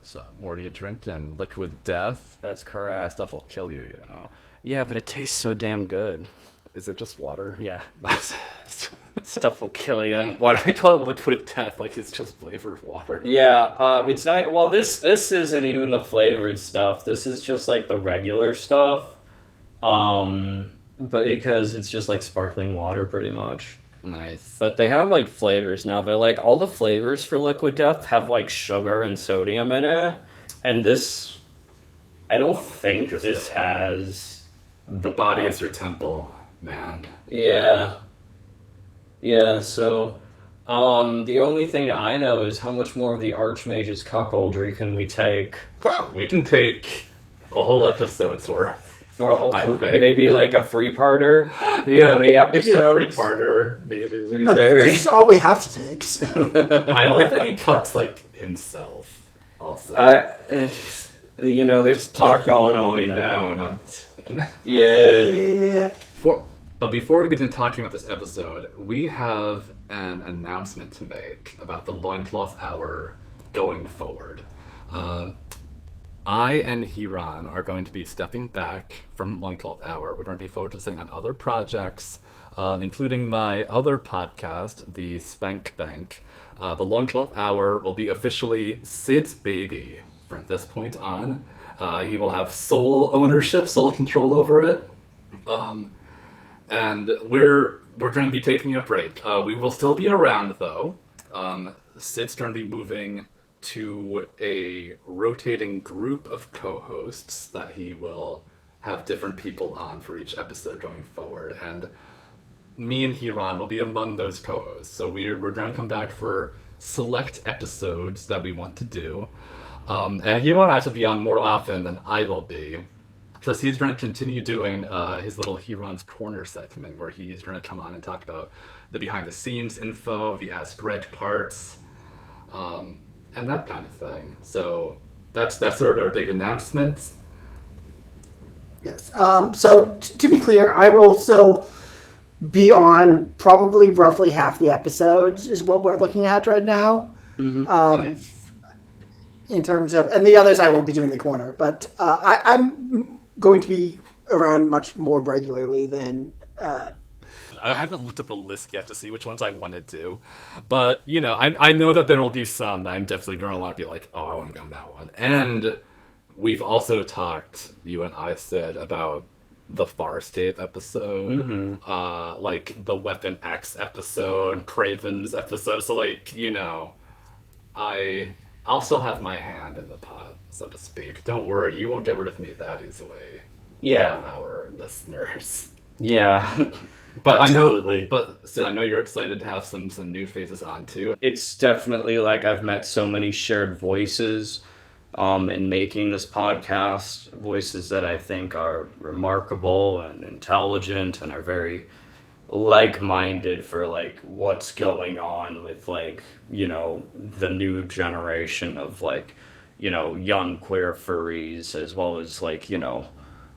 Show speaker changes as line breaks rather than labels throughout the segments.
So more do you drink than liquid death?
That's
That
correct.
stuff will kill you, you know.
Yeah, but it tastes so damn good.
Is it just water?
Yeah,
That's
stuff will kill you.
why do I call it liquid death? Like it's just flavored water.
Yeah, it's not. Well, this isn't even the flavored stuff. This is just like the regular stuff. But because it's just like sparkling water, pretty much.
Nice.
But they have like flavors now. But like all the flavors for Liquid Death have like sugar and sodium in it, and this, I don't think this has.
The body is your temple, man.
Yeah, yeah. So, the only thing I know is how much more of the Archmage's cuckoldry can we take?
Wow, we can take a whole episode's worth.
Well,
I think.
maybe like a free-parter.
Yeah,
The
maybe a
episode.
three-parter, maybe.
No, this is all we have to take. So.
I like that he cuts like himself. Also,
There's talk going on
down.
Yeah.
Yeah.
But before we begin talking about this episode, we have an announcement to make about the Loincloth Hour going forward. I and Hiran are going to be stepping back from Loincloth Hour. We're going to be focusing on other projects, including my other podcast, the Spank Bank. The Loincloth Hour will be officially Sid's baby from this point on. He will have sole ownership, sole control over it. And we're going to be taking a break. We will still be around, though. Sid's going to be moving to a rotating group of co-hosts that he will have different people on for each episode going forward. And me and Hiran will be among those co-hosts. So we're going to come back for select episodes that we want to do. And Hiran has to be on more often than I will be. Because he's going to continue doing his little Hiran's Corner segment where he's going to come on and talk about the behind-the-scenes info, the Ask Greg parts, and that kind of thing. So that's sort of our big announcements.
Yes. To be clear, I will still be on probably roughly half the episodes is what we're looking at right now.
Nice.
In terms of, and the others I won't be doing the corner, but I'm going to be around much more regularly than.
I haven't looked up a list yet to see which ones I want to do. But, I know that there will be some that I'm definitely going to want to be like, oh, I want to go on that one. And we've also talked, you and I said, about the Farscape episode, like the Weapon X episode, Craven's episode. So, I'll still have my hand in the pot, so to speak. Don't worry, you won't get rid of me that easily.
Yeah.
Our listeners.
Yeah.
But
Absolutely.
Sid, I know you're excited to have some new faces on too.
It's definitely like I've met so many shared voices in making this podcast, voices that I think are remarkable and intelligent and are very like-minded for like what's going on with like, the new generation of like, young queer furries as well as like,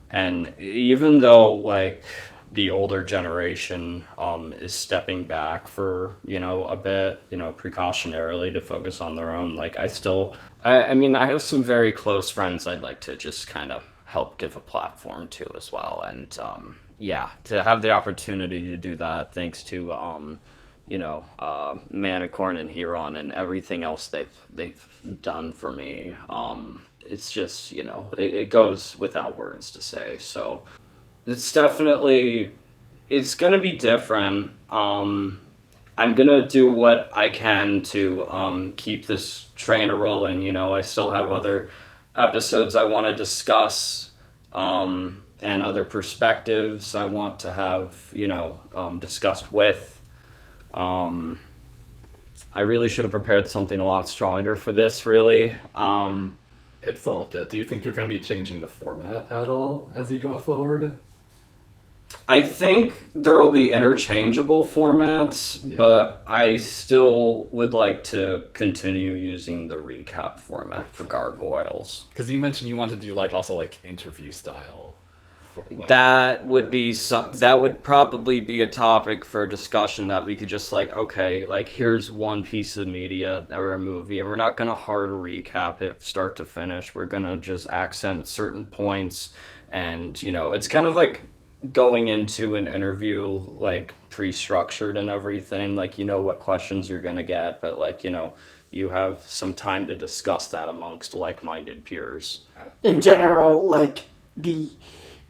and even though like the older generation is stepping back for a bit precautionarily to focus on their own, like I mean I have some very close friends I'd like to just kind of help give a platform to as well, and to have the opportunity to do that thanks to Manicorn and Huron and everything else they've done for me, it's just it goes without words to say. So it's definitely, it's gonna be different. I'm gonna do what I can to keep this train rolling. I still have other episodes I want to discuss, and other perspectives I want to have, discussed with. I really should have prepared something a lot stronger for this, really.
It's all good. Do you think you're going to be changing the format at all as you go forward?
I think there will be interchangeable formats, but I still would like to continue using the recap format for Gargoyles.
Because you mentioned you want to do also interview style
That would probably be a topic for discussion that we could just like, okay, like here's one piece of media or a movie, and we're not gonna hard recap it start to finish. We're gonna just accent certain points, and it's kind of like going into an interview like pre-structured and everything. Like what questions you're gonna get, but like you have some time to discuss that amongst like-minded peers.
In general, like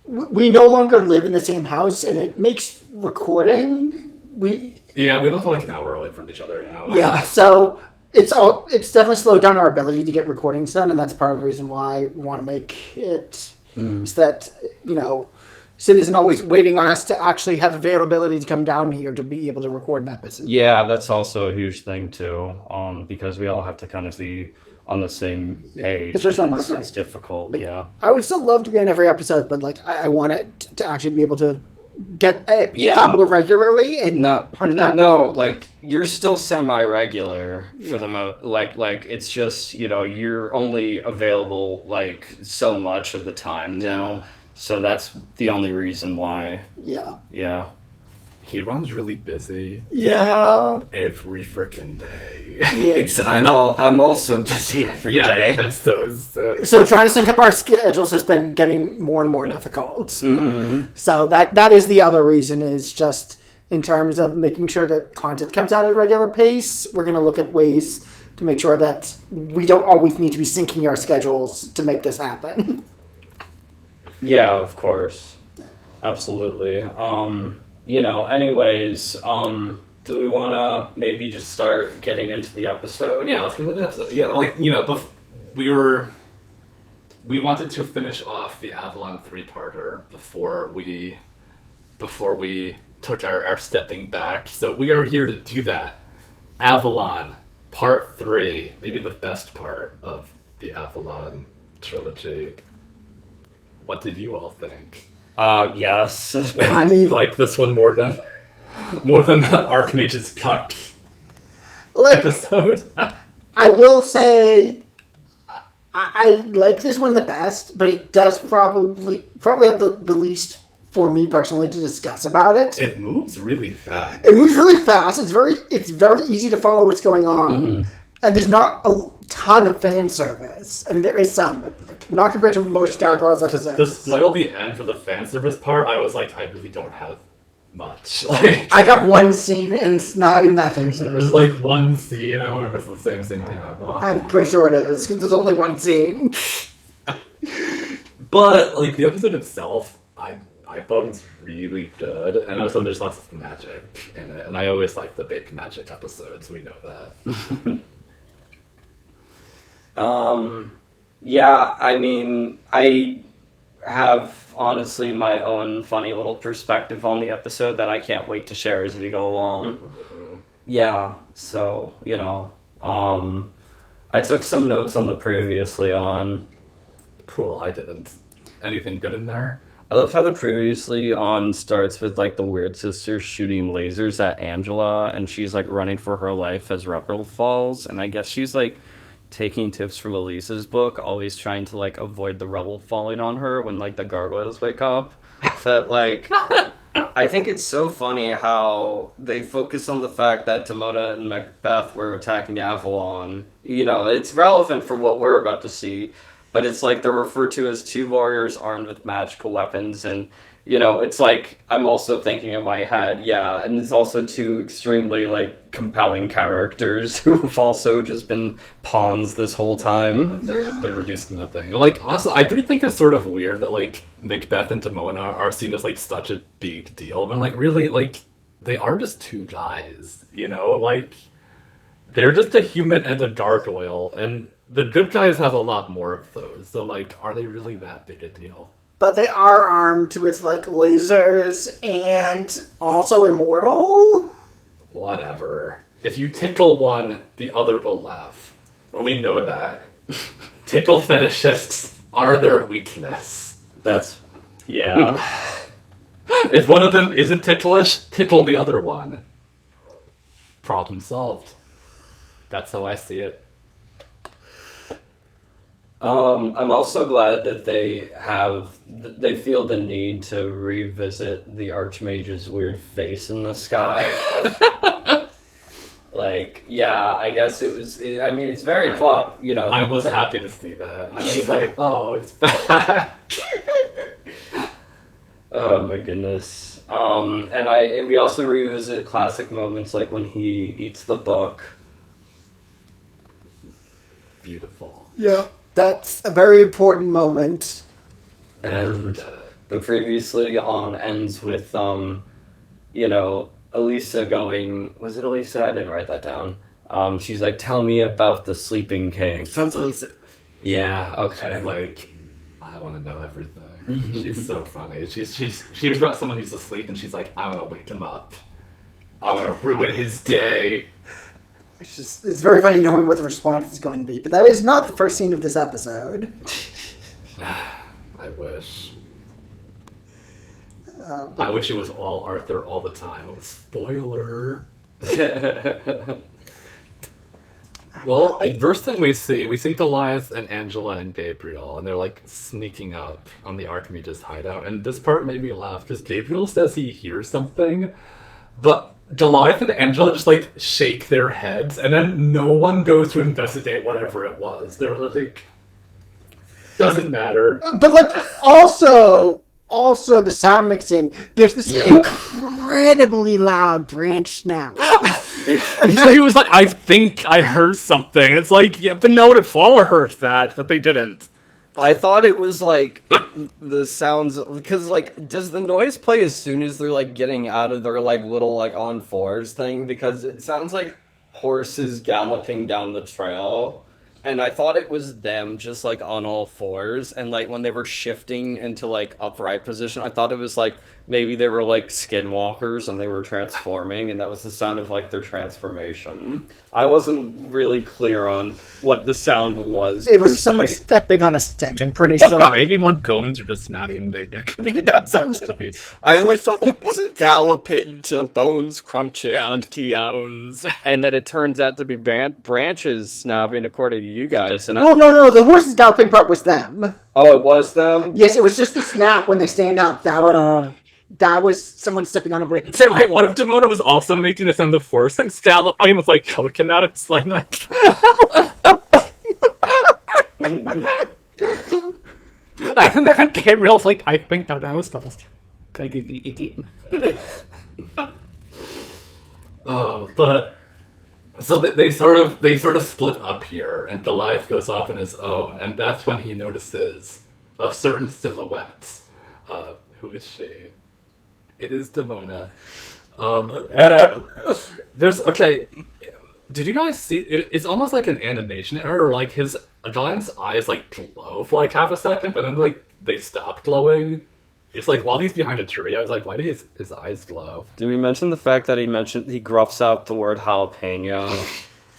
we no longer live in the same house, and it makes recording. We
live like an hour away from each other now.
Yeah, so it's definitely slowed down our ability to get recordings done, and that's part of the reason why we want to make it. Is that Sid isn't always waiting on us to actually have availability to come down here to be able to record an episode.
Yeah, that's also a huge thing too. Because we all have to kind of be on the same page. It's difficult. Yeah.
I would still love to be on every episode, but like I want it to actually be able to get people regularly and
no, like you're still semi-regular for the like it's just you're only available like so much of the time now, so that's the only reason why. Yeah.
He runs really busy.
Yeah.
Every freaking day.
Yeah.
I know. I'm also busy every day.
So trying to sync up our schedules has been getting more and more difficult.
Mm-hmm.
So that is the other reason, is just in terms of making sure that content comes out at a regular pace. We're going to look at ways to make sure that we don't always need to be syncing our schedules to make this happen.
Yeah, of course. Absolutely. Anyways, do we want to maybe just start getting into the episode?
Yeah, let's get into the episode. Yeah, we wanted to finish off the Avalon 3-parter before we took our stepping back. So we are here to do that. Avalon, part 3, maybe the best part of the Avalon trilogy. What did you all think?
Yes.
I mean,
Like this one more than the Archmage's Cut episode.
I will say I like this one the best, but it does probably have the least for me personally to discuss about it.
It moves really fast.
It moves really fast. It's very easy to follow what's going on, and there's not a ton of fan service. I mean, there is some, but not compared to most Star Wars episodes.
Despite the end for the fan service part, I was like, I really don't have much. Like,
I got one scene, and it's not even that fan service.
there's like one scene. I don't know if it's the same thing.
I'm pretty sure it is, because there's only one scene.
But like the episode itself, I thought it was really good, and also there's lots of magic in it, and I always like the big magic episodes. We know that.
Yeah, I mean, I have honestly my own funny little perspective on the episode that I can't wait to share as we go along. Yeah, so, I took some notes on the previously on.
Cool, I didn't. Anything good in there?
I love how the previously on starts with like the weird sister shooting lasers at Angela, and she's like running for her life as Rebel falls, and I guess she's like taking tips from Elise's book, always trying to like avoid the rubble falling on her when like the gargoyles wake up. That like I think it's so funny how they focus on the fact that Timota and Macbeth were attacking Avalon. It's relevant for what we're about to see, but it's like they're referred to as two warriors armed with magical weapons, and it's like I'm also thinking in my head, yeah, and it's also two extremely like compelling characters who've also just been pawns this whole time.
They're reducing the thing. Like, also, I do think it's sort of weird that like Macbeth and Timona are seen as like such a big deal, but like really, like they are just two guys. Like they're just a human and a gargoyle, and the good guys have a lot more of those. So like, are they really that big a deal?
But they are armed with like lasers and also immortal.
Whatever. If you tickle one, the other will laugh. Well, we know that. Tickle fetishists are their weakness.
Yeah.
If one of them isn't ticklish, tickle the other one. Problem solved. That's how I see it.
I'm also glad that they feel the need to revisit the Archmage's weird face in the sky. Like, yeah, I guess I mean, it's very plot, you know.
I was happy to see that. I was like, oh, it's back.
Oh my goodness. And we also revisit classic moments like when he eats the book.
Beautiful.
Yeah. That's a very important moment.
And the previously on ends with, you know, Elisa going, was it Elisa? I didn't write that down. She's like, tell me about the Sleeping King.
Sounds Elisa.
Yeah, okay.
Like, I want to know everything. She's so funny. She was about someone who's asleep, and she's like, I want to wake him up. I want to ruin his day.
It's very funny knowing what the response is going to be. But that is not the first scene of this episode.
I wish. I wish it was all Arthur all the time. Spoiler. Well, first thing we see Goliath and Angela and Gabriel, and they're like sneaking up on the Archimedes hideout. And this part made me laugh because Gabriel says he hears something, but Goliath and Angela just like shake their heads, and then no one goes to investigate whatever it was. They're like, doesn't matter.
But like also the sound mixing, there's this incredibly loud branch snap.
He was like, I think I heard something. It's like, yeah, but no one at Fall heard that, but they didn't.
I thought it was like the sounds, because like, does the noise play as soon as they're like getting out of their like little like on fours thing? Because it sounds like horses galloping down the trail. And I thought it was them just like on all fours, and like when they were shifting into like upright position, I thought it was like maybe they were like skinwalkers and they were transforming, and that was the sound of like their transformation. I wasn't really clear on what the sound was.
It was someone stepping on a stick. I'm pretty sure.
Maybe when bones are just snapping, that sounds stupid.
I always thought it wasn't galloping to bones crunching on bones, and that it turns out to be branches snapping, according to you guys. And
No. The horses galloping part was them.
Oh, it was them?
Yes, it was just the snap when they stand up. That was someone stepping on a branch.
So wait, what if Demona was also making this on the force and Stallion was like choking out its like and then Gabriel's like, I think that was supposed to. Oh, but so they sort of split up here, and Goliath goes off on his own, and that's when he notices a certain silhouette. Who is she? It is Demona. There's okay. Did you guys see? It's almost like an animation error. Like his Goliath's eyes like glow for like half a second, but then like they stop glowing. It's like while he's behind a tree, I was like, why did his eyes glow?
Did we mention the fact that he gruffs out the word jalapeno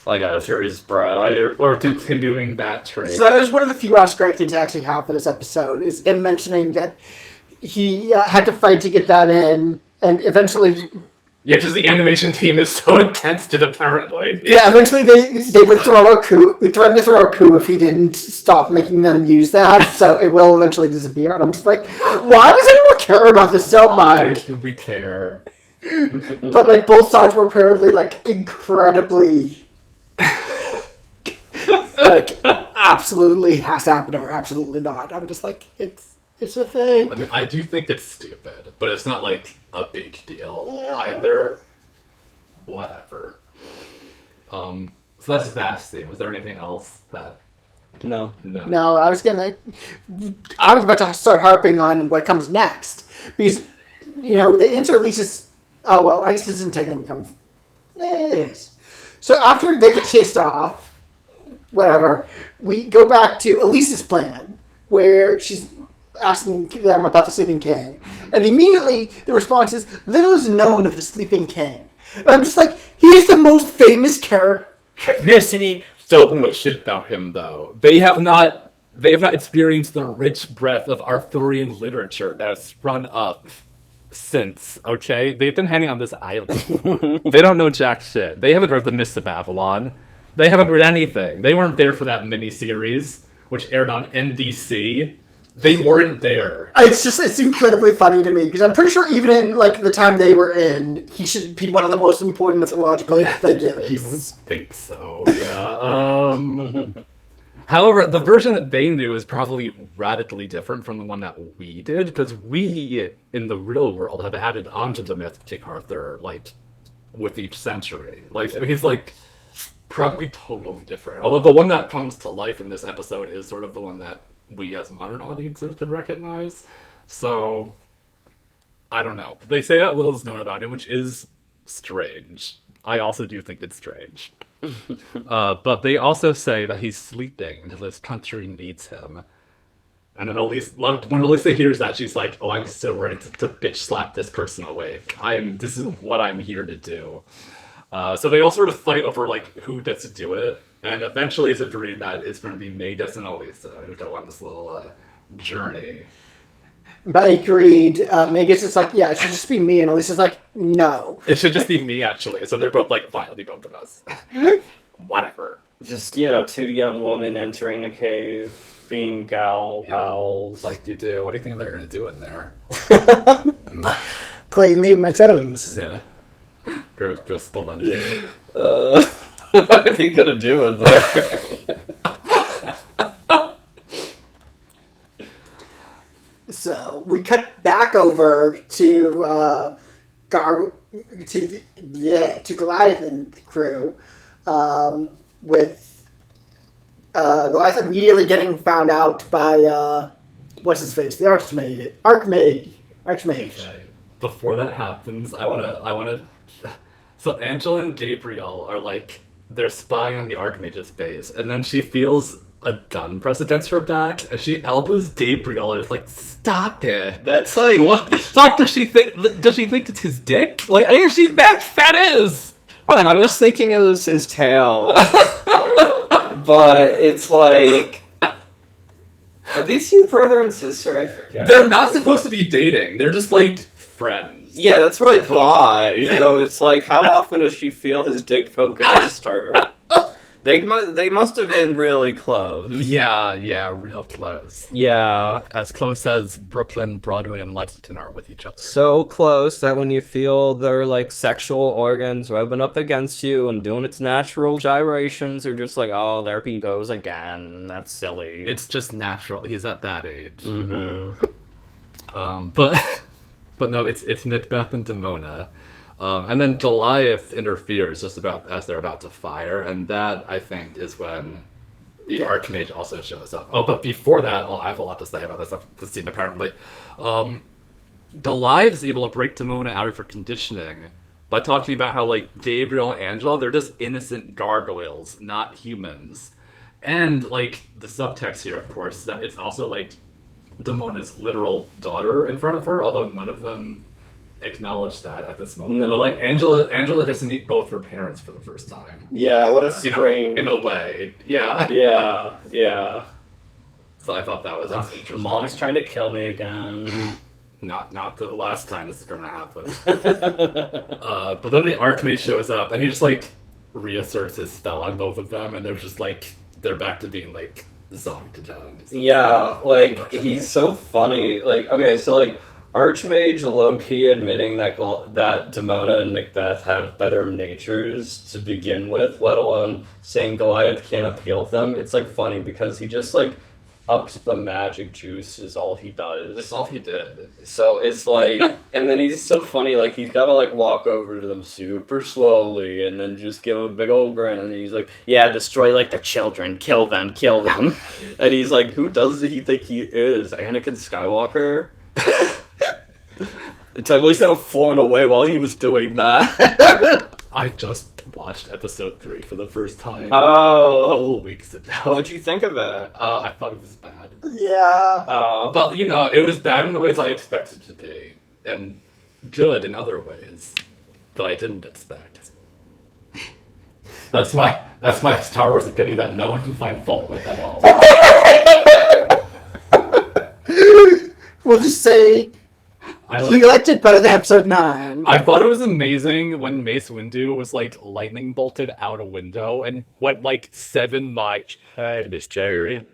like a his breath?
Or him doing that tree.
So that was one of the few great things to actually have for this episode, is him mentioning that he had to fight to get that in, and eventually...
Yeah, because the animation team is so intense to apparently.
Yeah, eventually they would throw a coup. We threatened to throw a coup if he didn't stop making them use that, so it will eventually disappear. And I'm just like, why does anyone care about this so much?
We care.
But like both sides were apparently like incredibly like absolutely has happened or absolutely not. I'm just like, it's a thing.
I mean, I do think it's stupid, but it's not like a big deal either. Whatever. So that's that scene. Was there anything else that?
No.
No, I was about to start harping on what comes next, because the insert Lisa's. Oh well, I guess this isn't technically come. It is. So after they get chased off, whatever, we go back to Elisa's plan, where she's asking them about the Sleeping King. And immediately the response is, little is known of the Sleeping King. And I'm just like, he's the most famous character in the city.
So much shit about him, though. They have not experienced the rich breadth of Arthurian literature that has sprung up since, okay? They've been hanging on this island. They don't know jack shit. They haven't read the Mists of Avalon. They haven't read anything. They weren't there for that mini-series which aired on NBC. They weren't there.
It's incredibly funny to me because I'm pretty sure even in like the time they were in, he should be one of the most important mythological figures.
I think so. Yeah. However, the version that they knew is probably radically different from the one that we did, because we, in the real world, have added onto the myth of King Arthur, like, with each century. Like, he's, like, probably totally different. Although the one that comes to life in this episode is sort of the one that we as modern audiences can recognize. So, I don't know. They say that little is known about him, which is strange. I also do think it's strange. But they also say that he's sleeping until his country needs him. And then when Elisa hears that, she's like, "Oh, I'm so ready to bitch slap this person awake. This is what I'm here to do." So they all sort of fight over like who gets to do it, and eventually it's agreed that it's going to be Magus and Elisa who go on this little journey.
But I agreed. Magus is like, yeah, it should just be me, and Elisa's like, no.
It should just be me, actually. So they're both like, fine, it'll be both of us. Whatever.
Just, two young women entering a cave, being pals.
Like you do. What do you think they're going to do in there?
Play me my settings.
Yeah. Just the lunch.
What are you going to do in there?
So we cut back over to Goliath and the crew, with Goliath immediately getting found out by what's his face, the Archmage.
Okay. Before that happens, I wanna. So Angela and Gabriel are like, they're spying on the Archmage's base, and then she feels a gun press against her back, and she elbows Gabriel and is like, "Stop it!"
That's like, what?
Does she think it's his dick? Like, I think that is.
Well, I was thinking it was his tail. But it's like, are these two brother and sister? I forget.
They're not supposed to be dating. They're just like friends.
Yeah, that's what I thought. It's like, how often does she feel his dick poke against her? They must have been really close.
Yeah, real close.
Yeah.
As close as Brooklyn, Broadway, and Lexington are with each other.
So close that when you feel their, like, sexual organs rubbing up against you and doing its natural gyrations, you're just like, oh, there he goes again. That's silly.
It's just natural. He's at that age.
Mm-hmm.
But no, it's Nicbeth and Demona. And then Goliath interferes just about as they're about to fire, and that, I think, is when the Archmage also shows up. Oh, but before that, I have a lot to say about this scene, apparently. Goliath is able to break Demona out of her conditioning by talking about how, like, Gabriel and Angela, they're just innocent gargoyles, not humans. And, like, the subtext here, of course, that it's also, like, Demona's literal daughter in front of her, although none of them acknowledge that at this moment.
No.
Like, Angela gets to meet both her parents for the first time.
Yeah, what a strange...
in a way. Yeah.
Yeah.
So I thought that was interesting.
Mom's trying to kill me again.
Not the last time this is going to happen. But then the Archmage shows up, and he just, like, reasserts his spell on both of them, and they're just, like, they're back to being, like, zombie tones.
Yeah, like, he's so funny. Like, okay, so, like, Archmage low-key admitting that Demona and Macbeth have better natures to begin with, let alone saying Goliath can't appeal them. It's, like, funny because he just, like, ups the magic juice is all he does.
That's all he did.
So it's like, and then he's so funny, like, he's gotta, like, walk over to them super slowly and then just give them a big old grin, and he's like, yeah, destroy, like, the children, kill them. And he's like, who does he think he is? Anakin Skywalker? It's like, at least I'm flown away while he was doing that.
I just watched episode 3 for the first time.
Oh.
A couple of weeks ago.
What'd you think of it?
I thought it was bad.
Yeah.
But, it was bad in the ways I expected it to be. And good in other ways that I didn't expect. That's my Star Wars opinion that no one can find fault with at all.
We'll just say we liked it better than episode 9.
I thought it was amazing when Mace Windu was, like, lightning bolted out a window and went, like, 7 miles. Hey, Miss Jerry.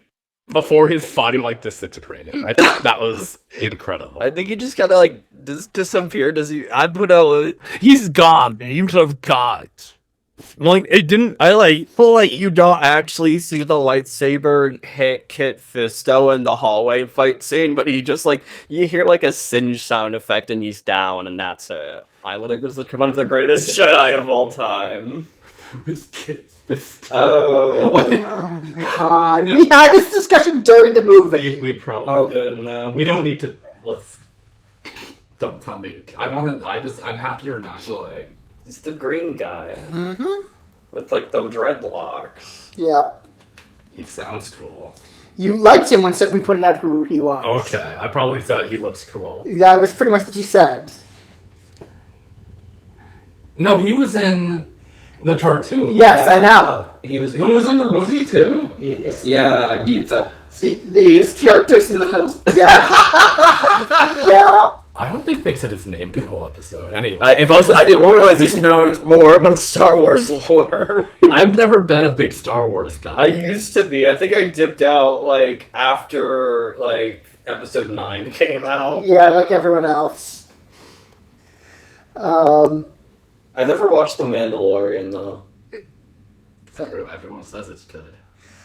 before his body like disintegrated. I think that was incredible.
I think he just kind of like disappeared. Does he? I put out.
He's gone, man. He was gone.
Like it didn't. I like feel like you don't actually see the lightsaber hit Kit Fisto in the hallway fight scene, but he just like you hear like a singe sound effect and he's down and that's it. I think this is one of the greatest Jedi of all time.
His kid.
Oh my god. We had this discussion during the movie.
We probably
good now.
we don't need to. Let's. Don't tell me. I'm happier now. Like,
It's the green guy
Mm-hmm.
with like the dreadlocks.
Yeah.
he sounds cool.
You liked him once we pointed out who he was.
Okay, I probably thought he looks cool.
That was pretty much what you said.
No, he was in the cartoon.
Yes, I know.
He was.
He was in the movie too.
Yeah, he's a.
These characters in the film. Yeah. Yeah.
I don't think they said his name the whole episode. Anyway,
I didn't realize he knows more about Star Wars lore.
I've never been a big Star Wars guy.
I used to be. I think I dipped out like after like episode 9 came out.
Yeah, like everyone else.
I never watched The Mandalorian though.
Everyone says it's good.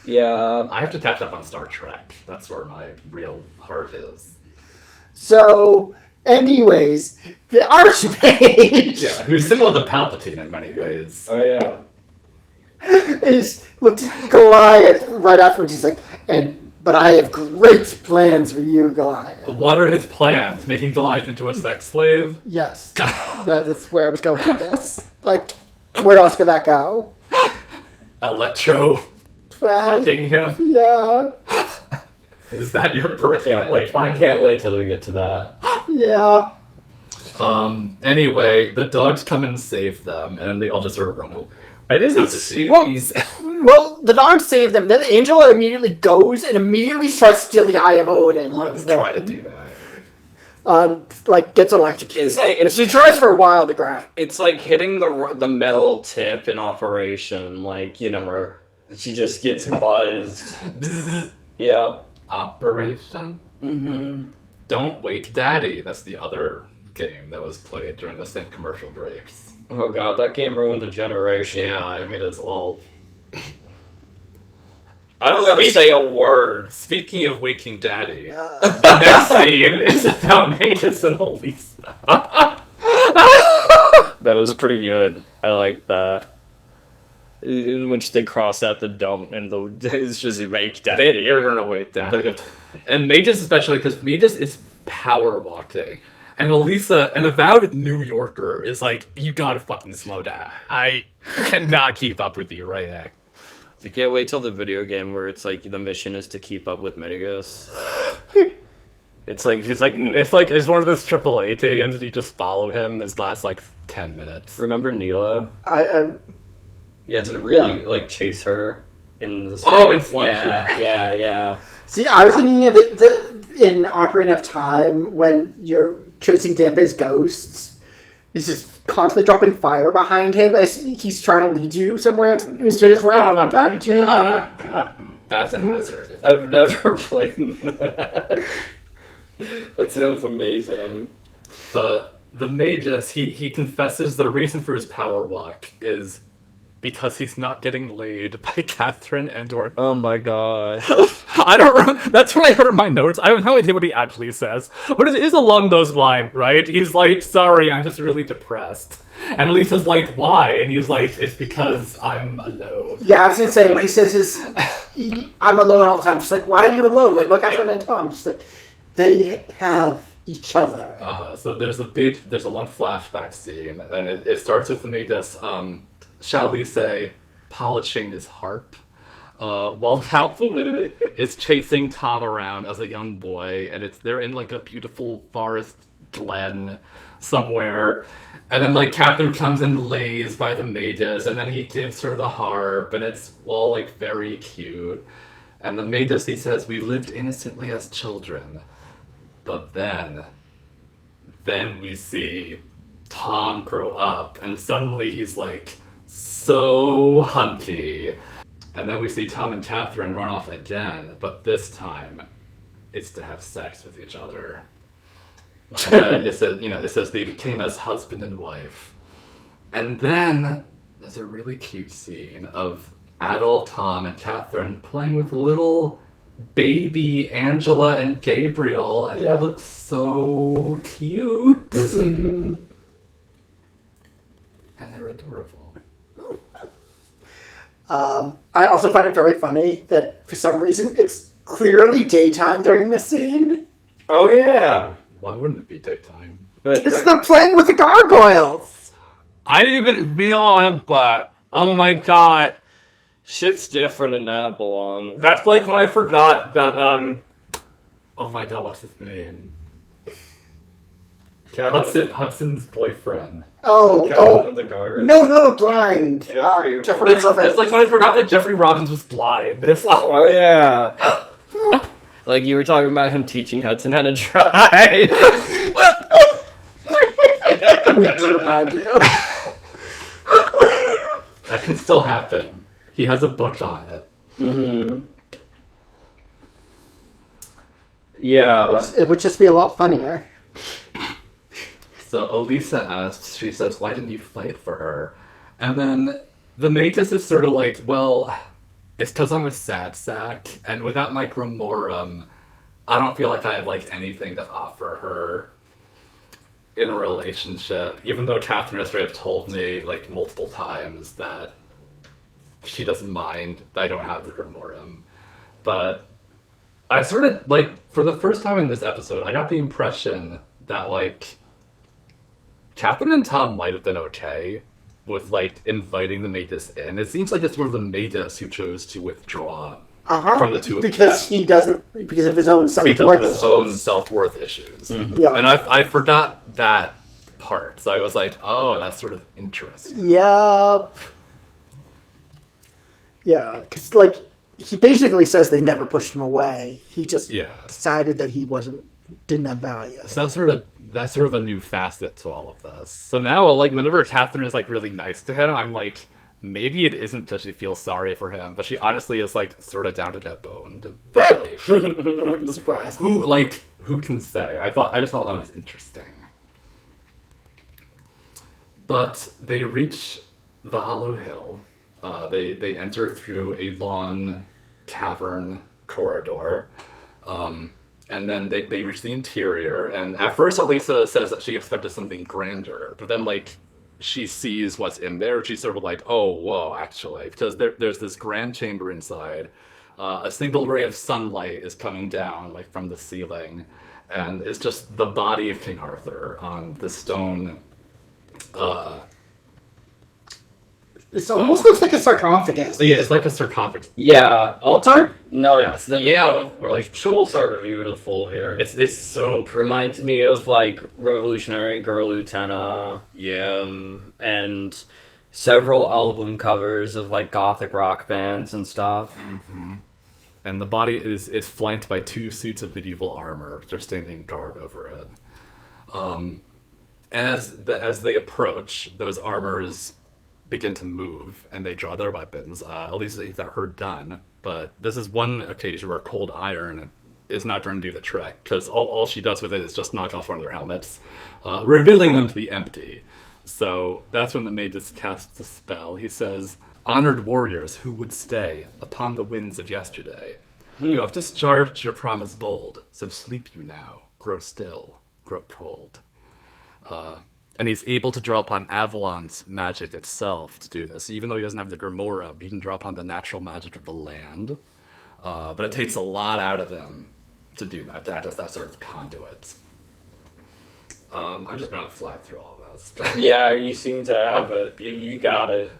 Yeah.
I have to catch up on Star Trek. That's where my real heart is.
So, anyways, the Archmage
Yeah, who's similar to Palpatine in many ways.
Oh yeah.
is looked at Goliath right afterwards. He's like, but I have great plans for you, Goliath.
What are his plans? Making Goliath into a sex slave?
Yes, that's where I was going with this. Like, where else could that go?
Electro
Well,
ding him?
yeah,
Is that your birthday?
I can't wait till we get to that.
yeah.
Anyway, the dogs come and save them, and they all just sort of rumble.
It is a
Well,
series.
well, the dogs save them. Then Angela immediately goes and immediately starts stealing the Eye of Odin.
Try to do that.
Like gets electrocuted, and she tries for a while to grab.
It's like hitting the metal tip in Operation, like, you know, where she just gets buzzed. Yeah.
Operation?
Mm-hmm.
Don't Wake Daddy. That's the other game that was played during the same commercial breaks.
Oh god, that game ruined a generation.
Yeah, I mean, it's all...
I don't gotta say a word.
Speaking of Waking Daddy, the next scene is about Magus and Elisa.
That was pretty good. I like that. When they cross out the dump and it's just make that.
You're gonna wait that. And Magus especially, because Magus is power walking. And Elisa, an avowed New Yorker, is like, you gotta fucking slow down. I cannot keep up with you right now.
I can't wait till the video game where it's like the mission is to keep up with Minigus.
It's one of those AAA games that you just follow him. This lasts like 10 minutes.
Remember Neela?
Yeah, to really like chase her in the
it's one.
yeah.
See, I was thinking of it in Ocarina of Time when you're chasing Dampe's ghosts. He's just constantly dropping fire behind him as he's trying to lead you somewhere. He's just
That's a hazard.
I've never played that. That sounds amazing.
The Magus, he confesses the reason for his power walk is because he's not getting laid by Catherine and/or.
Oh my god.
I don't remember. That's what I heard in my notes. I have no idea what he actually says, but it is along those lines, right? He's like, "Sorry, I'm just really depressed," and Lisa's like, "Why?" And he's like, "It's because I'm alone."
Yeah, I was gonna say what he says is, "I'm alone all the time." She's like, "Why are you alone?" Like, look after and Tom. She's like, "They have each other."
So there's a long flashback scene, and it starts with the Magus, shall we say, polishing his harp. While Halfway is chasing Tom around as a young boy, and they're in like a beautiful forest glen somewhere, and then like Catherine comes and lays by the Magus, and then he gives her the harp, and it's all like very cute. And the Magus, he says, "We lived innocently as children," but then we see Tom grow up, and suddenly he's like so hunty. And then we see Tom and Catherine run off again, but this time it's to have sex with each other. It says they became as husband and wife. And then there's a really cute scene of adult Tom and Catherine playing with little baby Angela and Gabriel, and it looks so cute. And they're adorable.
I also find it very funny that for some reason it's clearly daytime during this scene.
Oh yeah.
Why wouldn't it be daytime?
But
It's them playing with the gargoyles.
I didn't even feel it, but oh my god, shit's different in Avalon. That's like when I forgot that
Oh my god, what's his name? Hudson's boyfriend.
Oh,
the guard.
no, blind.
Yeah,
Jeffrey
It's like when I forgot that Jeffrey Robbins was blind. It's like,
oh yeah. Like you were talking about him teaching Hudson how to drive.
that can still happen. He has a book on it.
Mm-hmm. Yeah.
It would just be a lot funnier.
So Elisa asks, she says, why didn't you fight for her? And then the Magus is sort of like, well, it's because I'm a sad sack, and without my Grimorum, I don't feel like I have like anything to offer her in a relationship, even though Catherine has straight up told me like multiple times that she doesn't mind that I don't have the Grimorum. But I sort of, like, for the first time in this episode, I got the impression that, like, Catherine and Tom might have been okay with, like, inviting the Magus in. It seems like it's more the Magus who chose to withdraw from the two of them.
Because he doesn't, because of his own
Because of his
self-worth.
own self-worth issues.
Mm-hmm.
Yeah.
And I forgot that part. So I was like, oh, that's sort of interesting.
Yep. Yeah, because, like, he basically says they never pushed him away. He just
Yeah.
decided that he didn't have value.
So that's sort of a new facet to all of this. So now, like, whenever Catherine is, like, really nice to him, I'm like, maybe it isn't that she feels sorry for him, but she honestly is, like, sort of down to that bone.
Surprise.
Who can say? I just thought that was interesting. But they reach the Hollow Hill. They enter through a long cavern corridor. And then they reach the interior, and at first Elisa says that she expected something grander, but then, like, she sees what's in there, she's sort of like, oh, whoa, actually, because there's this grand chamber inside. A single ray of sunlight is coming down, like, from the ceiling, and it's just the body of King Arthur on the stone.
It almost looks like a sarcophagus.
Yeah, it's like a sarcophagus.
Yeah.
Altar?
No, yes.
Yeah,
Or like
tools are beautiful here.
it's so pretty.
Reminds me of like Revolutionary Girl Lieutenant, and several album covers of like gothic rock bands and stuff.
And the body is flanked by two suits of medieval armor. They're standing guard over it. As they approach, those armors begin to move, and they draw their weapons. At least they've got her done. But this is one occasion where cold iron is not trying to do the trick, because all she does with it is just knock off one of their helmets, revealing them to be empty. So that's when the magus casts the spell. He says, "Honored warriors who would stay upon the winds of yesterday, you have discharged your promise bold, so sleep you now, grow still, grow cold." And he's able to draw upon Avalon's magic itself to do this. Even though he doesn't have the Grimorum, he can draw upon the natural magic of the land. But it takes a lot out of him to do that, to act as that sort of conduit. I'm just going to fly through all of this.
Yeah, you seem to have it. You got it.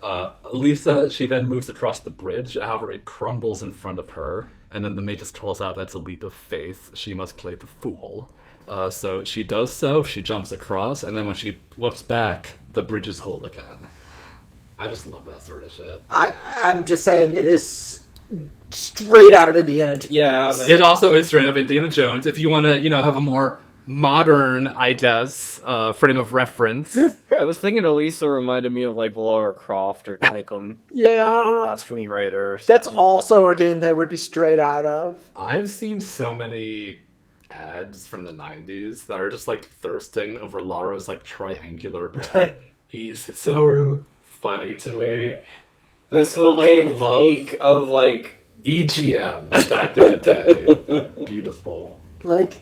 Lisa, she then moves across the bridge. However, it crumbles in front of her. And then the magus calls out that's a leap of faith. She must play the fool. So she does so, she jumps across, and then when she looks back, the bridge is whole again. I just love that sort of shit.
I'm just saying it is straight out of Indiana Jones.
Yeah.
It also is straight up Indiana Jones. If you want to, have a more modern, I guess, frame of reference.
I was thinking Elisa reminded me of like Laura Croft or like
Yeah,
screenwriter.
that's also a game that would be straight out of.
I've seen so many ads from the 90s that are just like thirsting over Laura's like triangular bed. He's so funny to me.
This whole like of like
EGM back in the day. Beautiful.
Like,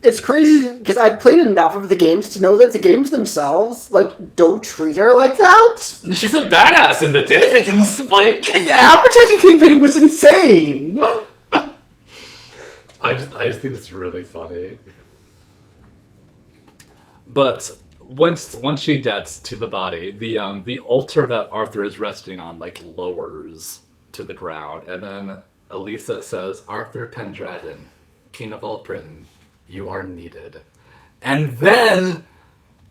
it's crazy because I've played enough of the games to know that the games themselves, like, don't treat her like that.
She's a badass in the games. Like,
The advertising campaign was insane.
I just think it's really funny. But once she gets to the body, the altar that Arthur is resting on like lowers to the ground, and then Elisa says, "Arthur Pendragon, King of all Britain, you are needed." And then,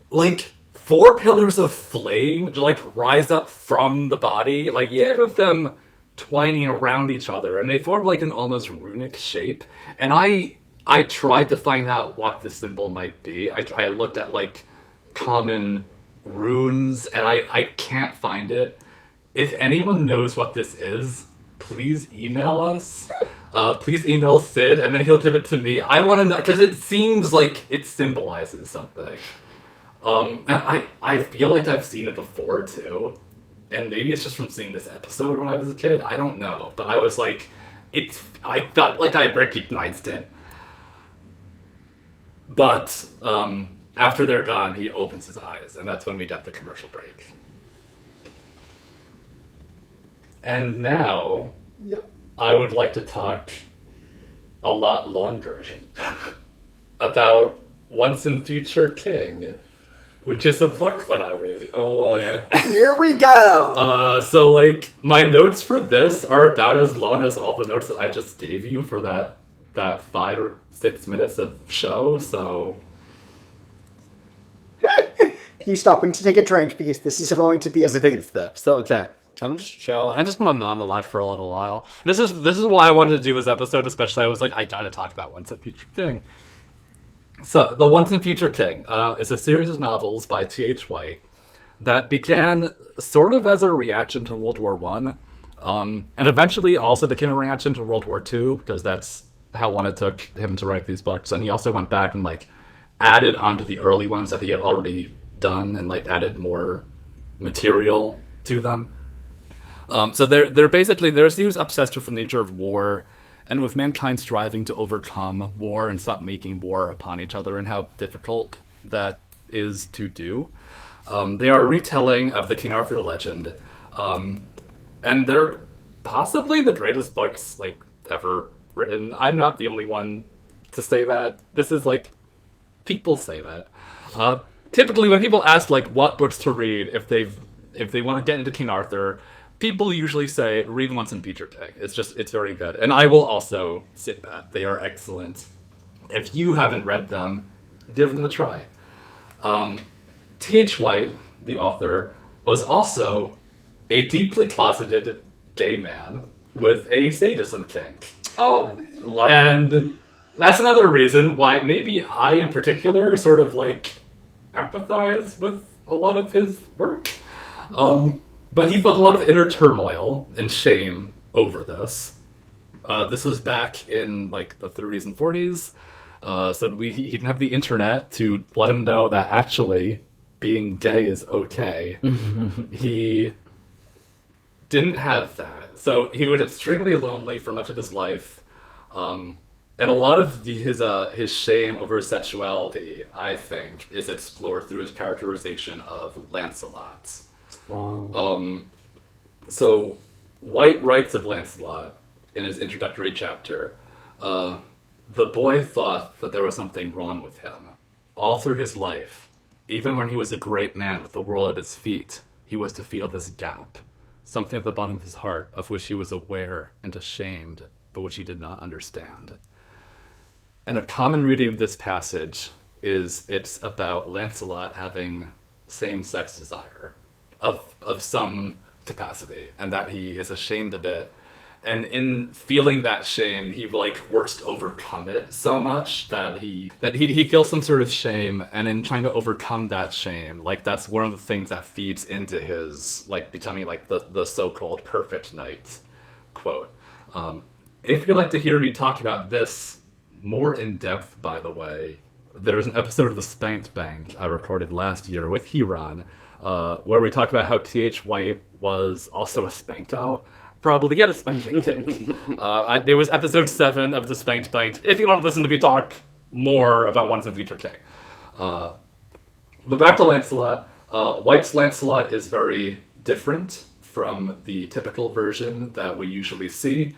like, 4 pillars of flame like rise up from the body, like eight of them twining around each other, and they form like an almost runic shape. And I tried to find out what the symbol might be. I looked at like common runes, and I can't find it. If anyone knows what this is, please email us. Please email Sid, and then he'll give it to me. I want to know, because it seems like it symbolizes something. And I feel like I've seen it before too, and maybe it's just from seeing this episode when I was a kid. I don't know, but I was like, I felt like I recognized it. But after they're gone, he opens his eyes, and that's when we get the commercial break. And now, I would like to talk a lot longer about Once and Future King, which is a book that I read. Oh, yeah.
Here we go.
So, like, my notes for this are about as long as all the notes that I just gave you for that 5 or 6 minutes of show, so...
He's stopping to take a drink because this is going to be a big step.
So okay.
I'm just chill. I just want to monologue for a little while. This is why I wanted to do this episode, especially I was like, I gotta talk about Once and Future King. So, The Once and Future King is a series of novels by T.H. White that began sort of as a reaction to World War One, and eventually also became a reaction to World War Two, because that's how long it took him to write these books. And he also went back and like added onto the early ones that he had already done, and like added more material to them. So they're basically, he was obsessed with the nature of war, and with mankind striving to overcome war and stop making war upon each other, and how difficult that is to do. They are a retelling of the King Arthur legend, and they're possibly the greatest books like ever written. I'm not the only one to say that. This is like, people say that. Typically, when people ask like what books to read if they want to get into King Arthur, people usually say, read Once and Future King. It's very good. And I will also say that. They are excellent. If you haven't read them, give them a try. T.H. White, the author, was also a deeply closeted gay man with a sadism kink. Oh, and that's another reason why maybe I, in particular, sort of like empathize with a lot of his work. But he felt a lot of inner turmoil and shame over this. This was back in like the 30s and 40s, so he didn't have the internet to let him know that actually being gay is okay. He didn't have that, so he was extremely lonely for much of his life. And a lot of his shame over his sexuality, I think, is explored through his characterization of Lancelot. So White writes of Lancelot in his introductory chapter. The boy thought that there was something wrong with him. All through his life, even when he was a great man with the world at his feet, he was to feel this gap, something at the bottom of his heart of which he was aware and ashamed, but which he did not understand. And a common reading of this passage is it's about Lancelot having same-sex desire of some capacity, and that he is ashamed of it, And in feeling that shame, he like works to overcome it so much that he feels some sort of shame, and in trying to overcome that shame, like that's one of the things that feeds into his like becoming like the so-called perfect knight quote. If you'd like to hear me talk about this more in depth, by the way, there's an episode of the Spanked Bank I recorded last year with Hiran, where we talk about how T.H. White was also a Spankto. Probably get a spanking king. It was episode 7 of the Spanked Bank. If you want to listen to me talk more about Once and Future King. But back to Lancelot. White's Lancelot is very different from the typical version that we usually see.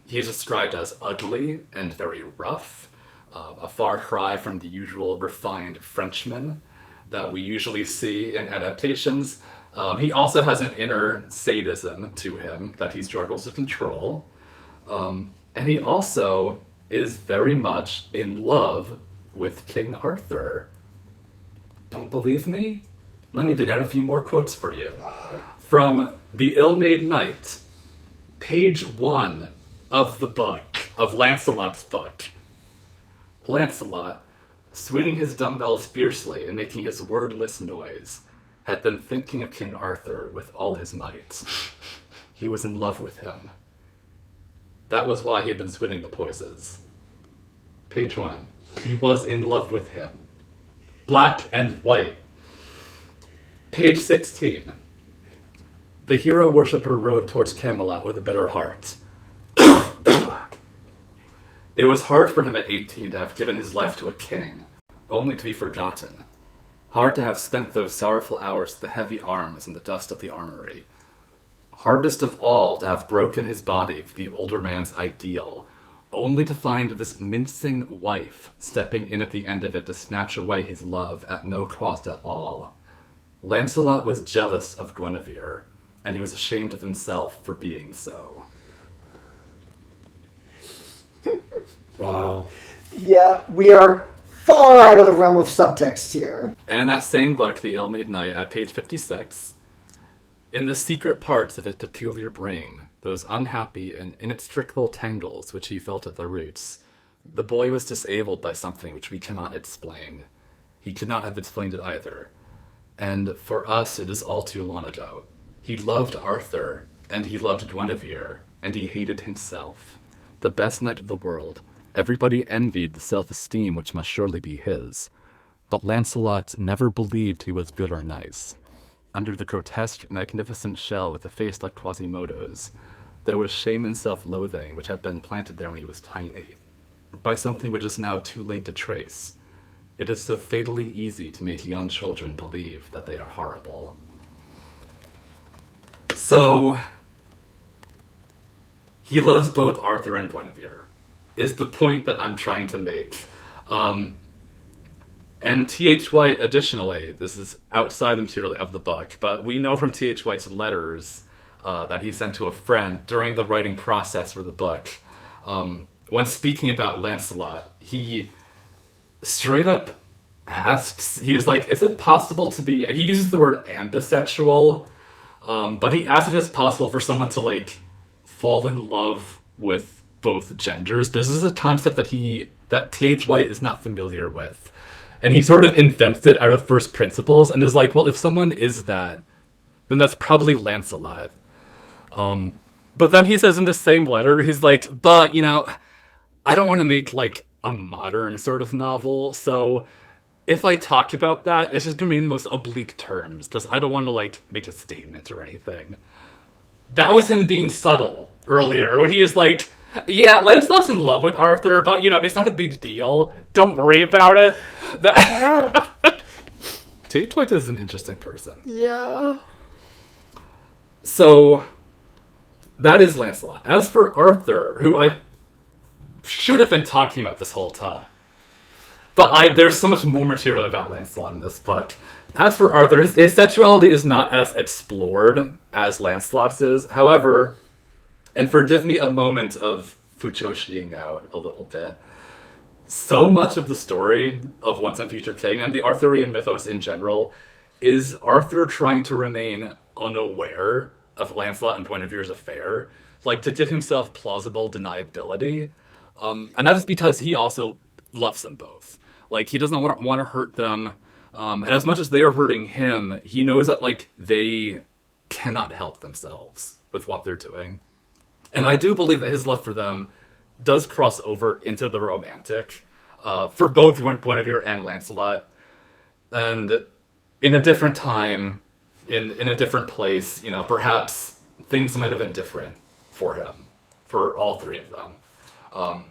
He's described as ugly and very rough, a far cry from the usual refined Frenchman that we usually see in adaptations. He also has an inner sadism to him that he struggles to control. And he also is very much in love with King Arthur. Don't believe me? Let me dig out a few more quotes for you. From The Ill-Made Knight, page 1 of the book, of Lancelot's book. Lancelot, swinging his dumbbells fiercely and making his wordless noise, had been thinking of King Arthur with all his might. He was in love with him. That was why he had been swinging the poises. Page 1. He was in love with him. Black and white. Page 16. The hero worshipper rode towards Camelot with a bitter heart. It was hard for him at 18 to have given his life to a king, only to be forgotten. Hard to have spent those sorrowful hours with the heavy arms in the dust of the armory. Hardest of all to have broken his body for the older man's ideal, only to find this mincing wife stepping in at the end of it to snatch away his love at no cost at all. Lancelot was jealous of Guinevere, and he was ashamed of himself for being so.
Wow.
Yeah, we are far out of the realm of subtext here.
And in that same book, The Ill-Made Knight, at page 56, in the secret parts of his peculiar brain, those unhappy and inextricable tangles which he felt at the roots, the boy was disabled by something which we cannot explain. He could not have explained it either. And for us, it is all too long ago. He loved Arthur, and he loved Guinevere, and he hated himself. The best knight of the world. Everybody envied the self-esteem which must surely be his. But Lancelot never believed he was good or nice. Under the grotesque, magnificent shell with a face like Quasimodo's, there was shame and self-loathing which had been planted there when he was tiny, by something which is now too late to trace. It is so fatally easy to make young children believe that they are horrible. So, he loves both Arthur and Guinevere, is the point that I'm trying to make. And T.H. White, additionally, this is outside the material of the book, but we know from T.H. White's letters that he sent to a friend during the writing process for the book. When speaking about Lancelot, he straight up asks, he was like, is it possible to be, he uses the word ambisexual, but he asks if it's possible for someone to, like, fall in love with both genders. This is a concept that T.H. White is not familiar with. And he sort of invents it out of first principles and is like, well, if someone is that, then that's probably Lancelot. But then he says in the same letter, he's like, but, you know, I don't want to make, like, a modern sort of novel, so if I talk about that, it's just going to be in the most oblique terms, because I don't want to, like, make a statement or anything. That was him being subtle earlier, when he was like, yeah, Lancelot's in love with Arthur, but, you know, it's not a big deal. Don't worry about it. T.H. White is an interesting person.
Yeah.
So, that is Lancelot. As for Arthur, who I should have been talking about this whole time, but there's so much more material about Lancelot in this book. As for Arthur, his sexuality is not as explored as Lancelot's is. However, and forgive me a moment of Fuchoshiing out a little bit, so much of the story of Once and Future King and the Arthurian mythos in general is Arthur trying to remain unaware of Lancelot and Guinevere's affair like to give himself plausible deniability. And that is because he also loves them both. Like, he doesn't want to hurt them. And as much as they are hurting him, he knows that, like, they cannot help themselves with what they're doing. And I do believe that his love for them does cross over into the romantic, for both Guinevere and Lancelot. And in a different time, in a different place, you know, perhaps things might have been different for him, for all three of them.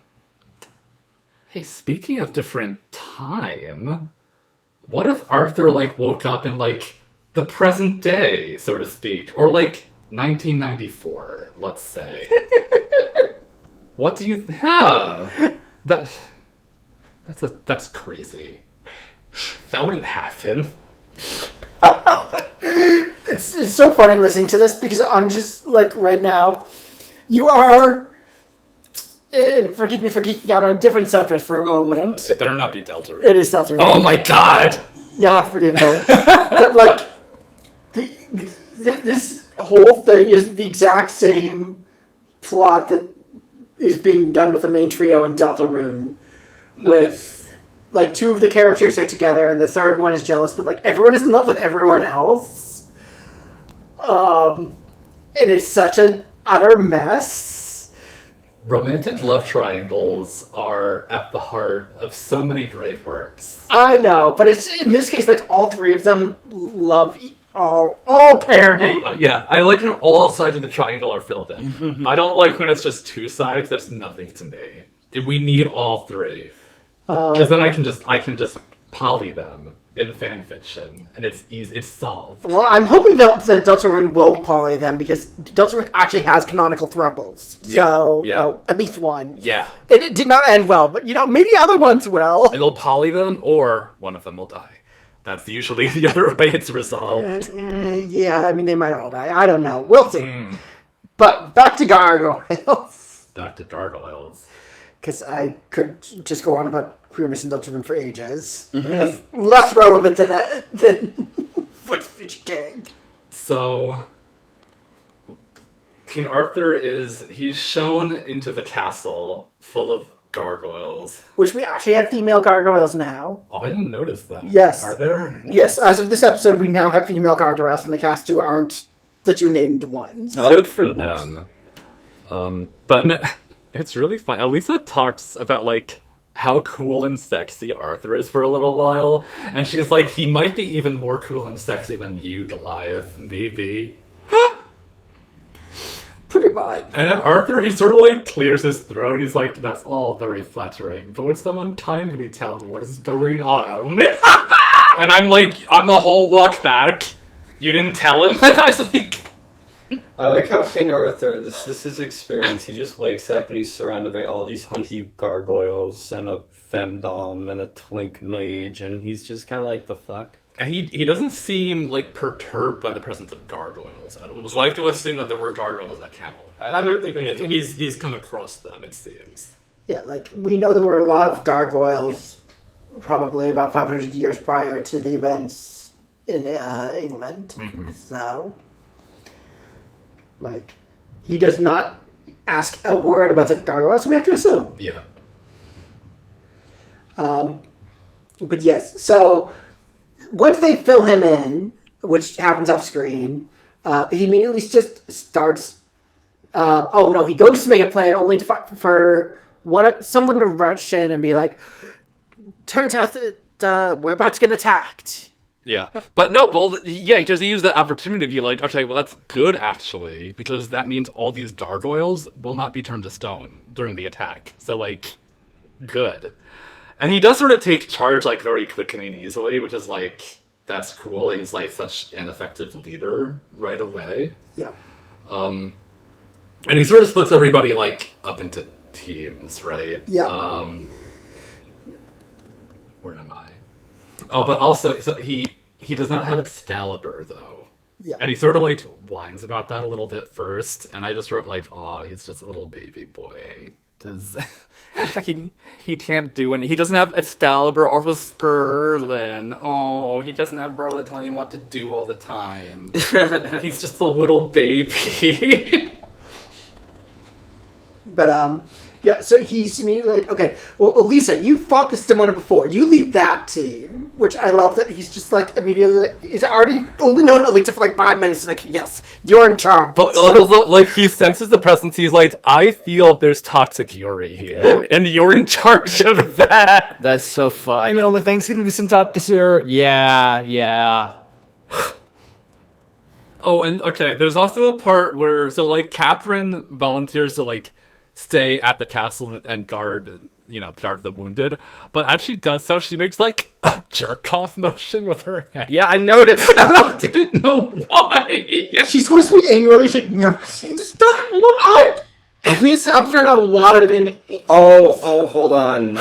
Hey, speaking of different time, what if Arthur, like, woke up in, like, the present day, so to speak, or, like, 1994, let's say? What do you have? That's crazy. That wouldn't happen.
It's so funny listening to this because I'm just like right now, you are. Forgive me for geeking out on a different subject for a moment.
It better not be Delta.
It is Delta.
Oh my god!
Yeah, forgive me. But like, this whole thing is the exact same plot that is being done with the main trio in Deltarune, with like two of the characters are together and the third one is jealous, but like everyone is in love with everyone else. And it's such an utter mess.
Romantic love triangles are at the heart of so many great works.
I know, but it's in this case like all three of them love all parody.
Yeah, I like when all sides of the triangle are filled in. I don't like when it's just two sides. That's nothing to me. We need all three, because then I can just poly them in fan fiction, and it's easy. It's solved.
Well, I'm hoping that Deltarune will poly them because Deltarune actually has canonical thruples. So, at least one.
Yeah,
It did not end well, but maybe other ones will.
it'll poly them, or one of them will die. That's usually the other way it's resolved.
Yeah, I mean, they might all die. I don't know. We'll see. But back to gargoyles.
Back to gargoyles.
Because I could just go on about Queerness and Deltarune for ages. Less relevant than Footfish King.
So, King Arthur he's shown into the castle full of gargoyles.
Which we actually have female gargoyles now.
Oh, I didn't notice that.
Yes.
Are there?
Yes, as of this episode, we now have female gargoyles in the cast who aren't the two named ones.
Good for them. But it's really fun. Elisa talks about, like, how cool and sexy Arthur is for a little while. And she's like, he might be even more cool and sexy than you, Goliath. Maybe.
Pretty much.
And then Arthur, he sort of, like, clears his throat. He's like, that's all very flattering. But would someone kindly tell me what is going on? And I'm like, on the whole walk back, you didn't tell him? And I was like...
I like how King Arthur, this is his experience. He just wakes up and he's surrounded by all these hunky gargoyles and a femdom and a twink mage, and he's just kind of like, the fuck?
And he doesn't seem, like, perturbed by the presence of gargoyles. I was like to assume that there were gargoyles at Camel. I don't think he's come across them, it seems.
Yeah, like, we know there were a lot of gargoyles probably about 500 years prior to the events in England. Mm-hmm. So, like, he does not ask a word about the gargoyles, we have to assume.
Yeah.
But yes, so once they fill him in, which happens off screen, he immediately just starts. He goes to make a plan only for someone to rush in and be like, "Turns out that we're about to get attacked."
Yeah, but no, well, yeah, just use that opportunity to be like, okay, well, that's good, actually, because that means all these gargoyles will not be turned to stone during the attack. So, like, good. And he does sort of take charge, like, very quickly and easily, which is, like, that's cool. He's, like, such an effective leader right away.
Yeah.
And he sort of splits everybody, like, up into teams, right?
Yeah.
Where am I? Oh, but also, so he does not have Excalibur, though.
Yeah.
And he sort of, like, whines about that a little bit first, and I just wrote, like, oh, he's just a little baby boy. He can't do anything. He doesn't have Excalibur or the Sterling. Oh, he doesn't have Bro telling him what to do all the time. He's just a little baby.
But yeah, so he's immediately like, okay, well, Lisa, you fought the Stimona before. You lead that team, which I love that he's just like immediately, he's already only known Lisa for like 5 minutes. He's like, yes, you're in charge.
But also, like, he senses the presence. He's like, I feel there's toxic Yuri here, and you're in charge of that.
That's so fun.
I know the thing's gonna be some top this year. Yeah.
Oh, and okay, there's also a part where, so, like, Catherine volunteers to, like, stay at the castle and guard the wounded. But as she does so, she makes, like, a jerk-off motion with her hand.
Yeah, I noticed.
I didn't know why.
She's supposed to be angry. She's like, no, stop, look. Please, after a lot of
Oh, hold on.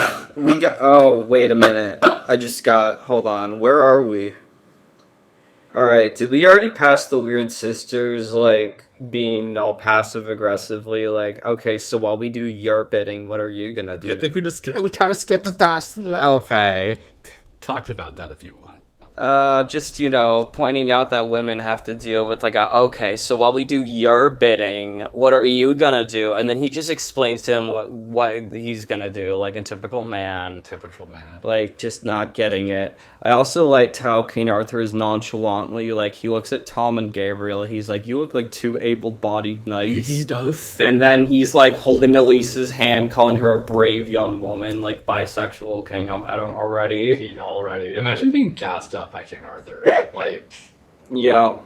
Wait a minute. Hold on. Where are we? Alright, did we already pass the weird sisters, like, being all passive-aggressively, like, okay, so while we do your bidding, what are you gonna do?
I think we just
we kind of skipped the dust.
Okay.
talked about that if you want.
Just, pointing out that women have to deal with, like, okay, so while we do your bidding, what are you gonna do? And then he just explains to him what he's gonna do, like a typical man. Like, just not getting it. I also liked how King Arthur is nonchalantly, like, he looks at Tom and Gabriel, he's like, you look like two able-bodied knights.
He does.
And then he's, like, holding Elise's hand, calling her a brave young woman, like, bisexual king, I don't already.
Imagine being gassed up by King Arthur. Like,
Yeah.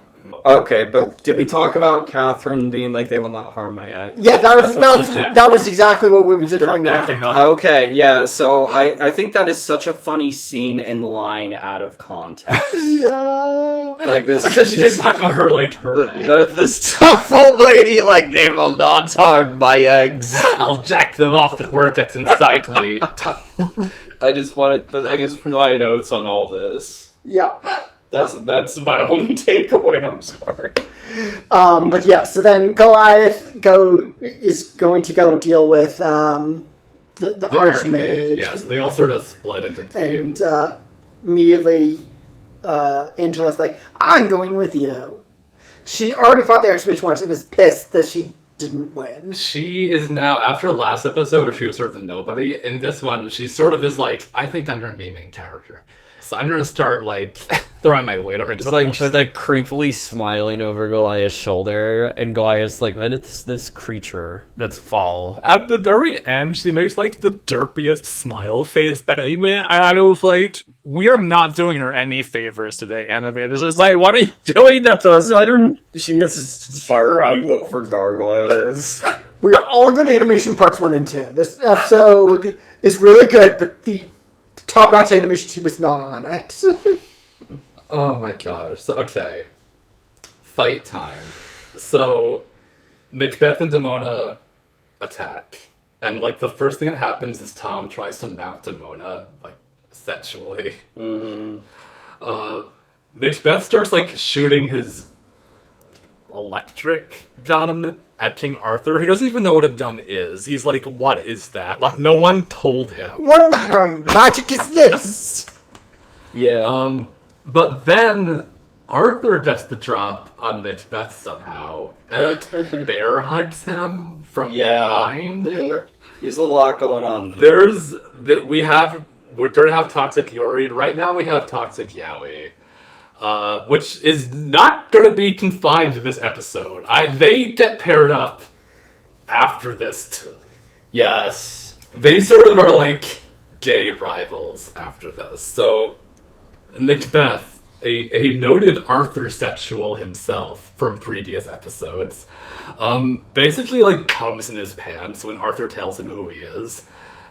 Okay, but did we talk about Catherine being like, they will not harm my ex?
Yeah, that was exactly what we were talking about.
Okay, yeah, so I think that is such a funny scene and line out of context. Like this,
she's not gonna hurt like her.
this tough old lady, like, they will not harm my eggs.
I'll jack them off the word that's inside me.
I just wanted, I guess, for my notes on all this.
Yeah.
That's my only takeaway. I'm sorry.
But yeah, so then Goliath is going to go deal with the Archmage.
Yes, they all sort of split into teams.
And immediately Angela's like, I'm going with you. She already fought the Archmage once and was pissed that she didn't win.
She is now, after last episode where she was sort of a nobody, in this one, she sort of is like, I think I'm going to be main character. So I'm going to start, like, throwing my weight over.
But like she's like creepily smiling over Goliath's shoulder, and Goliath's like, "Man, it's this creature that's fall."
At the very end, she makes, like, the derpiest smile face that anyway. I was like, we are not doing her any favors today, animators. It's like, what are you doing that to us? I don't...
She gets fire out for gargoyles.
We are all good animation parts 1 and 2. This episode is really good, but the top-notch animation team was not on it.
Oh my gosh. So, okay. Fight time. So, Macbeth and Demona attack. And, like, the first thing that happens is Tom tries to mount Demona, like, sexually. Macbeth starts, like, shooting his electric gun at King Arthur. He doesn't even know what a gun is. He's like, what is that? Like, no one told him.
What magic is this?
Yeah, but then Arthur gets the drop on Macbeth somehow. And Bear hugs him from behind.
There's a lot going on.
We're gonna have Toxic Yuri. Right now we have Toxic Yaoi. Which is not gonna be confined to this episode. They get paired up after this too.
Yes.
They sort of are like gay rivals after this. So Macbeth, a noted Arthur sexual himself from previous episodes, basically like comes in his pants when Arthur tells him who he is.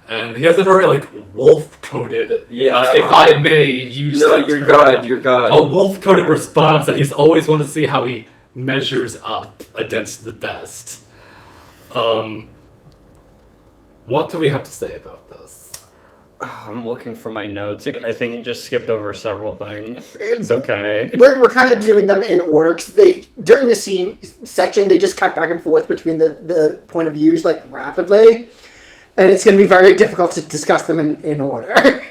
And he has a very, like, wolf-coated, if I may use...
No, you're good.
A wolf-coated response that he's always wanted to see how he measures up against the best. What do we have to say about this?
I'm looking for my notes. I think you just skipped over several things. It's okay.
We're kind of doing them in order, because during the scene section, they just cut back and forth between the point of views, like, rapidly. And it's going to be very difficult to discuss them in order.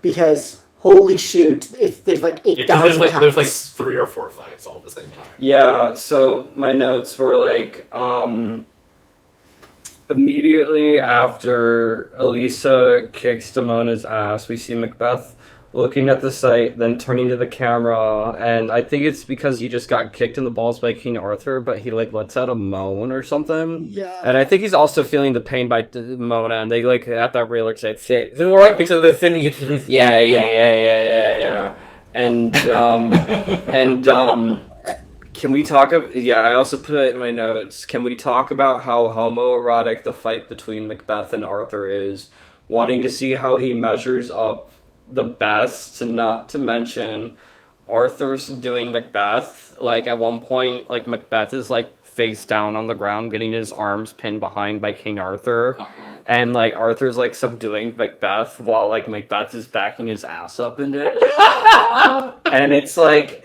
Because, holy shoot, there's like 8,000
There's like 3 or 4 fights all at the same time.
Yeah, so my notes were like, immediately after Elisa kicks Damona's ass, we see Macbeth looking at the site, then turning to the camera, and I think it's because he just got kicked in the balls by King Arthur, but he like lets out a moan or something.
Yeah.
And I think he's also feeling the pain by Damona, and they like at that railer say, "The right because of the thing." Yeah. And can we talk about, I also put it in my notes, can we talk about how homoerotic the fight between Macbeth and Arthur is, wanting to see how he measures up the best, not to mention Arthur's doing Macbeth, like at one point, like Macbeth is like face down on the ground, getting his arms pinned behind by King Arthur, and like Arthur's like subduing Macbeth while like Macbeth is backing his ass up into it. And it's like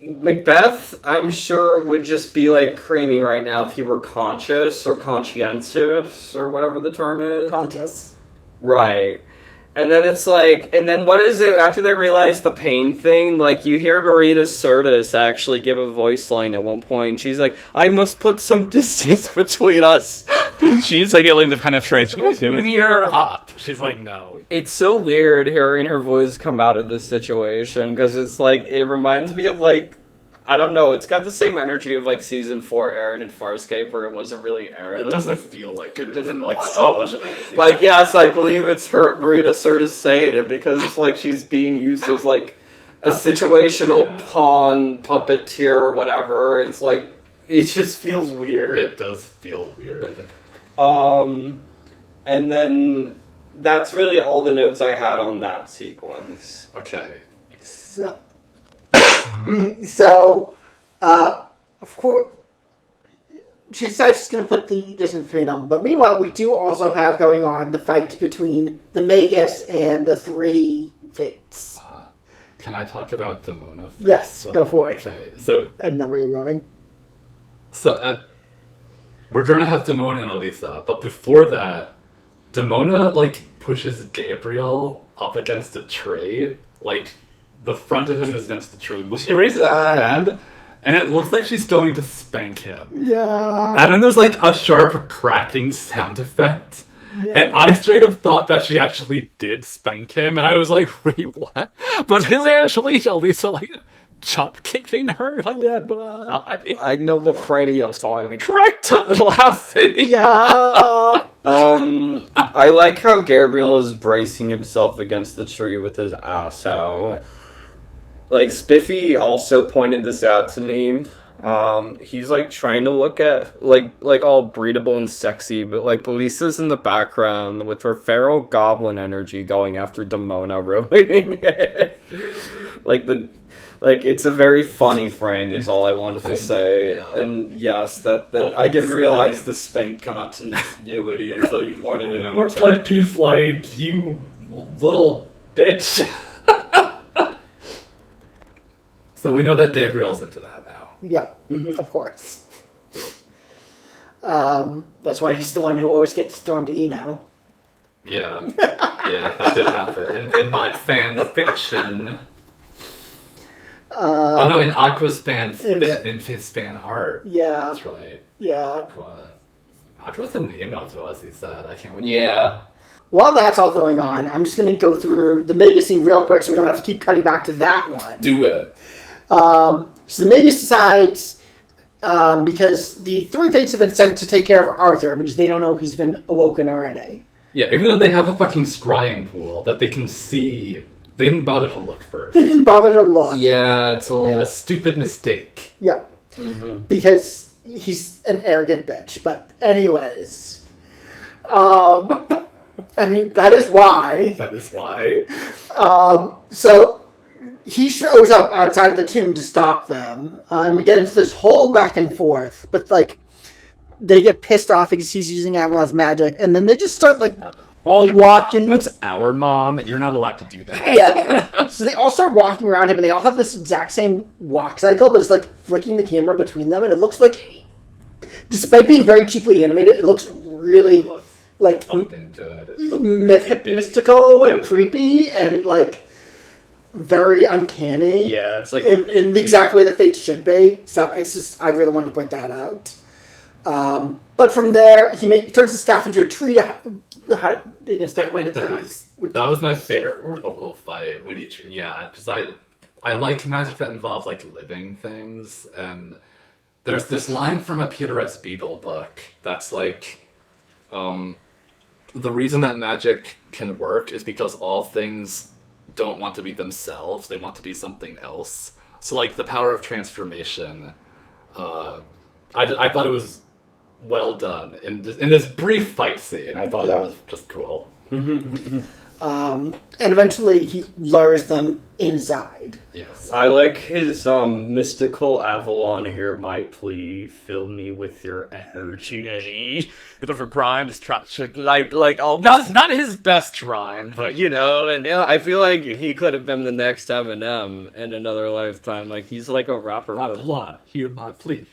Macbeth, I'm sure, would just be like creaming right now if he were conscious or conscientious or whatever the term is.
Conscious.
Right. And then it's like, and then what is it after they realize the pain thing? Like, you hear Marita Sirtis actually give a voice line at one point. She's like, I must put some distance between us.
She's like yelling the penetration. You're up. She's like, no.
It's so weird hearing her voice come out of this situation, because it's like, it reminds me of like, I don't know, it's got the same energy of like season 4 Aaron and Farscape, where it wasn't really Aaron.
It doesn't feel like it. It didn't like so much.
Like, yes, I believe it's her Marita Sirtis saying it, because it's like she's being used as like a situational pawn, puppeteer, or whatever. It's like, it just feels weird.
It does feel weird.
And then that's really all the notes I had on that sequence.
Okay.
So, of course, she decides she's going to put the distance between them. But meanwhile, we do also have going on the fight between the Magus and the three Fates.
Can I talk about Damona?
Yes, go for it.
Okay, so
I know where you're going.
We're gonna have Damona and Elisa, but before that, Damona like pushes Gabriel up against a tree, like the front of him is against the tree. She raises her hand, and it looks like she's going to spank him.
Yeah.
And then there's like a sharp cracking sound effect. Yeah. And I straight up thought that she actually did spank him, and I was like, wait, what? But then actually, Elisa like chop kicking her like that. But
I know the radio song.
Correct. Laughing.
Yeah.
I like how Gabriel is bracing himself against the tree with his ass out. Like, Spiffy also pointed this out to me. He's like trying to look at like all breedable and sexy, but like Lisa's in the background with her feral goblin energy going after Damona, ruining it. Like it's a very funny frame is all I wanted to say. And yes, that I didn't realize the spank continuity until you pointed it out.
More like he's like, you little bitch. So we know that Gabriel's into that now.
Yeah, of course. That's why he's the one who always gets thrown to email.
Yeah. Yeah, that did happen. In my fan fiction. In Aqua's fan in his fan art.
Yeah.
That's right.
Yeah.
Aqua's in the email to us, he said. I can't wait.
Yeah.
While that's all going on, I'm just going to go through the Magus scene real quick so we don't have to keep cutting back to that one.
Do it.
So the Magus decides, because the three Fates have been sent to take care of Arthur, because they don't know he's been awoken already.
Yeah, even though they have a fucking scrying pool that they can see, they didn't bother to look first.
They didn't bother to look.
Yeah, it's
A stupid mistake.
Yeah. Because he's an arrogant bitch. But anyways. I mean, that is why.
That is why.
So he shows up outside of the tomb to stop them. And we get into this whole back and forth. But, like, they get pissed off because he's using Avalon's magic. And then they just start, like, all walking.
That's our mom. You're not allowed to do that.
Yeah. So they all start walking around him, and they all have this exact same walk cycle, but it's, like, flicking the camera between them. And it looks like, despite being very cheaply animated, it looks really, like, mystical and creepy and, like, very uncanny.
Yeah, it's like
in the exact way that they should be. So it's just, I really want to point that out. But from there, he turns the staff into a tree.
That was my favorite little fight when because I like magic that involves like living things, and there's this line from a Peter S. Beagle book that's like, the reason that magic can work is because all things don't want to be themselves; they want to be something else. So like the power of transformation, I thought it was well done in this brief fight scene. I thought that was just cool.
And eventually he lures them inside.
Yes.
I like his mystical Avalon here. My plea, fill me with your energy. The rhyme is like oh, not his best rhyme, but and I feel like he could have been the next Eminem in another lifetime. Like he's like a rapper.
Avalon, hear my plea.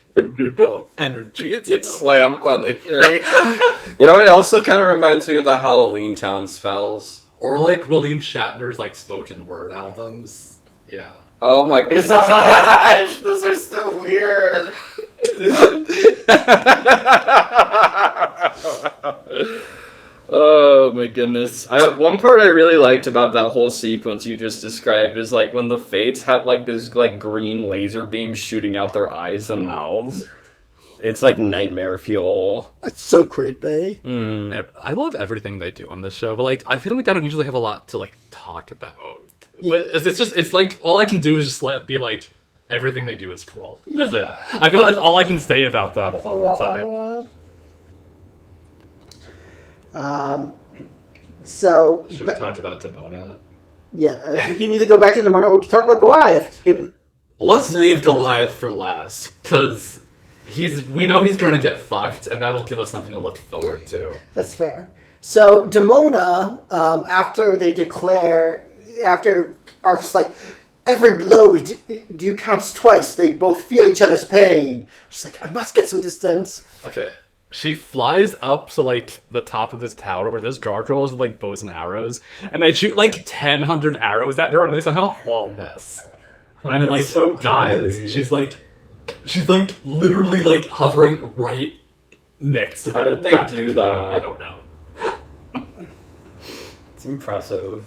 Energy.
It's slam funny. It also kind of reminds me of the Halloween Town spells.
Or like William Shatner's like spoken word albums. Yeah.
Oh my gosh, those are so weird. Oh my goodness. One part I really liked about that whole sequence you just described is like when the Fates have like this like green laser beam shooting out their eyes and mouths. It's like nightmare fuel.
It's so creepy.
I love everything they do on this show, but like I feel like I don't usually have a lot to like talk about. But it's like all I can do is just be like everything they do is cool. That's it. I feel like all I can say about that all the time.
So
Should we talk about Demona?
yeah, you need to go back to the Demona to talk about Goliath.
Let's leave Goliath for last, because we know he's going to get fucked, and that'll give us something to look forward to.
That's fair. So Demona, after Arthur's like, every blow we do counts twice. They both feel each other's pain. She's like, I must get some distance.
Okay. She flies up to like the top of this tower where there's gargoyles with like bows and arrows, and they shoot like 1,000 arrows at her, and they somehow all miss. And it like so dies. She's like literally like hovering right next to her.
How did they do that?
I don't know.
It's impressive.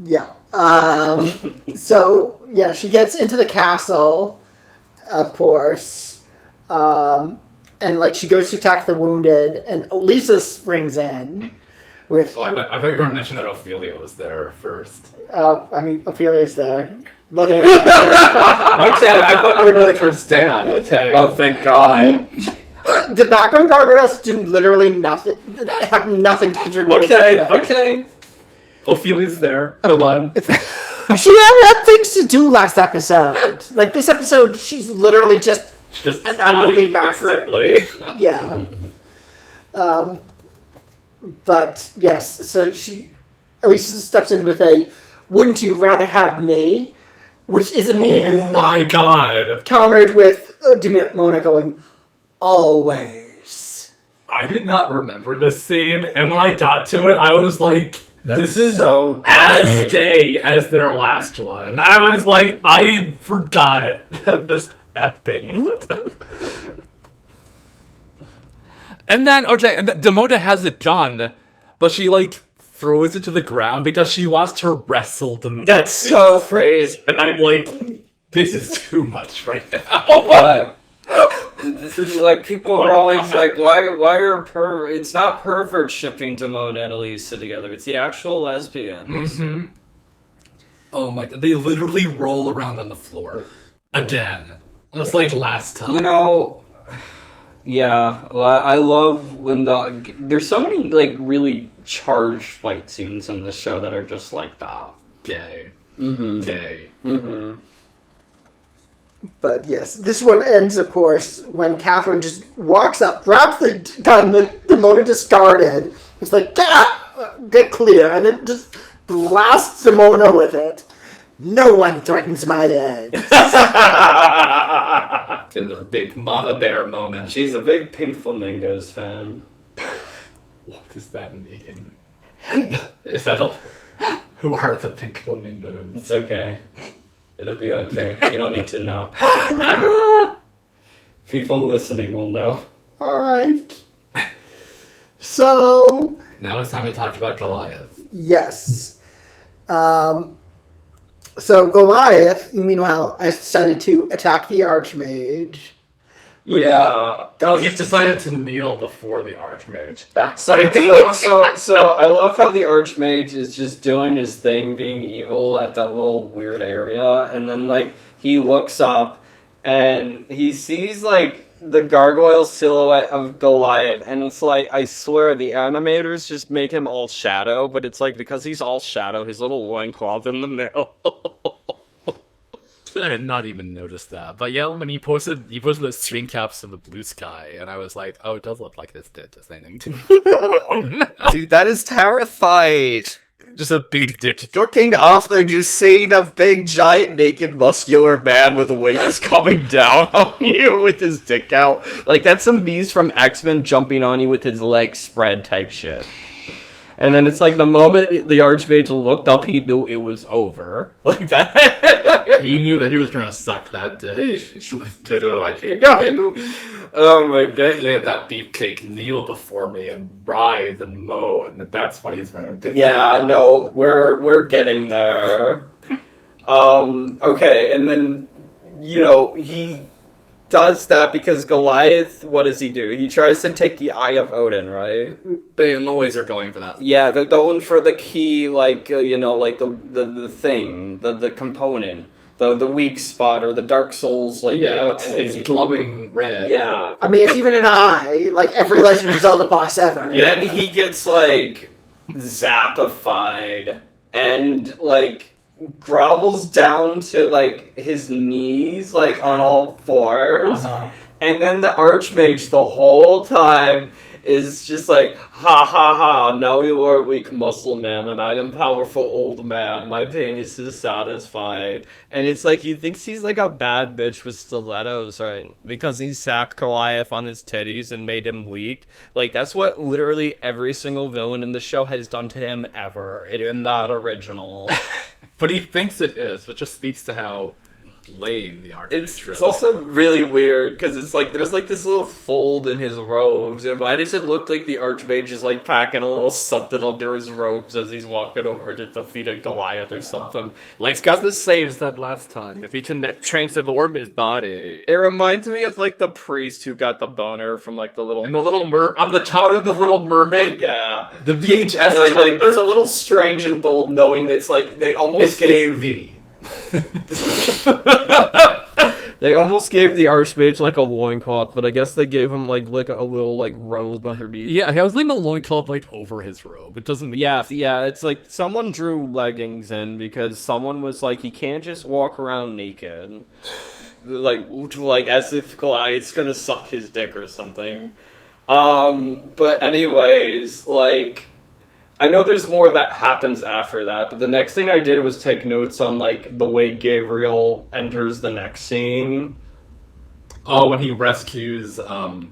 Yeah. So yeah, she gets into the castle, of course, and like she goes to attack the wounded, and Lisa springs in with.
Oh, I thought you were going to mention that Ophelia was there first.
Ophelia's there. Look at
I thought you were going to first stand. Okay.
Oh, thank God.
The background gargoyles do literally nothing. Have nothing to contribute.
Okay. Ophelia's there. Avalon.
She had things to do last episode. Like this episode, she's literally just an moving backwards. Yeah. But yes, so Elisa steps in with a "Wouldn't you rather have me?" which is a meme.
Oh my God.
Countered with Demona going, "Always."
I did not remember this scene, and when I got to it, I was like, this is
so
as gay as their last one. I was like, I forgot this happened. And then Demona has it done, but she like throws it to the ground because she wants to wrestle them.
That's so crazy.
And I'm like, this is too much right now.
What? This is like people are always like, why are it's not perverts shipping Demona and Elisa together. It's the actual lesbians.
Mm-hmm. Oh my God! They literally roll around on the floor again. Just like last time.
Yeah. Well, I love when there's so many like really charged fight scenes in this show that are just like that.
Gay.
Mm-hmm.
Gay.
Mm-hmm.
But yes, this one ends, of course, when Catherine just walks up, grabs the gun that Demona discarded. It's like, get clear, and then just blasts Demona with it. No one threatens my dead.
In the big Mama Bear moment.
She's a big Pink Flamingos fan.
What does that mean? Is that who are the Pink Flamingos?
It's okay. It'll be okay. You don't need to know. People listening will know.
All right. So,
Now it's time to talk about Goliath.
yes. So Goliath, meanwhile, has decided to attack the Archmage.
Yeah.
He's decided to kneel before the Archmage.
So I love how the Archmage is just doing his thing, being evil at that little weird area, and then like he looks up and he sees like the gargoyle silhouette of Goliath, and it's like, I swear the animators just make him all shadow, but it's like because he's all shadow, his little loincloth in the middle.
I did not even notice that. But yeah, when he posted the string caps in the blue sky, and I was like, oh, it does look like this did this thing to me.
Dude, that is terrified.
Just a big dick.
Looking off and just seeing a big, giant, naked, muscular man with wings coming down on you with his dick out. Like, that's some beast from X-Men jumping on you with his legs spread type shit. And then it's like the moment the Archmage looked up, he knew it was over. Like that.
He knew that he was gonna suck that dick.
Oh my god.
They had that beefcake kneel before me and writhe and moan, and that's what he's gonna do.
Yeah, no, we're getting there. Okay, and then he does that because Goliath, what does he do? He tries to take the Eye of Odin, right?
They always are going for that.
Yeah, they're going for the key, like, like the thing, the component, the weak spot, or the Dark Souls, like,
Yeah, it's glowing red.
yeah.
I mean, it's even an eye, like every Legend of Zelda boss ever.
Then he gets, like, zappified, and, like, grovels down to, like, his knees, like, on all fours. And then the Archmage the whole time is just like, ha ha ha, now you are a weak muscle man, and I am powerful old man. My penis is satisfied.
And it's like, he thinks he's like a bad bitch with stilettos, right? Because he sacked Goliath on his titties and made him weak. Like, that's what literally every single villain in the show has done to him ever in that original.
But he thinks it is, which just speaks to how lame the Archmage is.
It's also really weird because it's like there's like this little fold in his robes, and why does it look like the Archmage is like packing a little something under his robes as he's walking over to defeat a Goliath or something?
Like, got the saves that last time. If he can transform his body. It reminds me of like the priest who got the boner from like the little.
And the little I'm the child of the Little Mermaid.
Yeah,
The VHS
like, it's a little strange and bold knowing that it's like they almost gave
They almost gave the Archmage like a loincloth, but I guess they gave him like a little like robe underneath.
Yeah, I was leaving the loincloth like over his robe. It doesn't.
Yeah, it's like someone drew leggings in because someone was like, he can't just walk around naked. Like as if Goliath's gonna suck his dick or something.
But anyways, like, I know there's more that happens after that, but the next thing I did was take notes on, like, the way Gabriel enters the next scene.
Oh, when he rescues,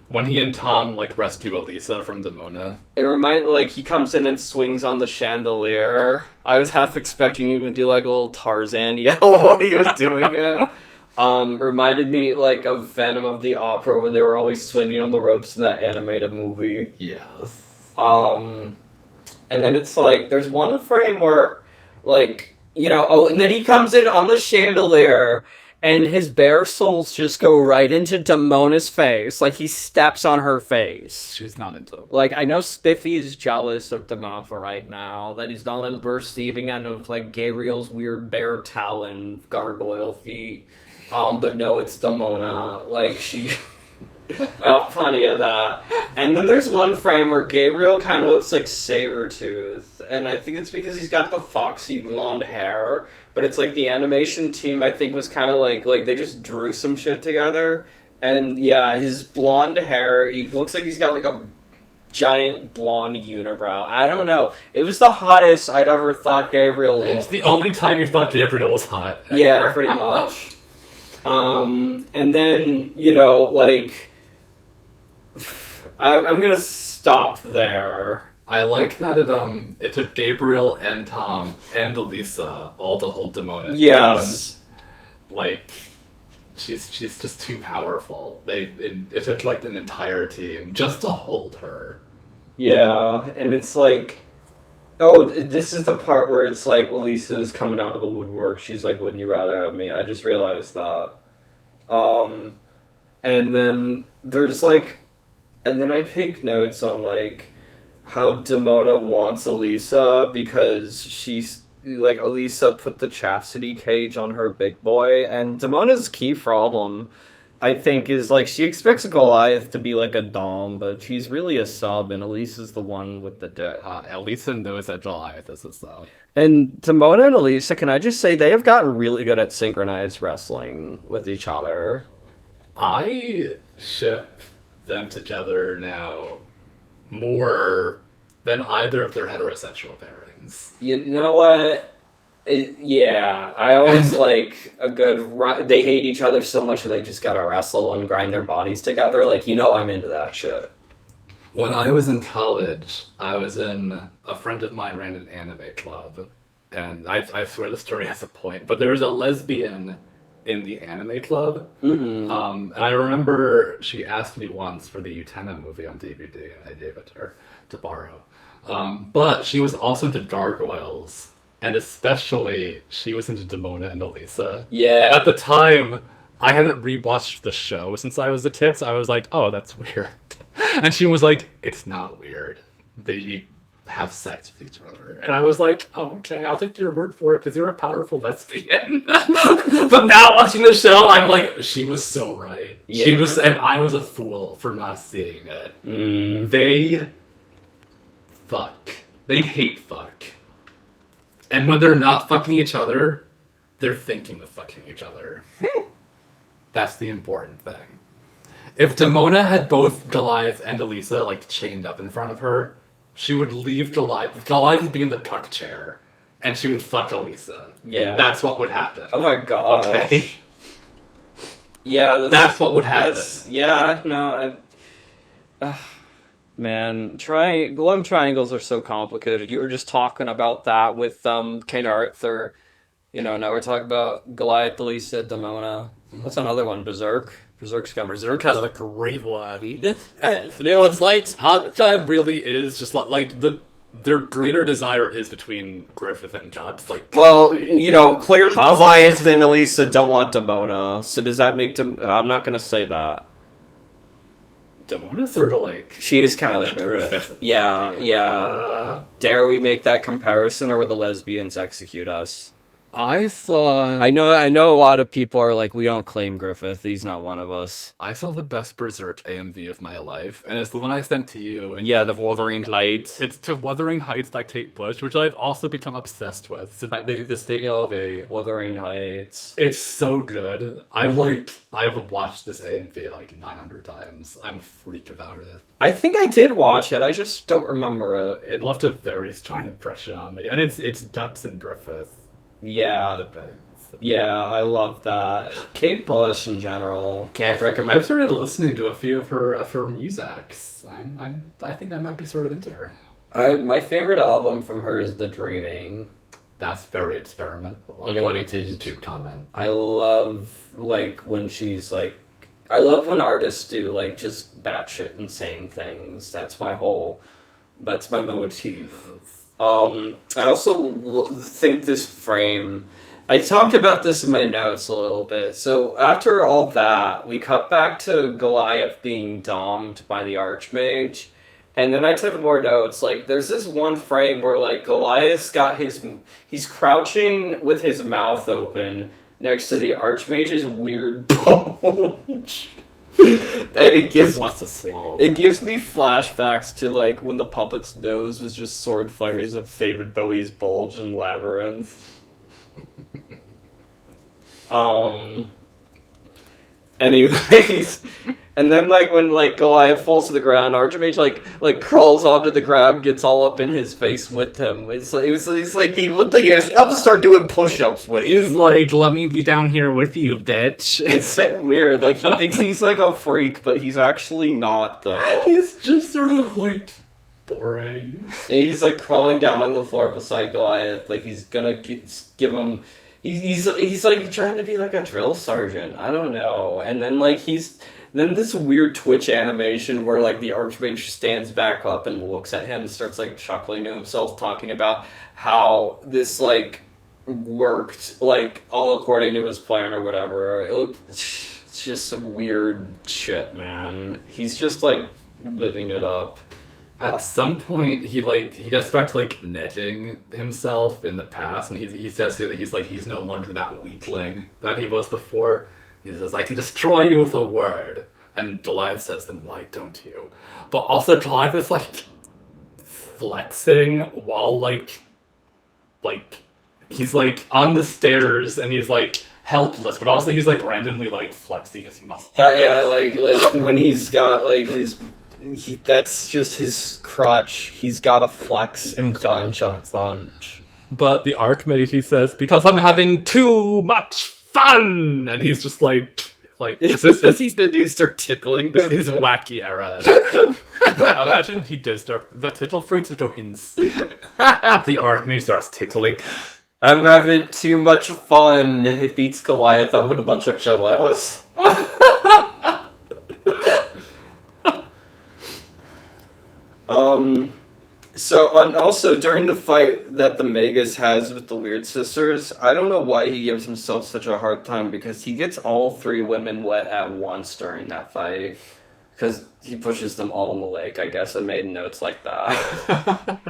when he and Tom, like, rescue Elisa from Demona.
It reminded, like, he comes in and swings on the chandelier. I was half expecting you to do, like, a little Tarzan yell while he was doing it. Reminded me, like, of Venom of the Opera when they were always swinging on the ropes in that animated movie.
Yes.
And then it's like, there's one frame where, like, and then he comes in on the chandelier, and his bare soles just go right into Damona's face. Like, he steps on her face.
She's not into it.
Like, I know Spiffy is jealous of Damona right now, that he's not receiving end of, like, Gabriel's weird bare talon gargoyle feet. But no, it's Damona. Like, she... Well, plenty of that. And then there's one frame where Gabriel kind of looks like Sabretooth, and I think it's because he's got the foxy blonde hair, but it's like the animation team, I think, was kind of like they just drew some shit together, and yeah, his blonde hair, he looks like he's got like a giant blonde unibrow. I don't know. It was the hottest I'd ever thought Gabriel
It's
was.
the only time you thought Gabriel was hot.
Yeah, pretty much. And then, like... I'm gonna stop there.
I like that it took Gabriel and Tom and Elisa all to hold Demona.
Yes.
Like, She's just too powerful. It took like an entire team just to hold her.
Yeah, and it's like, oh, this is the part where it's like Lisa's coming out of the woodwork. She's like, "Wouldn't you rather have me?" I just realized that. And then there's like, and then I take notes on like how Demona wants Elisa because she's like Elisa put the chastity cage on her big boy, and Demona's key problem, I think, is like she expects Goliath to be like a dom, but she's really a sub, and Elisa's the one with the dick.
Elisa knows that Goliath is a sub.
And Demona and Elisa, can I just say, they have gotten really good at synchronized wrestling with each other.
I ship them together now more than either of their heterosexual pairings.
You know what? Yeah, I always like a good. They hate each other so much that they just gotta wrestle and grind their bodies together. Like, I'm into that shit.
When I was in college, a friend of mine ran an anime club, and I swear the story has a point, but there was a lesbian in the anime club.
Mm-hmm.
And I remember she asked me once for the Utena movie on DVD, and I gave it to her to borrow. But she was also into gargoyles, and especially she was into Demona and Elisa.
Yeah.
At the time, I hadn't rewatched the show since I was a kid, so I was like, "Oh, that's weird," and she was like, "It's not weird. They have sex with each other." And I was like, "Oh, okay, I'll take your word for it because you're a powerful lesbian." But now watching the show, I'm like, she was so right.
Yeah.
She was, and I was a fool for not seeing it. They fuck. They hate fuck. And when they're not fucking each other, they're thinking of fucking each other. That's the important thing. If Demona had both Goliath and Elisa like chained up in front of her, she would leave Goliath. Goliath would be in the tuck chair, and she would fuck Elisa.
Yeah.
That's what would happen.
Oh my god.
Okay.
Yeah,
That's what would happen.
Yeah, no, man, glove triangles are so complicated. You were just talking about that with King Arthur. Now we're talking about Goliath, Elisa, Demona. What's another one? Berserk. Berserk's got
Berserk has a great one. It's like hot time really is just like their greater desire is between Griffith and Jobs. Like,
well, clearly Goliath and Elisa don't want Demona. So does that make them? I'm not gonna say that.
Demona's sort of like
She is kind of like Griffith. Yeah. Dare we make that comparison, or will the lesbians execute us?
I saw.
I know a lot of people are like, we don't claim Griffith. He's not one of us.
I saw the best Berserk AMV of my life, and it's the one I sent to you. And
Yeah, the Wolverine Lights.
it's to Wuthering Heights by Kate Bush, which I've also become obsessed with. So they do this thing of a.
Wuthering Heights.
It's so good. I've watched this AMV like 900 times. I'm a freak about it.
I think I did watch it. I just don't remember it.
It left a very strong impression on me, and it's Guts and Griffith.
Yeah. Yeah, I love that. Kate Bush in general. Can't recommend.
I've started listening to a few of her musics. I think I might be sort of into her.
My favorite album from her is The Dreaming.
That's very experimental. According to YouTube comment.
I love when she's like, I love when artists do like just batshit insane things. That's my motif. I also think this frame. I talked about this in my notes a little bit. So after all that, we cut back to Goliath being domed by the Archmage. And then I took more notes. Like, there's this one frame where, like, Goliath's got he's crouching with his mouth open next to the Archmage's weird bulge. And it gives me flashbacks to, like, when the puppet's nose was just sword flares of David Bowie's bulge in Labyrinth. Anyways, and then when Goliath falls to the ground, Archmage like crawls onto the ground, gets all up in his face with him. It's like he looked like he was about to start doing push-ups with.
He's like, "Let me be down here with you, bitch."
It's so weird. Like, he thinks he's like a freak, but he's actually not though.
He's just sort of like boring.
And he's like crawling down on the floor beside Goliath, like he's gonna give him He's like trying to be like a drill sergeant. I don't know. And then like then this weird Twitch animation where like the Archmage stands back up and looks at him and starts like chuckling to himself, talking about how this like worked like all according to his plan or whatever. It's just some weird shit, man. He's just like living it up.
At some point, he gets back to like netting himself in the past, and he says that he's no longer that weakling that he was before. He says, "I can destroy you with a word," and Goliath says, "Then why don't you?" But also, Goliath is like flexing while like he's like on the stairs and he's like helpless, but also he's like randomly like flexing his muscles.
Yeah, like when he's got like that's just his crotch. He's got to flex and punch.
But the Archmage, he says, "Because I'm having too much fun," and he's just like
Is he the dude start tickling?
his wacky era. Imagine he does the tickle fruits of Dohins. The Archmage starts tickling.
I'm having too much fun. He beats Goliath up with a bunch of shallows. So, and also during the fight that the Magus has with the Weird Sisters, I don't know why he gives himself such a hard time, because he gets all three women wet at once during that fight. Because he pushes them all in the lake, I guess, and made notes like that.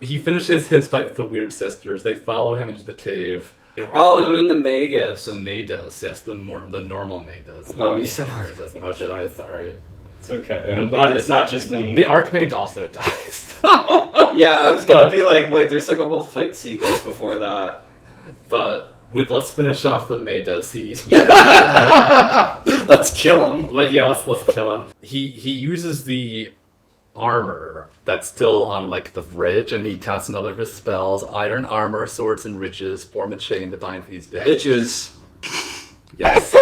He finishes his fight with the Weird Sisters. They follow him into the cave.
Oh, you mean the Magus?
The Naidas, yes, the normal Naidas.
Oh, you said
Oh shit, I'm sorry.
It's okay. But it's not just me.
The Archmage also dies.
Yeah, I was gonna be like, wait, there's like a whole fight sequence before that.
But let's finish off the Naidas.
Let's kill him.
Let's kill him. He uses the armor that's still on like the ridge, and he casts another of his spells. Iron armor, swords, and ridges form a chain to bind these
Bitches.
Yes.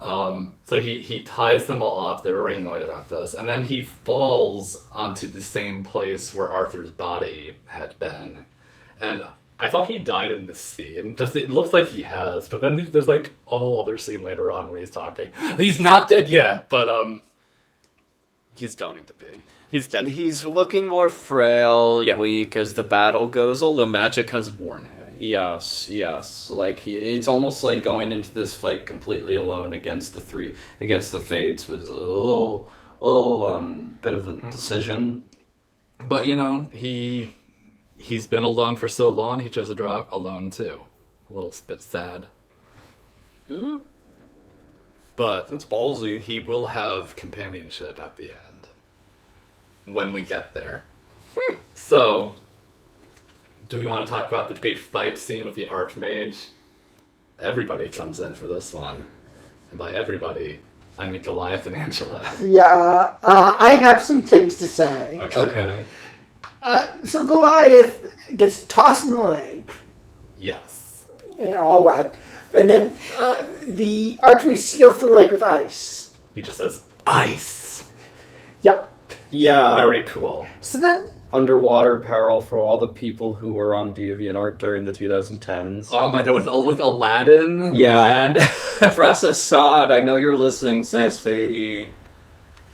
So he ties them all up. They're very annoyed about this, and then he falls onto the same place where Arthur's body had been. And I thought he died in the scene. It looks like he has, but then there's like a whole other scene later on where he's talking. He's not dead yet, but he's going to be. He's dead.
He's looking more frail,
Yeah.
weak as the battle goes along.
The magic has worn him.
Yes. Like it's almost like going into this fight completely alone against the Fates was a little bit of a decision.
But he's been alone for so long. He chose to draw alone too. A little bit sad. But
It's ballsy.
he will have companionship at the end when we get there. So, do we want to talk about the big fight scene with the Archmage? Everybody comes in for this one. And by everybody, I mean Goliath and Angela.
Yeah, I have some things to say.
Okay.
So Goliath gets tossed in the lake,
Yes.
and all wet, and then the Archmage seals the lake with ice.
He just says, ice.
Yep.
Yeah.
Very cool.
So then,
Underwater peril for all the people who were on DeviantArt during the 2010s.
Oh my god, with Aladdin?
Yeah, and Press Assad, I know you're listening, Sassy.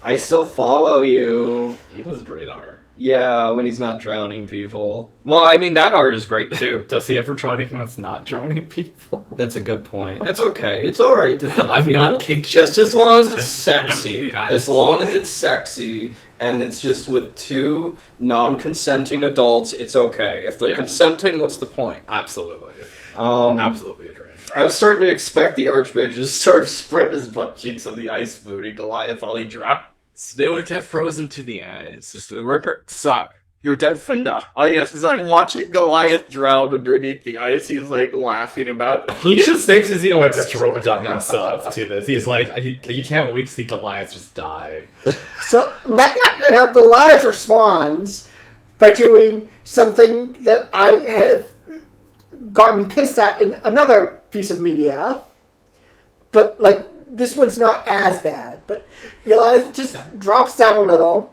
I still follow you.
He was great art.
Yeah, when he's not drowning people. Well, I mean, that art is great too.
Does he ever try anything that's not drowning people?
That's a good point. That's okay. It's alright.
I mean, I don't think
Just as long as it's sexy.
Yeah.
As long as it's sexy and it's just with two non-consenting adults, it's okay. If they're consenting, what's the point?
Absolutely.
Um,
Absolutely agree.
I was starting to expect the Archmage to start spread his butt cheeks on the ice booty Goliath while he dropped.
They would get frozen to the eyes. Just the Ripper suck. You're dead for now. Oh yes, he's like watching Goliath drown underneath the ice. He's like laughing about it.
He just thinks he's going to throw it on himself to this. He's like, you can't wait to see Goliath just die.
so now Goliath responds by doing something that I have gotten pissed at in another piece of media, but like this one's not as bad. But Goliath just drops down a little,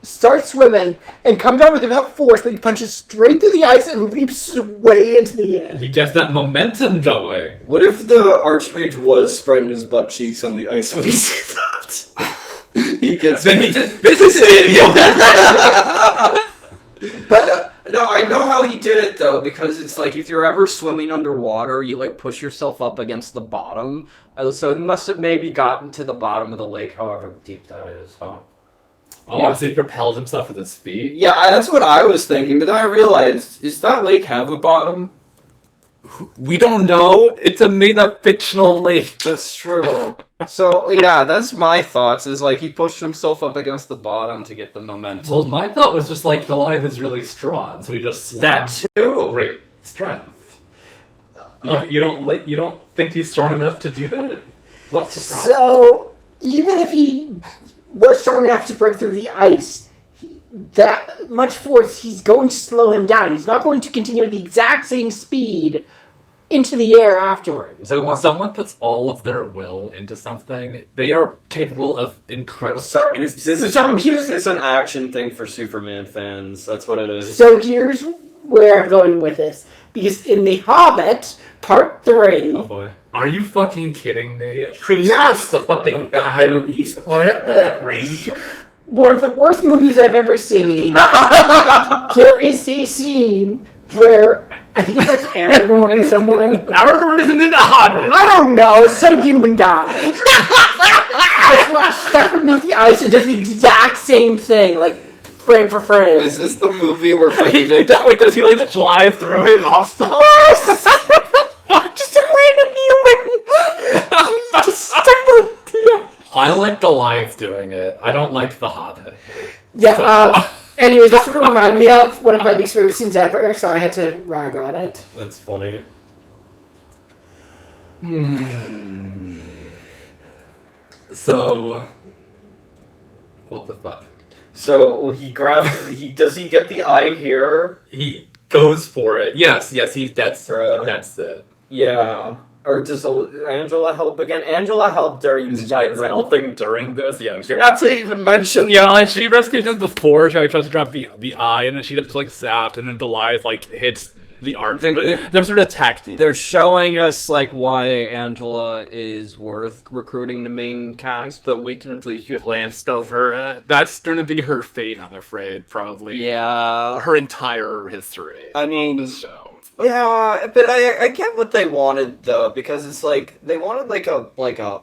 starts swimming, and comes out with enough force that he punches straight through the ice and leaps way into the air.
He gets that momentum going.
What if the Archmage was spreading his butt cheeks on the ice when he sees that? He gets...
Then he just, this is it!
But
No, I know how he did it though, because it's like if you're ever swimming underwater, you like push yourself up against the bottom. So it must have maybe gotten to the bottom of the lake, however deep that is. Huh?
Oh, so he propelled himself with his feet?
Yeah, that's what I was thinking, but then I realized, does that lake have a bottom?
We don't know. It's a made-up fictional lake.
That's true. So, yeah, that's my thoughts, is like he pushed himself up against the bottom to get the momentum.
Well, my thought was just like Goliath is really strong, so he just
That too!
great strength. You don't think he's strong enough to do that? What's the problem?
so, even if he was strong enough to break through the ice, that much force, he's going to slow him down. He's not going to continue at the exact same speed into the air afterwards.
So when someone puts all of their will into something, they are capable of incredible.
It's an action thing for Superman fans. That's what it is.
So here's where I'm going with this. Because in The Hobbit, Part 3...
Oh boy. Are you fucking kidding me?
Yes!
The fucking guy he's
one of the worst movies I've ever seen. There is a scene where I think it's like Aragorn and someone.
Aragorn isn't in the Hobbit.
I don't know. Some human guy. Stuck underneath the ice and does the exact same thing, like frame for frame.
Is this the movie where
Wait, does he like fly through it off the
Just a random human.
I like Goliath doing it. I don't like the Hobbit.
Yeah. Anyways, that's what reminded me of one of my least favorite scenes ever, so I had to rag on it.
That's funny.
So, what the fuck?
So does he get the eye here?
He goes for it. Yes, that's it.
Yeah. Or does Angela help again? Angela helped during the
Helping during this, yeah.
That's even mentioned.
Yeah, and she rescued him before. She tries to grab the eye, and then she gets like zapped, and then Goliath like hits the arm. They're sort of tactic.
They're showing us like why Angela is worth recruiting the main cast, but we can
Glanced over. That's going to be her fate, I'm afraid. Probably.
Yeah.
Her entire history.
I mean,
So.
yeah, but I get what they wanted though, because it's like they wanted like a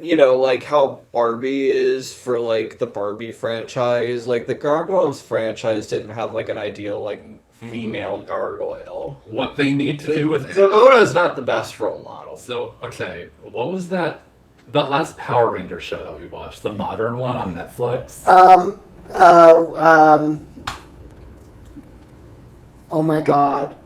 you know, like how Barbie is for like the Barbie franchise. Like the Gargoyles franchise didn't have like an ideal like female gargoyle.
What they need to do with it.
Dakota is not the best role model.
So, okay, what was that? The last Power Ranger show that we watched, the modern one on Netflix.
Oh my god.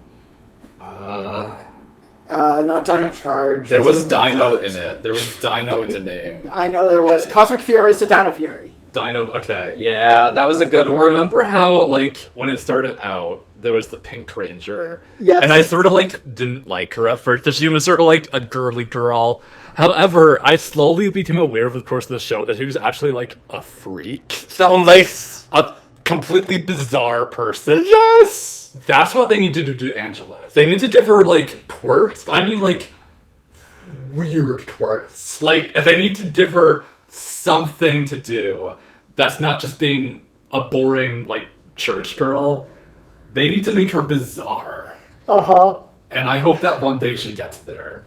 Not Dino Charge.
There was Dino in it. There was Dino in the name.
I know there was. Cosmic Fury is the Dino Fury.
Dino, okay.
Yeah, that was a good one.
Remember how, like, when it started out, there was the Pink Ranger?
Yes.
And I sort of, like, didn't like her at first, because she was sort of, like, a girly girl. However, I slowly became aware over the course of the show that she was actually, like, a freak. So, like, a completely bizarre person. Yes! That's what they need to do to Angela. They need to give her, like, quirks. I mean, like, weird quirks. Like, they need to give her something to do that's not just being a boring, like, church girl. They need to make her bizarre.
Uh-huh.
And I hope that one day she gets there.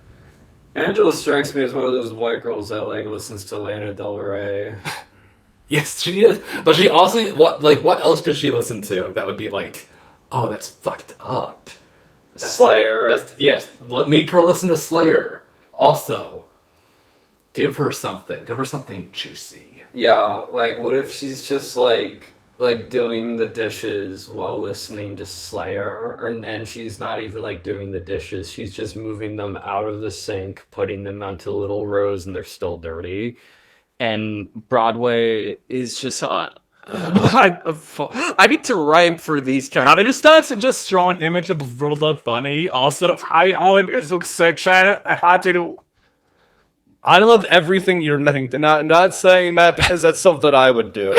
Angela strikes me as one of those white girls that like listens to Lana Del Rey.
Yes, she is. But she also, what else does she listen to that would be like, oh, that's fucked up?
Slayer.
Yes, make her listen to Slayer. Also, give her something. Give her something juicy.
Yeah, like what if she's just like doing the dishes while listening to Slayer, and she's not even like doing the dishes, she's just moving them out of the sink, putting them onto little rows, and they're still dirty. And Broadway is just
I need to rhyme for these kind.
I just that's just draw an image of World of Bunny. Also, I always look so trying. I had to do. I love everything you're letting.
Not saying that because that's something I would do.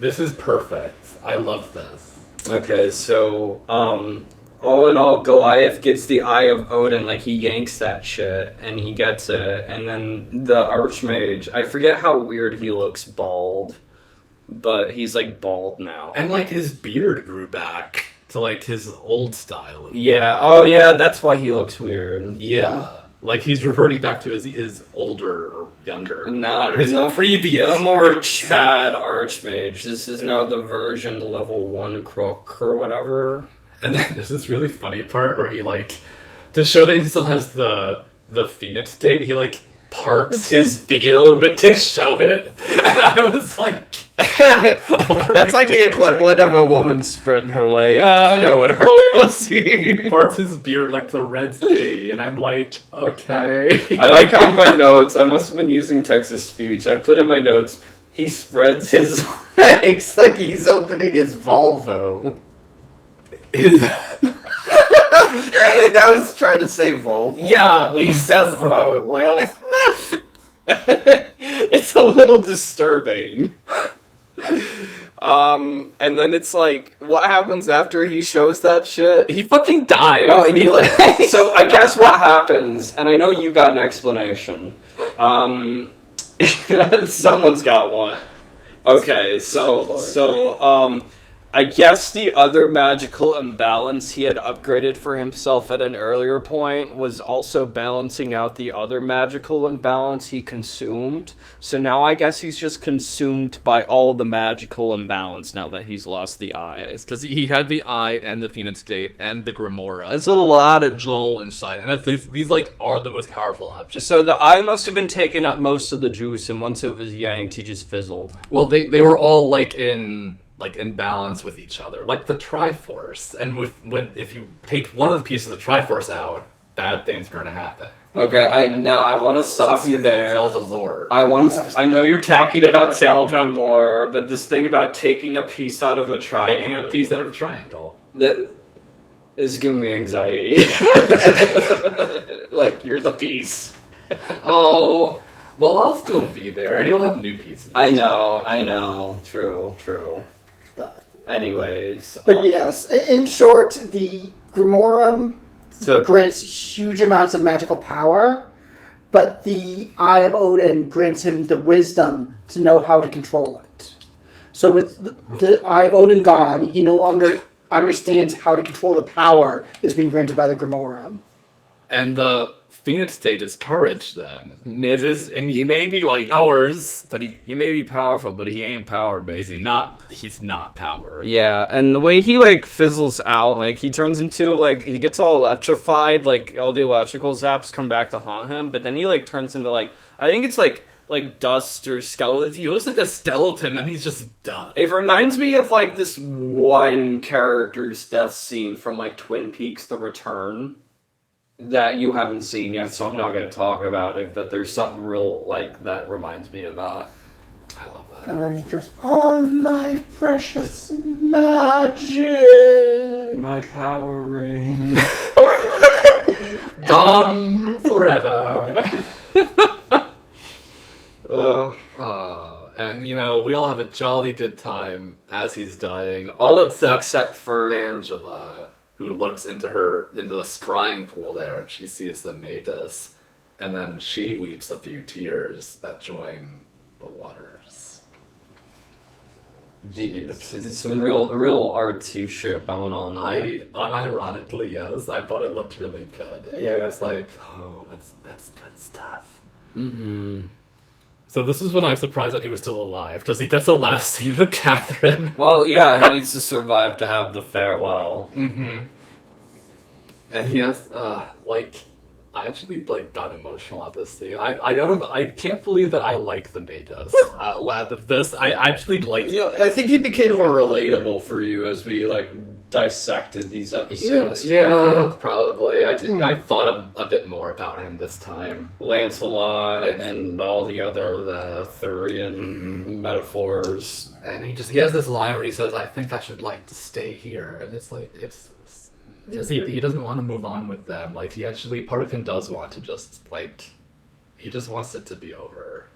This is perfect. I love this.
Okay, so, all in all, Goliath gets the Eye of Odin, like, he yanks that shit, and he gets it, and then the Archmage, I forget how weird he looks bald, but he's, like, bald now.
And like his beard grew back to like his old style.
Yeah, oh yeah, that's why he looks weird.
Yeah. Like he's reverting back to his older or younger.
Not
his previous.
a more Chad Archmage. This is now the version level 1 crook or whatever.
And then there's this really funny part where he like, to show that he still has the Phoenix state, he like parts his beard a little bit to show it. And I was like,
That's like the equivalent of a woman spreading her leg. I know what her was.
he parts his beard like the Red Sea, and I'm like, okay.
I like how in my notes, I must have been using Texas speech. I put in my notes, he spreads his
legs like he's opening his Volvo. I was trying to say Volvo.
Yeah, he says Volvo.
It's a little disturbing. And then it's like, what happens after he shows that shit?
He fucking died.
Oh, and so I guess what happens, and I know you got an explanation. Someone's got one. Okay, so I guess the other magical imbalance he had upgraded for himself at an earlier point was also balancing out the other magical imbalance he consumed. So now I guess he's just consumed by all the magical imbalance now that he's lost the eye.
It's because he had the eye and the Phoenix State and the Grimoire. It's a lot of Joel inside, and these like are the most powerful objects.
So the eye must have been taking up most of the juice, and once it was yanked, he just fizzled.
Well, they were all like in balance with each other, like the Triforce. And if you take one of the pieces of the Triforce out, bad things are going to happen.
Okay, I want to stop you there.
Lord.
I know you're talking about Zelda more, but this thing about taking a piece out of a triangle,
Piece out of a triangle.
that is giving me anxiety. Like, you're the piece.
Oh, well, I'll still be there, and you'll have new pieces.
I know. True. Anyways.
But yes, in short, the Grimoire
So,
grants huge amounts of magical power, but the Eye of Odin grants him the wisdom to know how to control it. So with the Eye of Odin gone, he no longer understands how to control the power that's being granted by the Grimoire.
And the Phoenix State is courage, then. It is, and he may be like ours, but he may be powerful, but he ain't powered, basically. He's not powered.
yeah, and the way he, like, fizzles out, like, he turns into, like, he gets all electrified, like, all the electrical zaps come back to haunt him, but then he, like, turns into, like, I think it's, like dust or skeleton.
He looks like a skeleton, and he's just done.
It reminds me of, like, this one character's death scene from, like, Twin Peaks: The Return that you haven't seen yet, so I'm not going to talk about it, but there's something real, like, that reminds me of that.
I love that.
And then he goes, "Oh, my precious magic!
My power ring.
Gone forever. And we all have a jolly good time as he's dying. All except for Angela, who looks into the scrying pool there, and she sees the Magus, and then she weeps a few tears that join the waters.
It's some real artsy shit going on.
Unironically, yes, I thought it looked really good. Yeah, it's like, oh, that's good stuff.
Mm-hmm.
So this is when I was surprised that he was still alive, because he gets the last scene with Catherine.
Well, yeah, he needs to survive to have the farewell.
Mm-hmm. And he has, I actually, got emotional at this scene. I can't believe that I like the Magus. Out of this, I actually like...
I think he became more relatable for you as we, dissected these episodes.
Yeah, probably. I thought a bit more about him this time.
Lancelot and all the other Thurian metaphors.
And he has this line where he says, I think I should, stay here. And it's he doesn't want to move on with them. He actually, part of him does want to just, he just wants it to be over.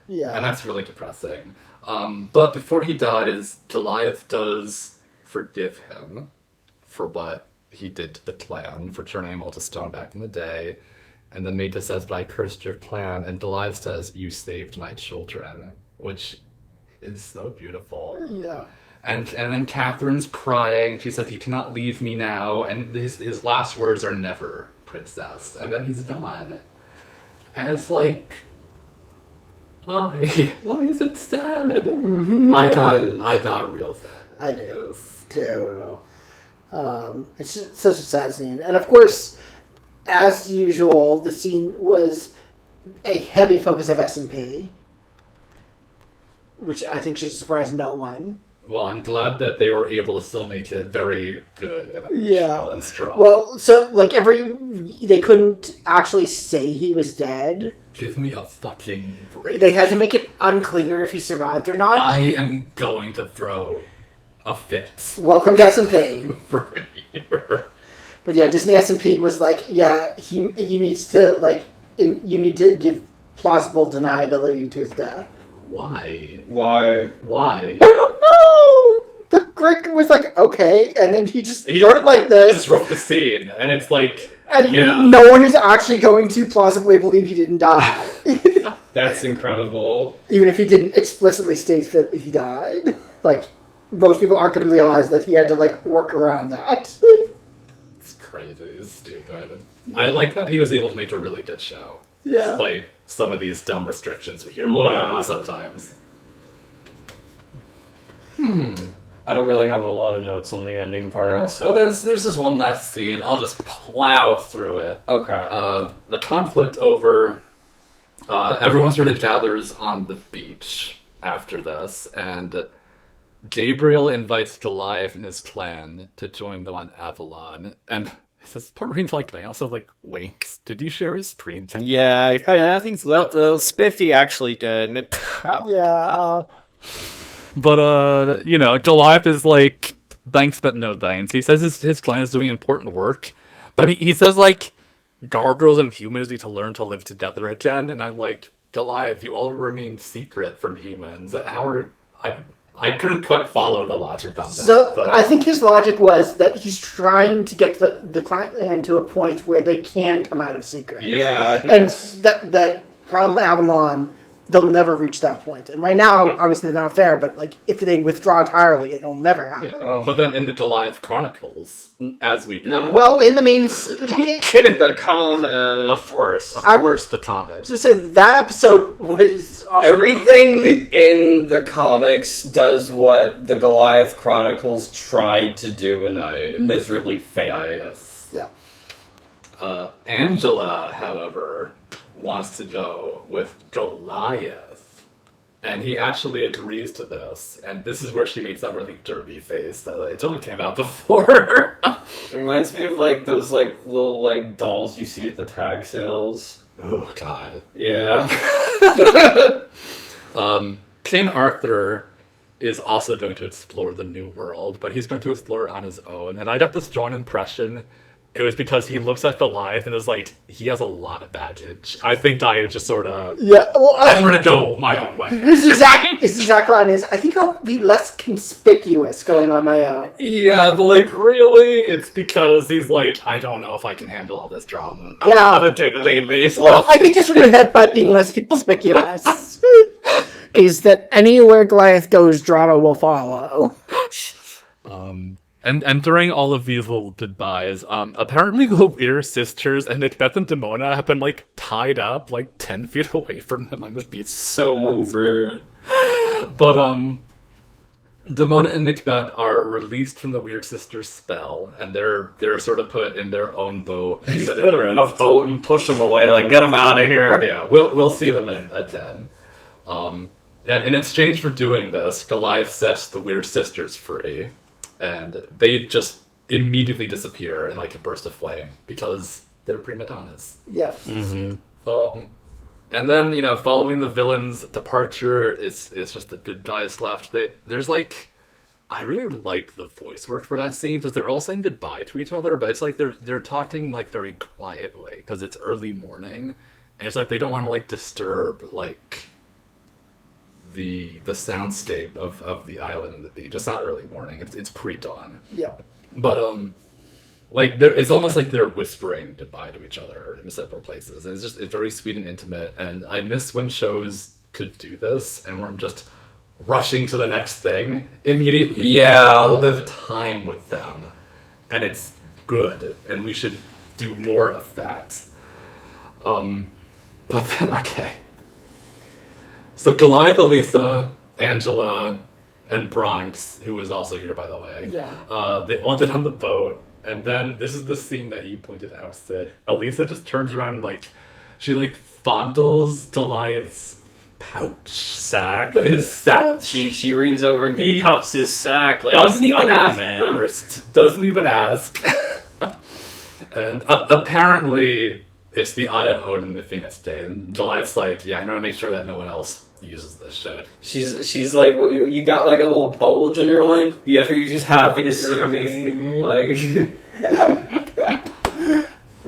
Yeah.
And that's really depressing. But before he dies, Goliath does forgive him for what he did to the clan, for turning him all to stone back in the day. And then Maida says, but I cursed your clan. And Goliath says, you saved my children, which is so beautiful.
Yeah.
And then Catherine's crying. She says, he cannot leave me now. And his last words are never, princess. And then he's gone. And it's like, why is it sad? I got real sad.
I do too. It's just such a sad scene, and of course, as usual, the scene was a heavy focus of S&P, which I think should surprise no one.
Well, I'm glad that they were able to still make it very good and strong.
Well, so like they couldn't actually say he was dead.
Give me a fucking break.
They had to make it unclear if he survived or not.
I am going to throw a fit.
Welcome to S&P.
For a year.
But yeah, Disney S&P was like, yeah, he needs to, like, you need to give plausible deniability to his death.
Why?
Why?
Why?
I don't know! The Greg was like, okay, and then he wrote it like this.
Just wrote the scene, and it's like,
And
yeah.
no one is actually going to plausibly believe he didn't die.
That's incredible.
Even if he didn't explicitly state that he died. Like, most people aren't going to realize that he had to, like, work around that.
It's crazy. It's stupid. I like that he was able to make a really good show.
Yeah.
Despite some of these dumb restrictions we hear sometimes.
I don't really have a lot of notes on the ending part.
So there's this one last scene. I'll just plow through it.
Okay.
The conflict over. Everyone sort of gathers on the beach after this, and Gabriel invites Goliath and his clan to join them on Avalon. And he says, Marines like me. Also, like, winks. Did you share his screen?
Yeah, I think Spiffy actually did.
Yeah.
But, Goliath is like, thanks but no thanks. He says his clan is doing important work. But he says, like, gargoyles and humans need to learn to live together again. And I'm like, Goliath, you all remain secret from humans. How are... I couldn't quite follow the logic on that.
So
but
I think his logic was that he's trying to get the clan to a point where they can come out of secret.
yeah,
And that from Avalon, they'll never reach that point. And right now, obviously, they're not there, but like if they withdraw entirely, it'll never happen.
but then in the Goliath Chronicles, as we know,
Well, in the means,
kidding the con, of course, the comics.
to say that episode was
Everything in the comics does what the Goliath Chronicles tried to do and miserably failed.
Yeah.
Angela, however, wants to go with Goliath. And he actually agrees to this. And this is where she makes that really derby face that it only came out before.
It reminds me of like those like little like dolls you see at the tag sales.
Oh, God.
Yeah.
King Arthur is also going to explore the New World, but he's going to explore it on his own. And I got this strong impression it was because he looks at Goliath and is like, he has a lot of baggage. I think I just sort of,
Yeah. Well,
I'm going to go my own way.
his exact line is, I think I'll be less conspicuous going on my own.
Yeah, but like, really? It's because he's like, I don't know if I can handle all this drama.
Yeah.
I'm going to leave me. So.
I think just for head butt being less conspicuous is that anywhere Goliath goes, drama will follow.
And during all of these little goodbyes, apparently the Weir sisters and Macbeth and Demona have been like tied up like 10 feet away from them on the beach. So rude. But Demona and Macbeth are released from the Weird Sisters spell, and they're sort of put in their own boat.
Put her in a boat and push them away, like get them out of here.
Yeah, we'll see them at 10. And in exchange for doing this, Goliath sets the Weird Sisters free. And they just immediately disappear in like a burst of flame because they're prima donnas.
Yeah.
And then, following the villain's departure, it's just the good guys left. There's like, I really like the voice work for that scene because they're all saying goodbye to each other, but it's like they're talking like very quietly because it's early morning, and it's like they don't want to like disturb like the soundscape of the island and the beach. It's not early morning. It's pre-dawn.
Yeah.
But like it's almost like they're whispering goodbye to each other in several places. And it's very sweet and intimate. And I miss when shows could do this, and we're just rushing to the next thing immediately. Yeah, live time with them, and it's good. And we should do more of that. But then okay. So Goliath, Elisa, Angela, and Bronx, who was also here, by the way, they landed on the boat, and then this is the scene that you pointed out, Sid. Elisa just turns around and, like, she, like, fondles Goliath's pouch.
Sack.
His sack.
She leans over and he cups his sack. Like,
Doesn't even ask
man.
first. Doesn't even ask. And apparently, it's the Eye of Odin, the Phoenix Day, and Goliath's like, yeah, I'm gonna make sure that no one else uses this shit.
She's like, you got like a little bulge in your line. Yeah, you're just happy to see me. Like,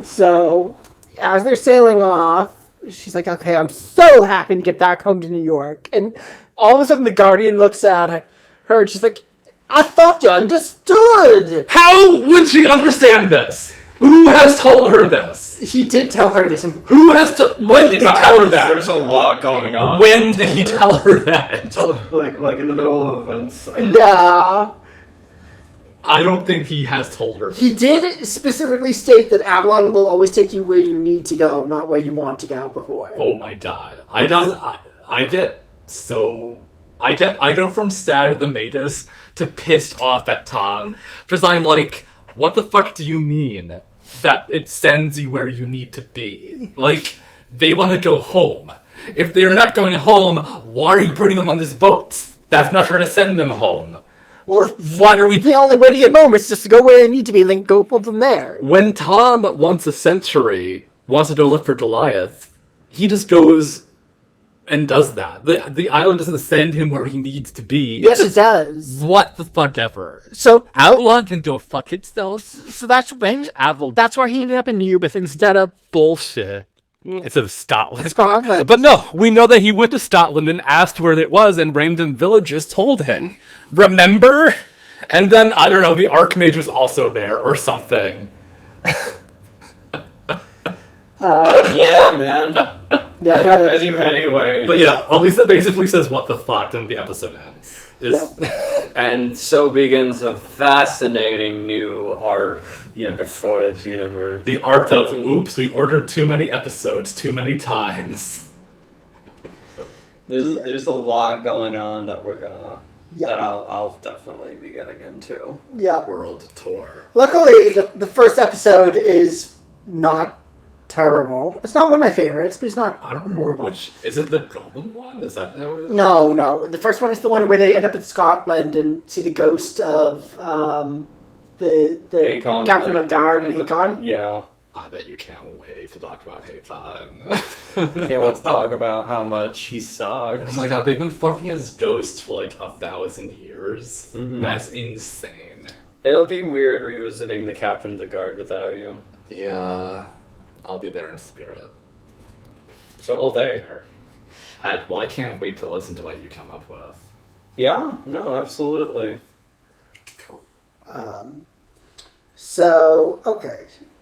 So, as they're sailing off, she's like, okay, I'm so happy to get back home to New York. And all of a sudden, the Guardian looks at her and she's like, I thought you understood.
How would she understand this? Who has told her this?
He did tell her this.
Who has to? When did he tell her that?
there's a lot going on.
When did he tell her that?
Like in the middle of events.
Yeah.
I don't think he has told her.
He did specifically state that Avalon will always take you where you need to go, not where you want to go before.
Oh my god. I get so... I go from sad at the Magus to pissed off at Tom. Because I'm like, what the fuck do you mean that it sends you where you need to be? Like, they want to go home. If they're not going home, why are you putting them on this boat? That's not going to send them home. Or why are we...
The only way to get home is just to go where you need to be, then go from there.
When Tom, once a century, wants to go look for Goliath, he just goes and does that. The island doesn't send him where he needs to be.
Yes, it does.
What the fuck ever.
So
Avalon can go fuck itself.
So that's when
Avalon.
that's why he ended up in Nubith instead of
Bullshit. Instead of Scotland.
Scotland.
But no, we know that he went to Scotland and asked where it was, and random villagers told him. Remember? And then, I don't know, the Archmage was also there, or something.
Yeah, man.
Yeah,
Anyway.
But yeah, Elisa basically says what the fuck, and the episode ends.
And so begins a fascinating new arc for this universe.
The arc of, oops, we ordered too many episodes too many times.
There's a lot going on that we're gonna...
Yeah.
That I'll definitely be getting into.
yeah.
World tour.
Luckily, the first episode is not terrible. It's not one of my favorites, but it's not.
I don't remember which. Is it the golden one? Is that how it is?
No. The first one is the one where they end up in Scotland and see the ghost of the
Hakon.
captain of guard and Hakon.
Yeah.
I bet you can't wait to talk about Hakon.
Can't wait to talk about how much he sucks.
Oh my god, they've been fucking as ghosts for like 1,000 years.
Mhm.
That's insane.
It'll be weird revisiting the captain of the guard without you.
Yeah, I'll be there in spirit.
So will they.
Well, I can't wait to listen to what you come up with.
Yeah, no, absolutely.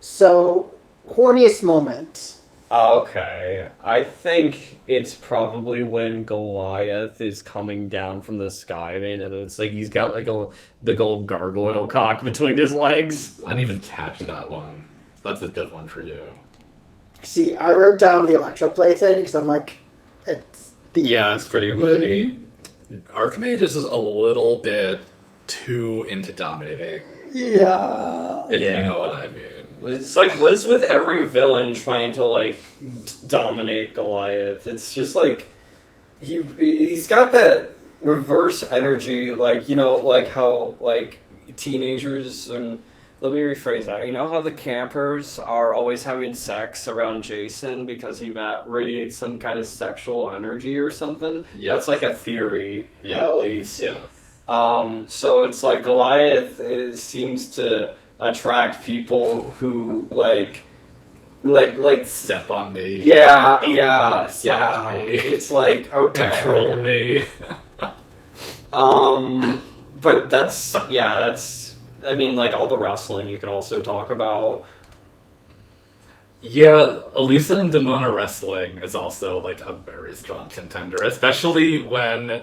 So horniest moment.
Okay, I think it's probably when Goliath is coming down from the sky, man, and it's like he's got like a big old gargoyle cock between his legs.
I didn't even catch that one. That's a good one for you.
See, I wrote down the electroplay thing because I'm like, it's
Yeah, it's pretty funny.
Archmage is just a little bit too into dominating.
yeah.
If you know what I mean.
It's like, what is with every villain trying to, like, dominate Goliath? It's just like, he's got that reverse energy, like, you know, like how, like, teenagers, and let me rephrase that, you know how the campers are always having sex around Jason because he radiates some kind of sexual energy or something?
Yeah.
That's like a theory,
Yeah.
at least.
Yeah.
So it's like Goliath seems to attract people who, like, like
Step on me.
yeah. It's like okay.
Control me.
But that's I mean, like all the wrestling you can also talk about.
Yeah, Elisa and Demona wrestling is also like a very strong contender, especially when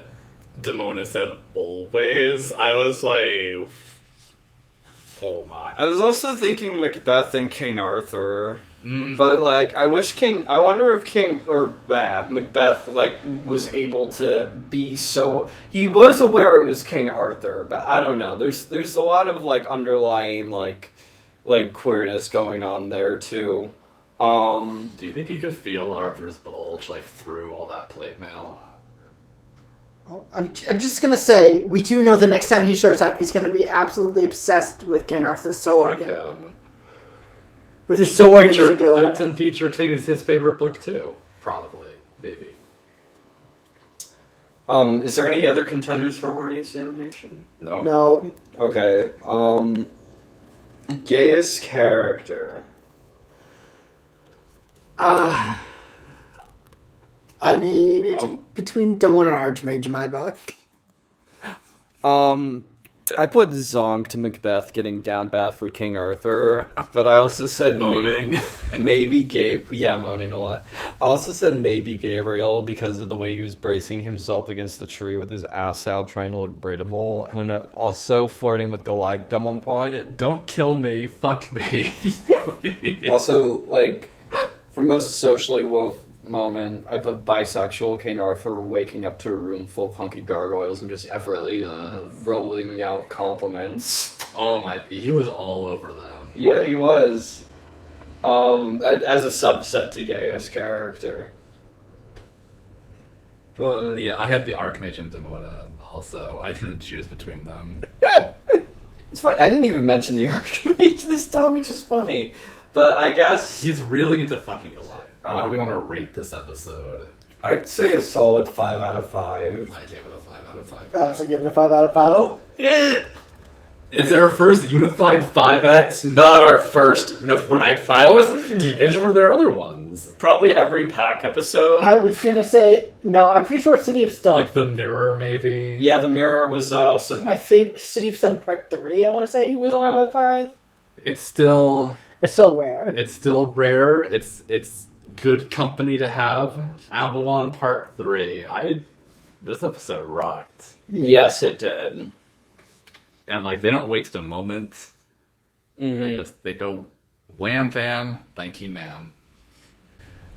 Demona said always. I was like, oh my.
I was also thinking Macbeth and King Arthur. But like, I wonder if Macbeth like was able to be so. He was aware it was King Arthur, but I don't know. There's a lot of like underlying like queerness going on there too.
Do you think he could feel Arthur's bulge like through all that plate mail?
I'm just gonna say, we do know the next time he shows up, he's gonna be absolutely obsessed with King Arthur's sword.
Yeah.
With his sword,
And Future King is his favorite book too. Probably, maybe.
Is there any other contenders for worst animation?
No.
Okay. Gayest character.
I mean, it's between Demona and Archmage in my book.
I put Zonk to Macbeth getting down bad for King Arthur, but I also said
Moaning.
maybe moaning a lot. I also said maybe Gabriel because of the way he was bracing himself against the tree with his ass out trying to look breedable, and also flirting with Goliath at one point.
Don't kill me, fuck me.
Also, like, for most socially woke moment, I put bisexual King Arthur waking up to a room full of hunky gargoyles and just effortlessly rolling out compliments.
Oh my, he was all over them.
Yeah, he was. As a subset to gayest character.
Well, yeah, I had the Archmage and Demona also. I didn't choose between them.
It's funny, I didn't even mention the Archmage this time, which is funny. But I guess
He's really into fucking a lot. How do we want to rate this episode?
I'd say a solid 5 out of 5.
I gave it a 5 out of 5.
I also give it a 5 out of 5.
It's our first unified 5X, not our first unified 5. Were there other ones?
Probably every pack episode.
I was gonna say, no, I'm pretty sure City of Stone.
Like the mirror, maybe?
Yeah, the mirror was also.
My favorite City of Stone Part 3, I want to say he was on my 5.
It's still
rare.
It's still rare. It's good company to have. Avalon Part 3. This episode rocked.
Yes, it did.
And like they don't waste a moment. They go wham bam, thank you ma'am.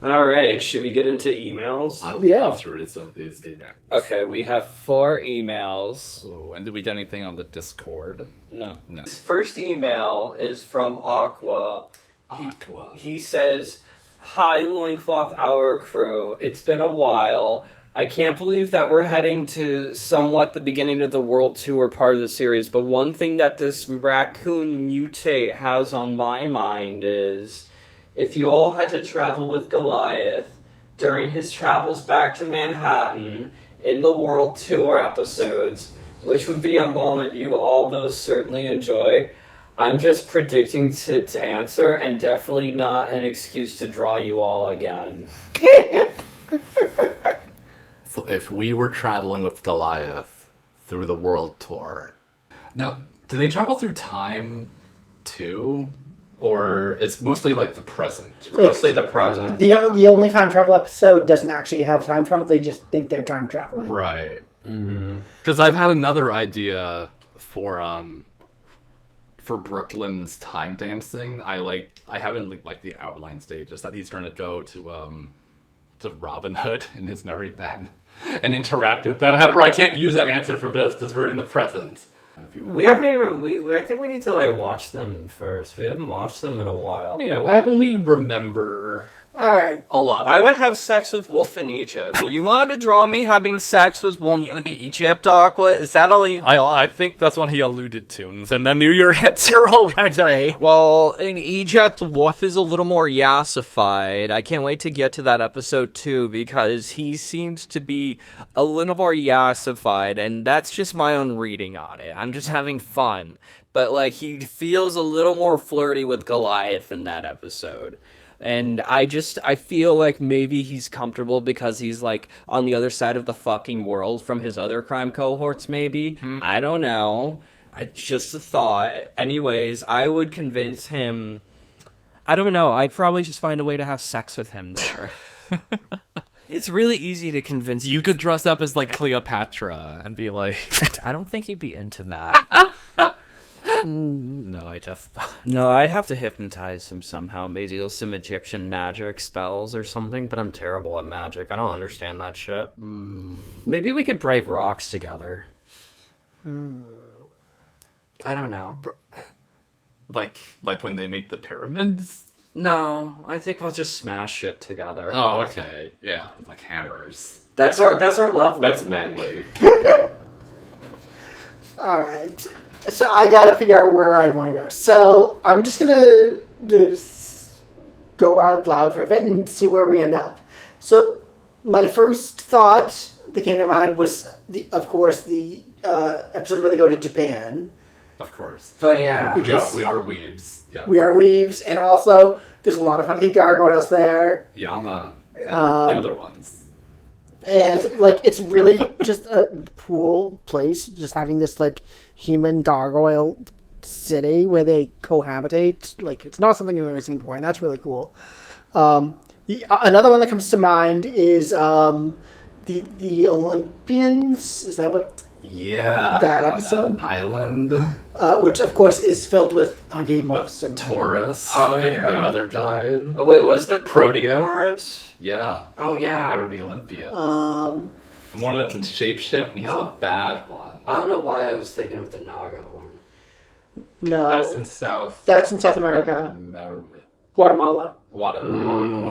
Alright, should we get into emails?
Yeah.
I'll through some of these emails.
Okay, we have 4 emails.
So, and did we get anything on the Discord?
No.
No.
First email is from Aqua.
Aqua.
He says, "Hi, Loincloth Hour crew. It's been a while. I can't believe that we're heading to somewhat the beginning of the World Tour part of the series, but one thing that this raccoon mutate has on my mind is if you all had to travel with Goliath during his travels back to Manhattan in the World Tour episodes, which would be a moment you all most certainly enjoy. I'm just predicting to answer, and definitely not an excuse to draw you all again."
So if we were traveling with Goliath through the world tour, now do they travel through time too, or it's mostly like the present?
Mostly the present.
The only time travel episode doesn't actually have time travel, they just think they're time traveling.
Right. Because I've had another idea for Brooklyn's time dancing. I haven't like the outline stages that he's trying to go to Robin Hood in his Nari Ben and interact with that. However, I can't use that answer for this because we're in the present.
We haven't even. I think we need to like watch them first. We haven't watched them in a while.
Yeah, I only remember
Alright.
a lot.
I would have sex with Wolf in Egypt. You wanted to draw me having sex with Wolf in Egypt, Aqua? Is that all you...
I think that's what he alluded to. And then New Year hits here already.
Well, in Egypt, Wolf is a little more yassified. I can't wait to get to that episode too, because he seems to be a little more yassified, and that's just my own reading on it. I'm just having fun. But, like, he feels a little more flirty with Goliath in that episode. And I feel like maybe he's comfortable because he's like on the other side of the fucking world from his other crime cohorts, maybe. I don't know. It's just a thought. Anyways, I would convince him. I don't know. I'd probably just find a way to have sex with him there. It's really easy to convince
You could dress up as like Cleopatra and be like,
I don't think he'd be into that.
no,
No, I'd have to hypnotize him somehow. Maybe some Egyptian magic spells or something, but I'm terrible at magic. I don't understand that shit. Maybe we could break rocks together. I don't know.
like when they make the pyramids.
No, I think we'll just smash shit together.
Oh, okay, yeah, like hammers.
That's our love.
That's manly.
All right. So I gotta figure out where I want to go. So I'm just gonna just go out loud for a bit and see where we end up. So my first thought that came to mind was, of course, the episode where they go to Japan.
Of course.
But yeah,
We are weebs. Yeah.
we are weaves, and also there's a lot of funky gargoyles there.
Yama. The
Um,
other ones.
And like it's really just a cool place, just having this like human gargoyle city where they cohabitate. Like it's not something you've ever seen before, and that's really cool. Another one that comes to mind is the Olympians. Is that what
Yeah.
that episode?
Island.
Which of course is filled with funky monsters.
Taurus.
Oh, yeah.
The mother died.
Oh, wait, was that Proteus?
Yeah.
Oh, yeah.
Out of the Olympia.
Um,
One of them can shapeshift, and he's a bad one.
I don't know why I was thinking of the Naga one.
That's
no,
in South
that's in South America,
America.
Guatemala.
What?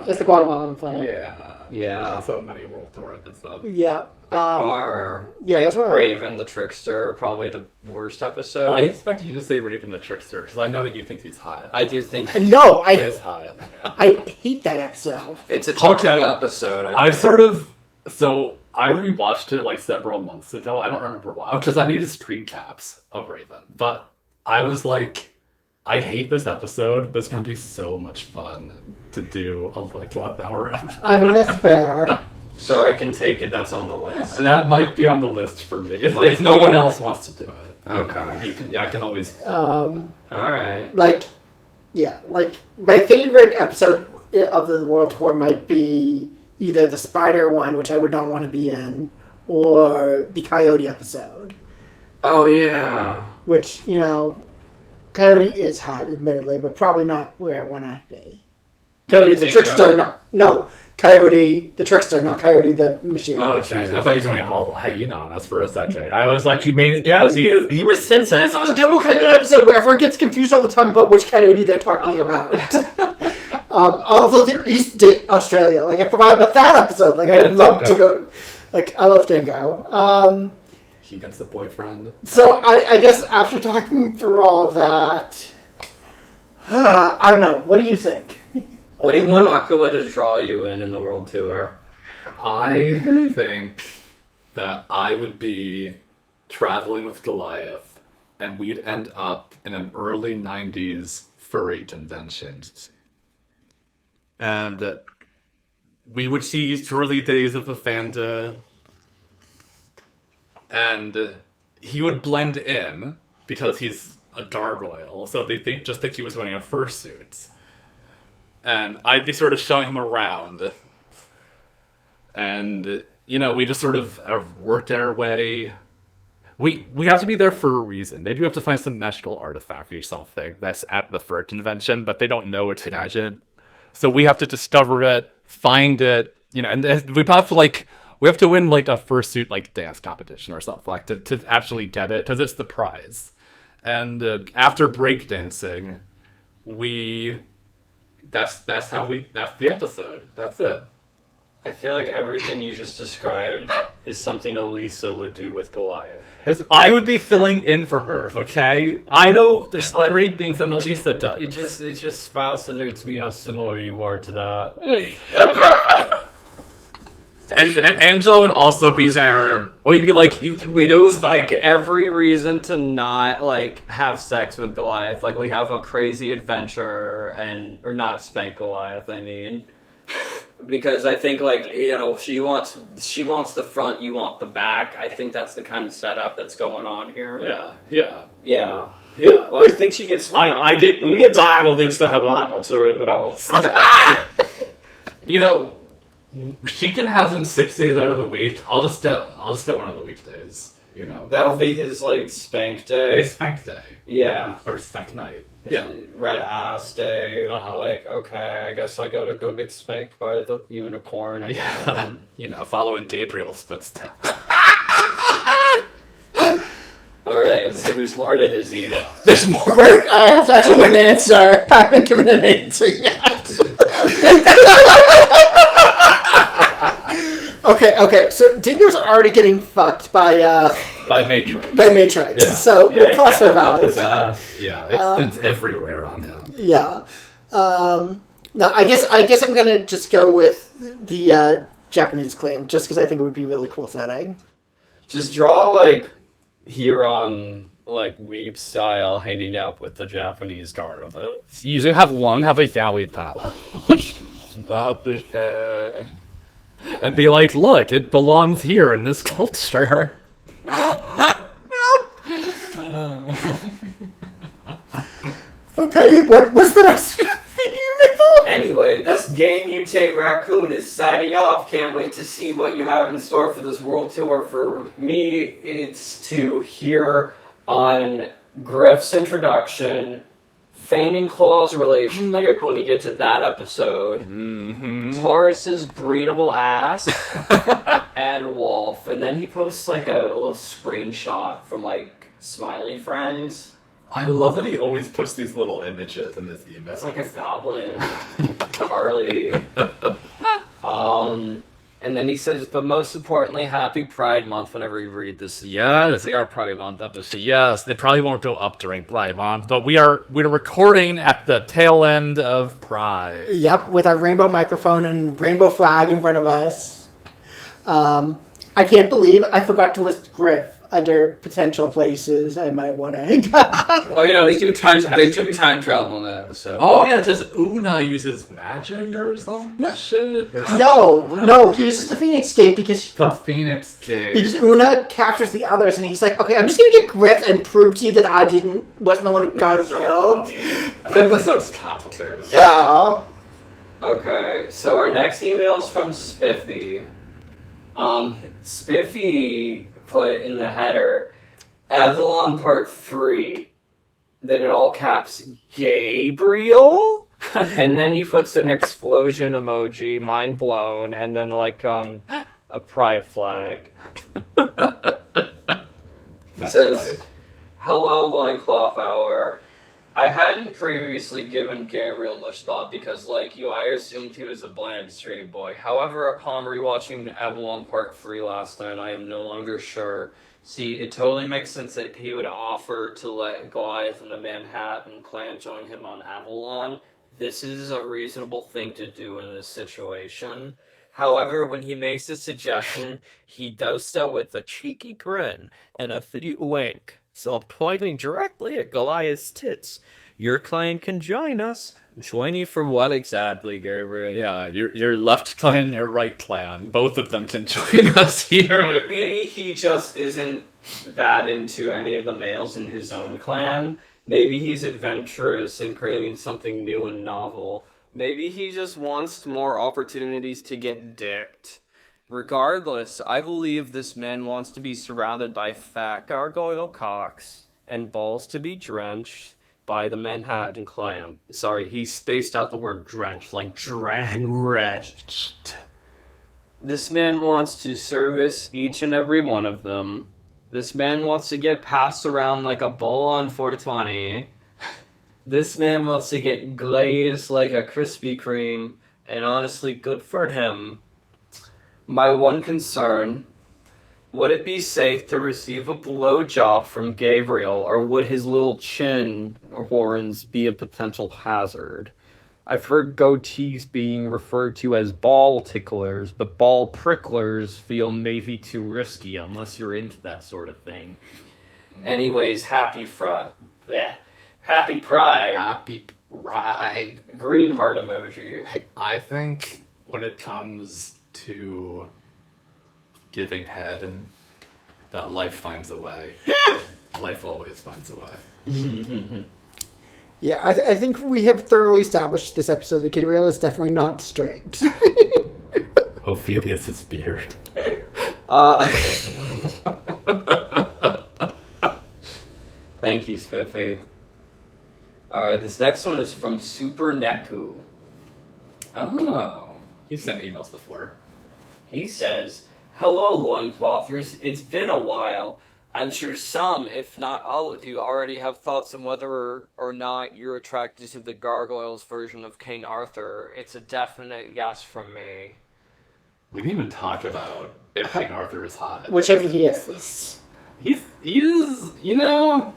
It's the Guatemalan planet.
Yeah.
Yeah.
So many world tours and stuff.
Yeah.
Or
Yeah, that's what.
Raven the Trickster, probably the worst episode.
I expect you to say Raven the Trickster, because I know that you think he's hot.
I do think
No,
He
I
is hot.
I hate that episode.
it's a
Okay.
tough episode.
I've sort of... So, I rewatched it like several months ago. I don't remember why. Because I needed screen caps of Raven. But I was like, I hate this episode. This is going to be so much fun to do a like 12-hour episode.
I mean, that's fair.
So I can take it. That's on the list.
And that might be on the list for me. If no one else wants to do it.
Okay.
You can, yeah, I can always...
All right.
Like, yeah, like my favorite episode of the world tour might be either the spider one, which I would not want to be in, or the coyote episode,
Oh yeah.
which coyote is hot, admittedly, but probably not where I want to be. Coyote the trickster, no, coyote the trickster, not coyote the machine.
Oh, jeez. I thought you were doing a whole hanging on us for a second. I was like, you made it... Yeah, you were sensitive.
It's a double coyote episode where everyone gets confused all the time about which coyote they're talking about. Although they're East Australia, like I forgot about that episode. Like I'd love to go. Like I love Dingo.
He gets the boyfriend.
So I guess after talking through all of that, I don't know. What do you think?
What do you want Aquila to draw you in the world tour?
I think that I would be traveling with Goliath, and we'd end up in an early 90s furry convention. And we would see his early days of the Fanta, and he would blend in because he's a gargoyle, so they just think he was wearing a fursuit. And I'd be sort of showing him around. And, we just sort of worked our way. We have to be there for a reason. They do have to find some magical artifact or something that's at the fur convention, but they don't know it's hidden. So we have to discover it, find it, and we have to win like a fursuit like dance competition or something like to actually get it, because it's the prize. And after breakdancing, that's the episode. That's it.
I feel like everything you just described is something Elisa would do with Goliath.
I would be filling in for her, okay? I know there's great things that Elisa does.
It just fascinates me how similar you are to that.
And Angela would also be there. Or you'd be like, we
There's like every reason to not like have sex with Goliath. Like we have a crazy adventure or not spank Goliath, I mean. Because I think like, she wants the front, you want the back. I think that's the kind of setup that's going on here.
Yeah.
Well, I think she gets we get dialed into Avalon, so
She can have him 6 days out of the week. I'll just get one of the weekdays.
that'll be his like spank day.
It's spank day.
Yeah.
Or spank night.
Yeah. Red ass day. Like, okay, I guess I gotta go get spanked by the unicorn.
Yeah. Following Gabriel's footsteps.
Alright, so whose Lord is he?
There's more.
I have to actually an answer. I haven't given an answer yet. Okay. So Dinger's already getting fucked by
Matrix.
Matrix.
Yeah.
So we'll cross her out.
It's everywhere on him.
Yeah. No, I guess I'm gonna just go with the Japanese claim, just because I think it would be really cool setting.
Just draw like Huron, like weeb style, hanging out with the Japanese garment.
You usually have a yaoi pal. About the hair. And be like, look, it belongs here in this culture.
Okay, what was the next thing you made for?
Anyway, this Game Mutate Raccoon is signing off. Can't wait to see what you have in store for this world tour. For me, it's to hear on Griff's introduction, feigning Claw's relationship when we get to that episode, Taurus's breedable ass, and Wolf. And then he posts like a little screenshot from like Smiley Friends.
I love that he always puts these little images in this email.
It's like a goblin. Carly. And then he says, but most importantly, happy Pride Month whenever you read this.
Yes, they are Pride Month episode. Yes, they probably won't go up during Pride Month, but we're recording at the tail end of Pride.
Yep, with our rainbow microphone and rainbow flag in front of us. I can't believe I forgot to list Griff under potential places I might want to hang out.
Well, they do time travel in that episode.
Oh yeah, does Una uses magic or something? Shit.
No, he uses the Phoenix Gate because
The Phoenix Gate.
Una captures the others, and he's like, okay, I'm just gonna get Griff and prove to you that I wasn't the one who got killed.
That was so complicated.
Yeah.
Okay, so our next email is from Spiffy. Spiffy put in the header, Avalon Part 3, then in all caps, Gabriel? And then he puts an explosion emoji, mind blown, and then like a pride flag. It says, hello, Loincloth Hour. I hadn't previously given Gabriel much thought because, like you, I assumed he was a bland straight boy. However, upon rewatching Avalon Part 3 last night, I am no longer sure. See, it totally makes sense that he would offer to let Goliath and the Manhattan clan join him on Avalon. This is a reasonable thing to do in this situation. However, when he makes a suggestion, he does so with a cheeky grin and a fitty wink. So pointing directly at Goliath's tits. Your clan can join us. Join you for what exactly, Gabriel?
Yeah, your left clan and your right clan. Both of them can join us here.
Maybe he just isn't that into any of the males in his own clan. Maybe he's adventurous and creating something new and novel. Maybe he just wants more opportunities to get dicked. Regardless, I believe this man wants to be surrounded by fat gargoyle cocks and balls to be drenched by the Manhattan clan. Sorry, he spaced out the word drenched, like drenched. This man wants to service each and every one of them. This man wants to get passed around like a bowl on 420. This man wants to get glazed like a Krispy Kreme, and honestly, good for him. My one concern, would it be safe to receive a blowjob from Gabriel, or would his little chin or horns be a potential hazard?
I've heard goatees being referred to as ball ticklers, but ball pricklers feel maybe too risky unless you're into that sort of thing.
Anyways, happy Pride. Happy Pride.
Happy Pride.
Green heart emoji.
I think when it comes to giving head and that life finds a way. Life always finds a way.
Yeah, I think we have thoroughly established this episode that Kid Rail is definitely not straight.
Ophelia's his beard.
Thank you, Spiffy. Alright, this next one is from Super Neku. Oh.
He sent emails before.
He says, "Hello, Loinclothers. It's been a while. I'm sure some, if not all of you, already have thoughts on whether or not you're attracted to the Gargoyles version of King Arthur. It's a definite yes from me."
We didn't even talk about if King Arthur is hot.
Whichever he is.
He is, you know,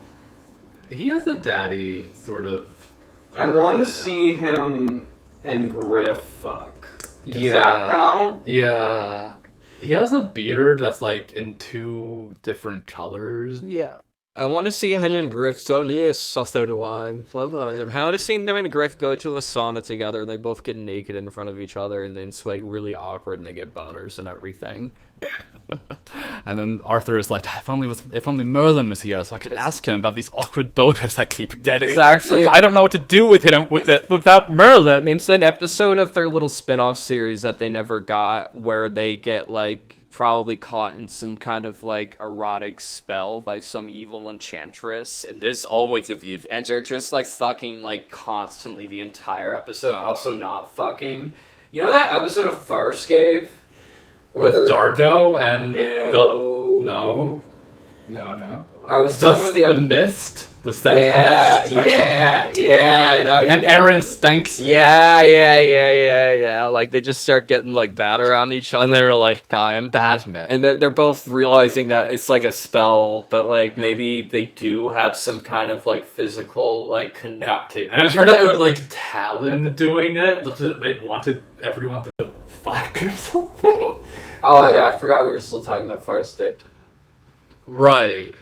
he has a daddy sort of.
I want to see him and Griff fuck.
Yeah. Yeah. He has a beard that's like in 2 different colors.
Yeah.
I want to see him and Griff. So yes, so do I. I want to see them and Griff go to a sauna together. They both get naked in front of each other, and then it's like really awkward, and they get boners and everything.
And then Arthur is like, if only Merlin was here, so I could ask him about these awkward boners that keep getting.
Exactly.
I don't know what to do with him without Merlin.
It's an episode of their little spin-off series that they never got, where they get like probably caught in some kind of like erotic spell by some evil enchantress, and there's always a view, and they're just like fucking like constantly the entire episode, also not fucking.
You know that episode of Farscape?
With Dargo and.
No.
No.
I was talking about
The mist? The second.
Yeah.
And Aaron stinks.
Yeah. Like they just start getting like bad around each other, and they're like, "I'm bad," and they're both realizing that it's like a spell, but like maybe they do have some kind of like physical like connecting.
And it turned out it was like Talon doing it. They wanted everyone to fuck or something.
Oh yeah, I forgot we were still talking about Farscape.
Right.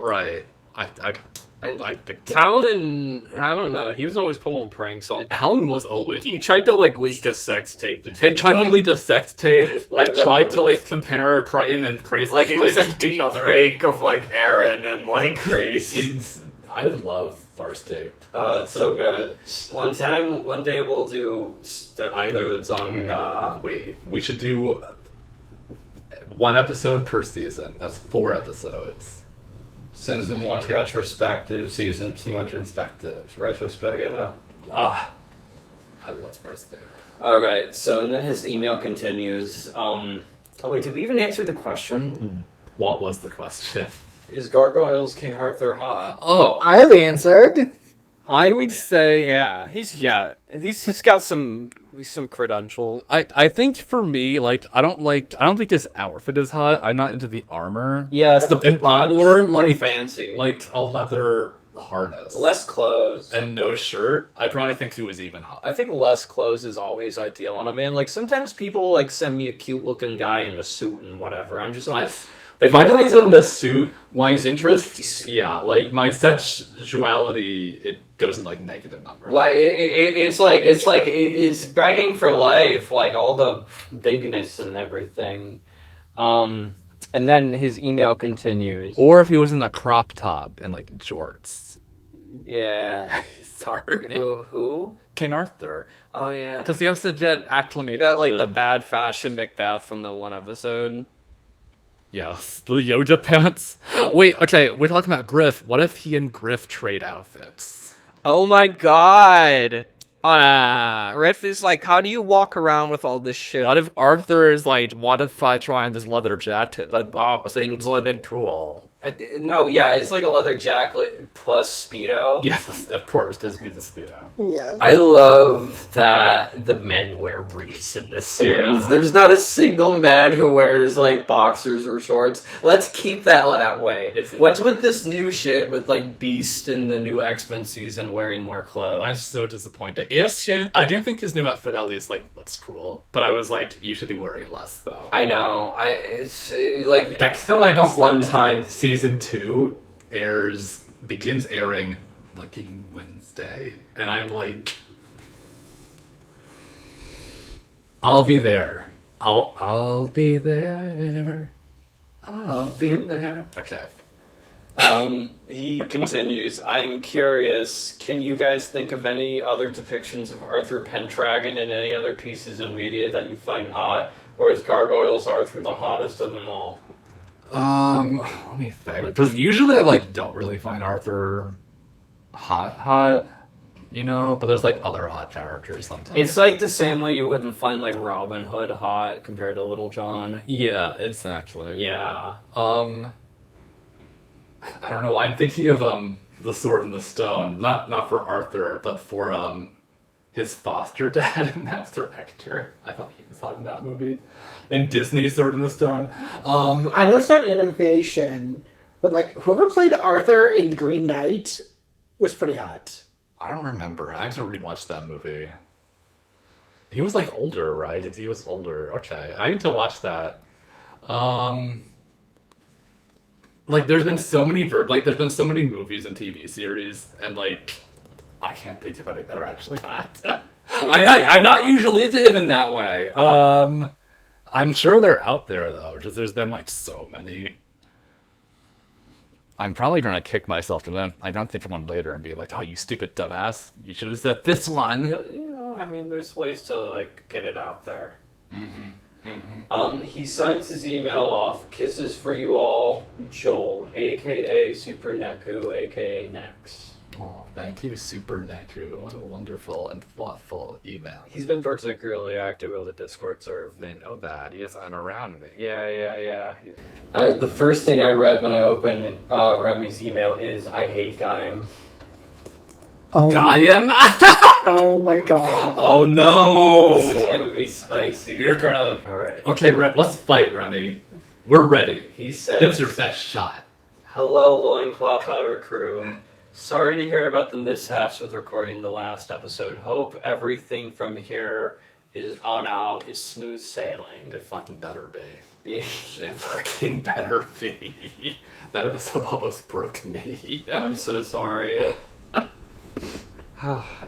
I like the
Talon, I don't know. He was always pulling pranks on.
Talon was always.
He tried to like leak a sex tape.
He tried to lead the sex tape, like tried to like compare Brian and Grace.
Like it was a fake of like Aaron and like Grace.
I love Farscape.
Oh, it's so good. One day we'll do either the song.
We should do 1 episode per season. That's 4 episodes.
Season 1 retrospective, season 2 retrospective.
I love Farscape.
Alright, so then his email continues. Oh wait, did we even answer the question?
What was the question?
Is Gargoyles King Arthur hot?
Oh,
I've answered.
I would say, he's got some credential.
I think for me, like, I don't think this outfit is hot. I'm not into the armor.
Yeah, it's the
more
money fancy.
like a leather harness.
Less clothes.
And no shirt. I probably think he was even hot.
I think less clothes is always ideal on a man. Like, sometimes people, like, send me a cute-looking guy in a suit and whatever. I'm just like...
If I guy's in the suit, Wines interests, yeah, like my sexuality, it goes in like negative numbers.
Like it's bragging for life, like all the bigness and everything.
And then his email continues.
Or if he was in a crop top and like jorts.
Yeah.
Sorry.
Who?
King Arthur.
Oh yeah.
Because he has to get acclimated.
That like the bad fashion Macbeth from the one episode.
Yes, the Yoda pants. Wait, okay, we're talking about Griff. What if he and Griff trade outfits?
Oh my god. Riff is like, how do you walk around with all this shit?
What if Arthur is like, what if I try on this leather jacket? That seems a little cool.
No, yeah, it's like a leather jacket plus Speedo.
Yes, of course, this be the Speedo.
Yeah.
I love that the men wear briefs in this series. There's not a single man who wears like boxers or shorts. Let's keep that way. What's with this new shit with like Beast in the new X-Men season wearing more clothes?
I'm so disappointed. Yes, I do think his new outfit at least like looks cool, but I was like, you should be wearing less though.
I know. It's like
Still, I don't. One time, season 2 begins airing fucking Wednesday, and I'm like, I'll be there. I'll be there. I'll be there. Okay.
He continues. I'm curious. Can you guys think of any other depictions of Arthur Pendragon in any other pieces of media that you find hot, or is Gargoyles Arthur the hottest of them all?
Let me think. Because usually I like don't really find Arthur hot, you know. But there's like other hot characters sometimes.
It's like the same way you wouldn't find like Robin Hood hot compared to Little John.
Yeah, it's actually.
Yeah.
I don't know. I'm thinking of the Sword and the Stone, not for Arthur, but for his foster dad and Master Hector. I thought he was hot in that movie. In Disney's Sword and the Stone.
I know it's not animation, but like whoever played Arthur in Green Knight was pretty hot.
I don't remember. I haven't rewatched that movie. He was like older, right? He was older. Okay, I need to watch that. Like there's been so many there's been so many movies and TV series, and like I can't think of any that are actually hot. I'm not usually in that way. I'm sure they're out there though, because there's been like so many. I'm probably gonna kick myself to them. I don't think of one later and be like, "Oh, you stupid dumbass! You should have said this one."
You know, I mean, there's ways to like get it out there. He signs his email off. Kisses for you all, Joel, aka Super Neku, aka Nex.
Oh, thank you, Super Neku. What a wonderful and thoughtful email.
He's been particularly active with the Discord server.
They know that. He is around me.
Yeah. The first thing I read when I opened Remy's email is, I hate Gaim.
Oh,
Gaim?
oh my god.
Oh no!
It's gonna be spicy.
You're gonna...
Alright.
Okay, let's fight, Remy. We're ready.
He said,
Give us your best shot.
hello, Loincloth Outer crew. Sorry to hear about the mishaps with recording the last episode. Hope everything from here on out is smooth sailing.
It fucking better be.
Yeah.
It fucking better be. That episode almost broke me.
I'm so sorry.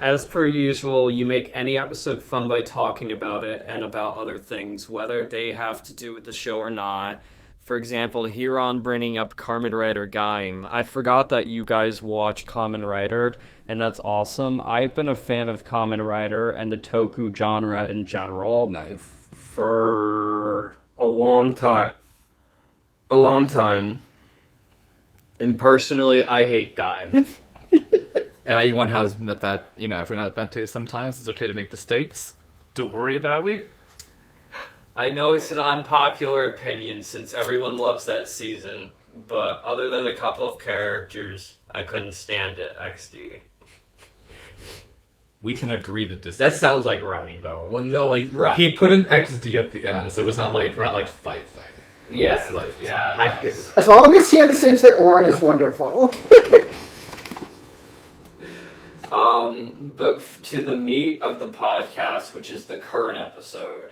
As per usual, you make any episode fun by talking about it and about other things, whether they have to do with the show or not. For example, here on bringing up Kamen Rider Gaim. I forgot that you guys watch Kamen Rider, and that's awesome. I've been a fan of Kamen Rider and the Toku genre in general for a long time. And personally, I hate Gaim.
And anyone has met that, if we're not bent to it sometimes, it's okay to make mistakes. Don't worry about it.
I know it's an unpopular opinion since everyone loves that season, but other than a couple of characters, I couldn't stand it, XD.
We can agree that this...
That sounds like Remy, though.
Well, no, like, he put an XD at the end, so it was not like, we're not like fight.
Yeah,
Like,
yeah.
As long as he understands that Orin is wonderful.
But to the meat of the podcast, which is the current episode,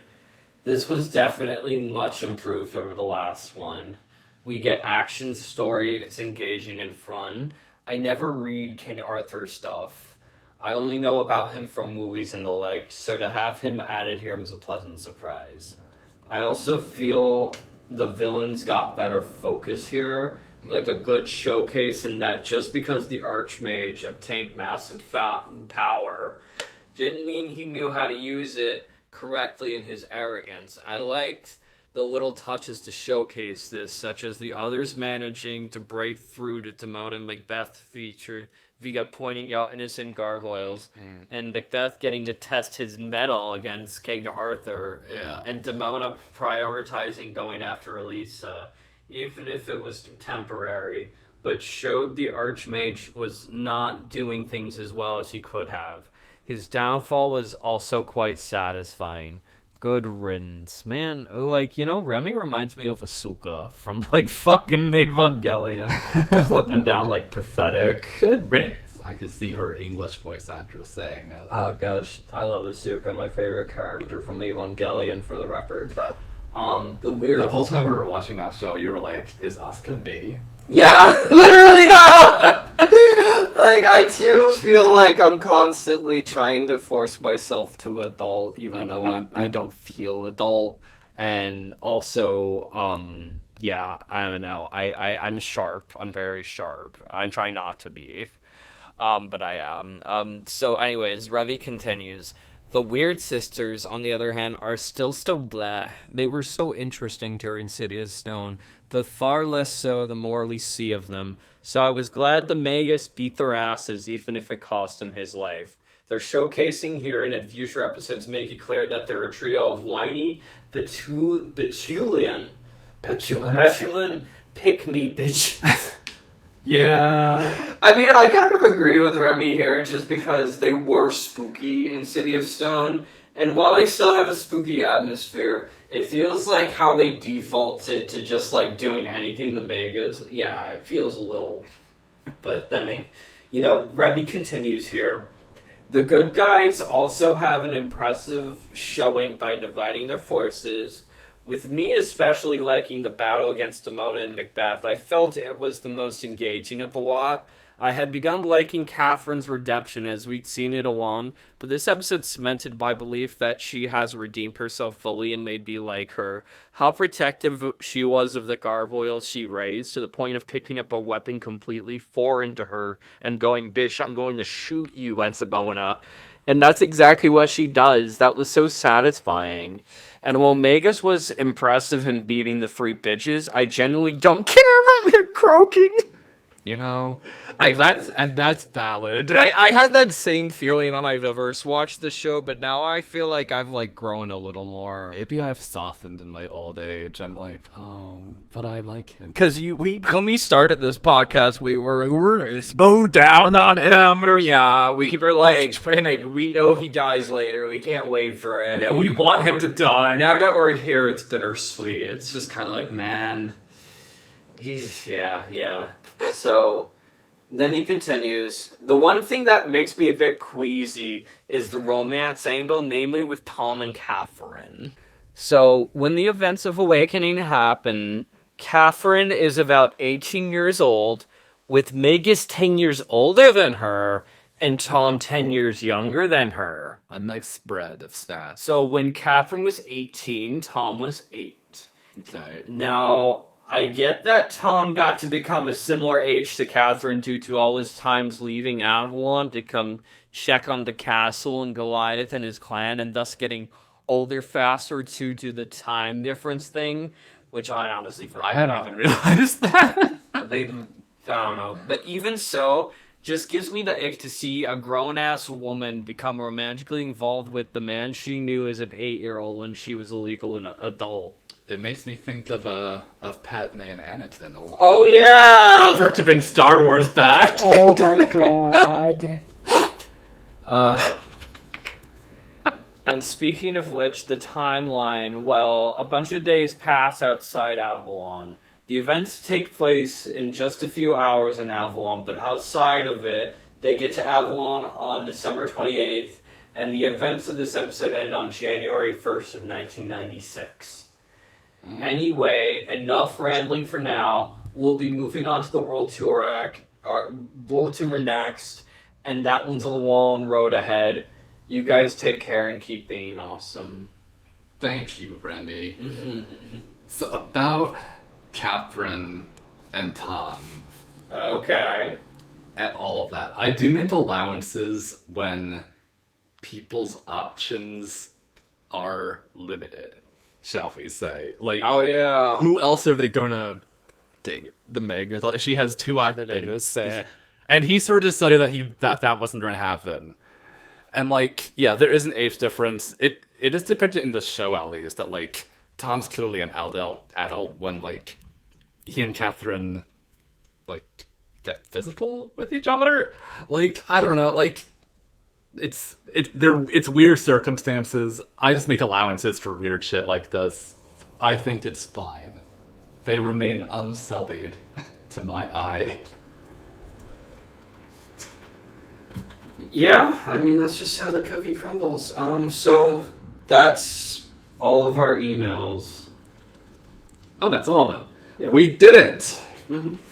this was definitely much improved over the last one. We get action story, it's engaging and fun. I never read King Arthur stuff. I only know about him from movies and the like, so to have him added here was a pleasant surprise. I also feel the villains got better focus here, like a good showcase in that just because the Archmage obtained massive power didn't mean he knew how to use it correctly in his arrogance. I liked the little touches to showcase this, such as the others managing to break through to Demona and Macbeth feature via pointing out innocent gargoyles, and Macbeth getting to test his mettle against King Arthur, and Demona prioritizing going after Elisa. even if it was temporary, but showed the Archmage was not doing things as well as he could have. His downfall was also quite satisfying. Good riddance. Man, like, Remy reminds me of Asuka from, like, fucking Evangelion. Just looking down, like, pathetic. Good riddance.
I could see her English voice actress saying that.
Oh, gosh. I love Asuka, my favorite character from Evangelion, for the record. But,
The whole time we were watching that show, you were like, is Asuka B?
yeah, literally not! Like, I too feel like I'm constantly trying to force myself to adult, even though I don't feel adult. And also, yeah, I don't know. I'm sharp. I'm very sharp. I'm trying not to be. But I am. So anyways, Revi continues. The Weird Sisters, on the other hand, are still blah. They were so interesting during City of Stone, but far less so the more we see of them. So I was glad the Magus beat their asses, even if it cost him his life. They're showcasing here and in future episodes make it clear that they're a trio of whiny, petulant pick-me bitches.
Yeah.
I mean, I kind of agree with Remy here, just because they were spooky in City of Stone, and while they still have a spooky atmosphere, it feels like how they defaulted to just, like, doing anything the Vegas. Yeah, it feels a little... But, I mean, Remy continues here. The good guys also have an impressive showing by dividing their forces. With me especially liking the battle against Demona and Macbeth, I felt it was the most engaging of the lot. I had begun liking Catherine's redemption as we'd seen it along, but this episode cemented my belief that she has redeemed herself fully and made me like her. How protective she was of the gargoyles she raised, to the point of picking up a weapon completely foreign to her and going, "Bitch, I'm going to shoot you," went Demona. And that's exactly what she does. That was so satisfying. And while Magus was impressive in beating the three bitches, I genuinely don't care about their croaking.
That's valid. I had that same feeling when I first watched the show, but now I feel like I've like grown a little more. Maybe I've softened in my old age. I'm like, oh, but I like him. Because when we started this podcast, we were so down on him. We were like, we know he dies later. We can't wait for it. And we want him to die.
Now that we're here, it's bittersweet. It's just kind of like, man, yeah. So, then he continues, the one thing that makes me a bit queasy is the romance angle, namely with Tom and Catherine. So, when the events of Awakening happen, Catherine is about 18 years old, with Magus 10 years older than her, and Tom 10 years younger than her.
A nice spread of stats.
So, when Catherine was 18, Tom was 8.
Okay.
Now, I get that Tom got to become a similar age to Catherine due to all his times leaving Avalon to come check on the castle and Goliath and his clan, and thus getting older faster due to the time difference thing, which I honestly forgot.
I hadn't even realized that.
I don't know. But even so, just gives me the ick to see a grown-ass woman become romantically involved with the man she knew as an 8-year-old when she was a legal adult.
It makes me think of Padme and Anakin a lot.
Oh yeah! For to bring Star Wars back.
Oh my god.
And speaking of which, the timeline, well, a bunch of days pass outside Avalon. The events take place in just a few hours in Avalon, but outside of it, they get to Avalon on December 28th, and the events of this episode end on January 1st of 1996. Anyway, enough rambling for now. We'll be moving on to the World Tour next, and that one's a long road ahead. You guys take care and keep being awesome.
Thank you, Remy. So about Catherine and Tom.
Okay.
And all of that. I do make allowances when people's options are limited, shall we say. Like,
Oh yeah.
Who else are they gonna date? The Meg. She has 2 ideas, and he sort of decided that wasn't gonna happen.
and like, yeah, there is an age difference. It is depicted in the show at least that like Tom's clearly an adult when like
he and Catherine like get physical with each other. Like, I don't know, like it's weird circumstances. I just make allowances for weird shit like this. I think it's fine. They remain unsullied to my eye.
Yeah, I mean, that's just how the cookie crumbles. So that's all of our emails.
Oh, that's all of them. Yeah, we did it.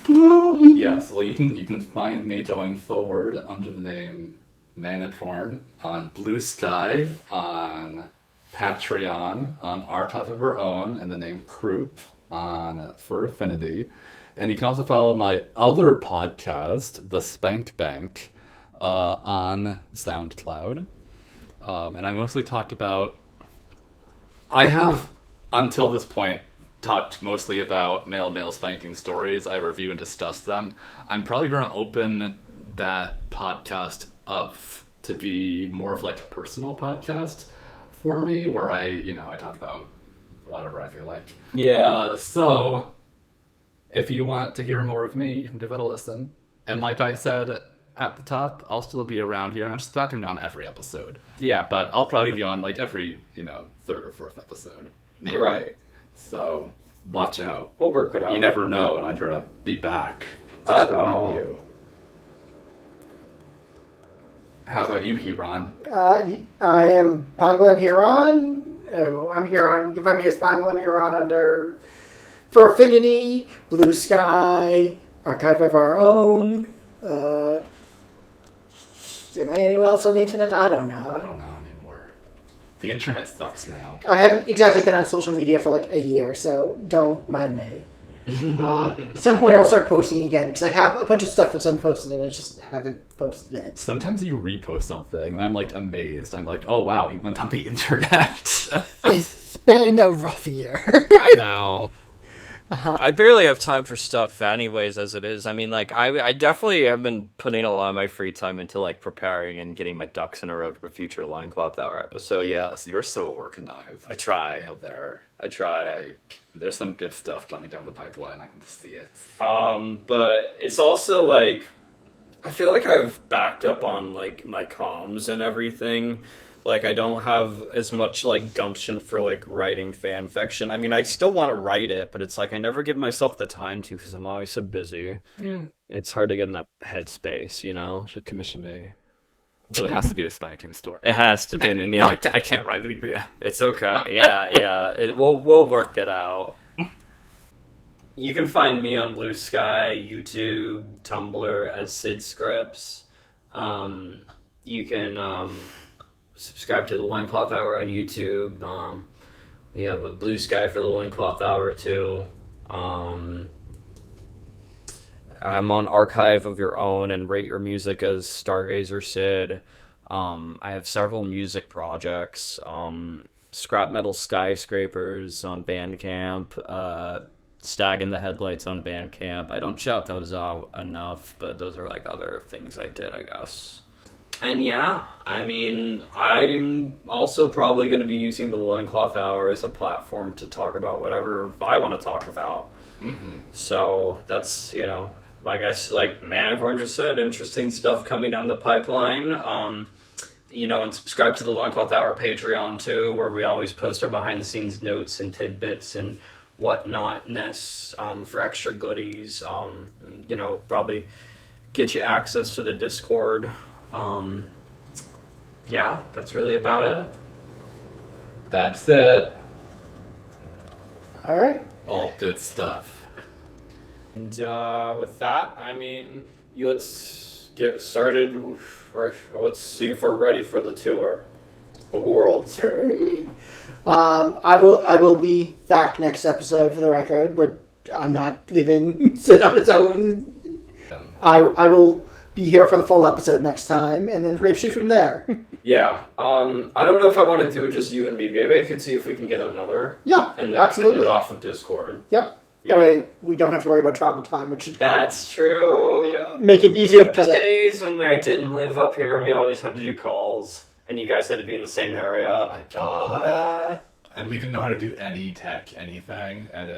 Yes, well, you can find me going forward under the name Manatorn on Blue Sky, on Patreon, on Archive of Our Own, and the name Croup on For Affinity. And you can also follow my other podcast, The Spanked Bank, on SoundCloud. And I mostly talk about... I have, until this point, talked mostly about male spanking stories. I review and discuss them. I'm probably going to open that podcast up to be more of like a personal podcast for me, where I talk about whatever I feel like.
Yeah.
So, if you want to hear more of me, you can give it a listen. And like I said at the top, I'll still be around here. I'm just not going to be on every episode.
Yeah.
But I'll probably be on like every, third or fourth episode. Maybe.
Right.
So, watch out.
We'll work it out.
You never know, and I'm going to be back.
Uh-oh.
You. How about you, Huron?
I am Pangolin Huron. I'm Huron. You find me as Pangolin Huron under For Affinity, Blue Sky, Archive of Our Own. Am I anywhere else on the internet? I don't know.
I don't know anymore. The internet sucks now.
I haven't exactly been on social media for like a year, so don't mind me. Someone else start posting again, because I have a bunch of stuff that's unposted and I just haven't posted it.
Sometimes you repost something, and I'm like amazed. I'm like, oh wow, he went on the internet.
It's been a rough year.
I know. I barely have time for stuff anyways as it is. I mean, like, I definitely have been putting a lot of my free time into, like, preparing and getting my ducks in a row for future Loincloth Hour episodes. So, yeah,
So you're so organized.
I try.
Out there.
I try.
There's some good stuff coming down the pipeline. I can just see it.
But it's also, like, I feel like I've backed up on, like, my comms and everything. Like, I don't have as much, like, gumption for, like, writing fan fiction. I mean, I still want to write it, but it's like I never give myself the time to because I'm always so busy.
Yeah.
It's hard to get in that headspace, you know?
Should commission me. So it has to be a spanking story.
It has to be. And,
I can't write it. Yeah.
It's okay. Yeah. We'll work it out. You can find me on Blue Sky, YouTube, Tumblr as Sid Scripts. You can subscribe to the Loincloth Hour on YouTube. We have a Blue Sky for the Loincloth Hour too. I'm on Archive of Your Own and Rate Your Music as Stargazer Sid. I have several music projects. Scrap Metal Skyscrapers on Bandcamp. Stag in the Headlights on Bandcamp. I don't shout those out enough, but those are like other things I did, I guess. And yeah, I mean, I'm also probably going to be using the Loincloth Hour as a platform to talk about whatever I want to talk about.
Mm-hmm.
So that's, like Manafort just said, interesting stuff coming down the pipeline. And subscribe to the Loincloth Hour Patreon too, where we always post our behind the scenes notes and tidbits and whatnotness for extra goodies. Probably get you access to the Discord. Yeah, that's really about it.
That's it.
All right.
All good stuff.
And with that, I mean, let's get started. Let's see if we're ready for the tour of the world.
I will be back next episode for the record, but I'm not leaving Sid on his own. I will be here for the full episode next time, and then rip shoot from there.
Yeah. I don't know if I want to do it just you and me. Maybe I could see if we can get another.
Yeah,
and
absolutely.
Get it off of Discord.
Yep.
Yeah.
I mean, we don't have to worry about travel time, which should
That's true. Yeah.
make it easier to play.
Days when I didn't live up here, we always had to do calls, and you guys had to be in the same area.
And we didn't know how to do any tech, anything. And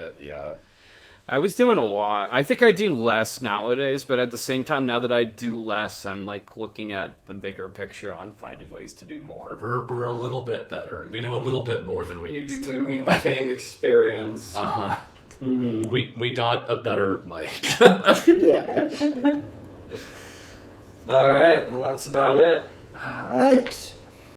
I was doing a lot. I think I do less nowadays, but at the same time, now that I do less, I'm like looking at the bigger picture on finding ways to do more.
We're a little bit better. We know a little bit more than we used to.
Experience.
Uh-huh. We got a better mic.
Yeah.
All right, well, that's about it.
All right.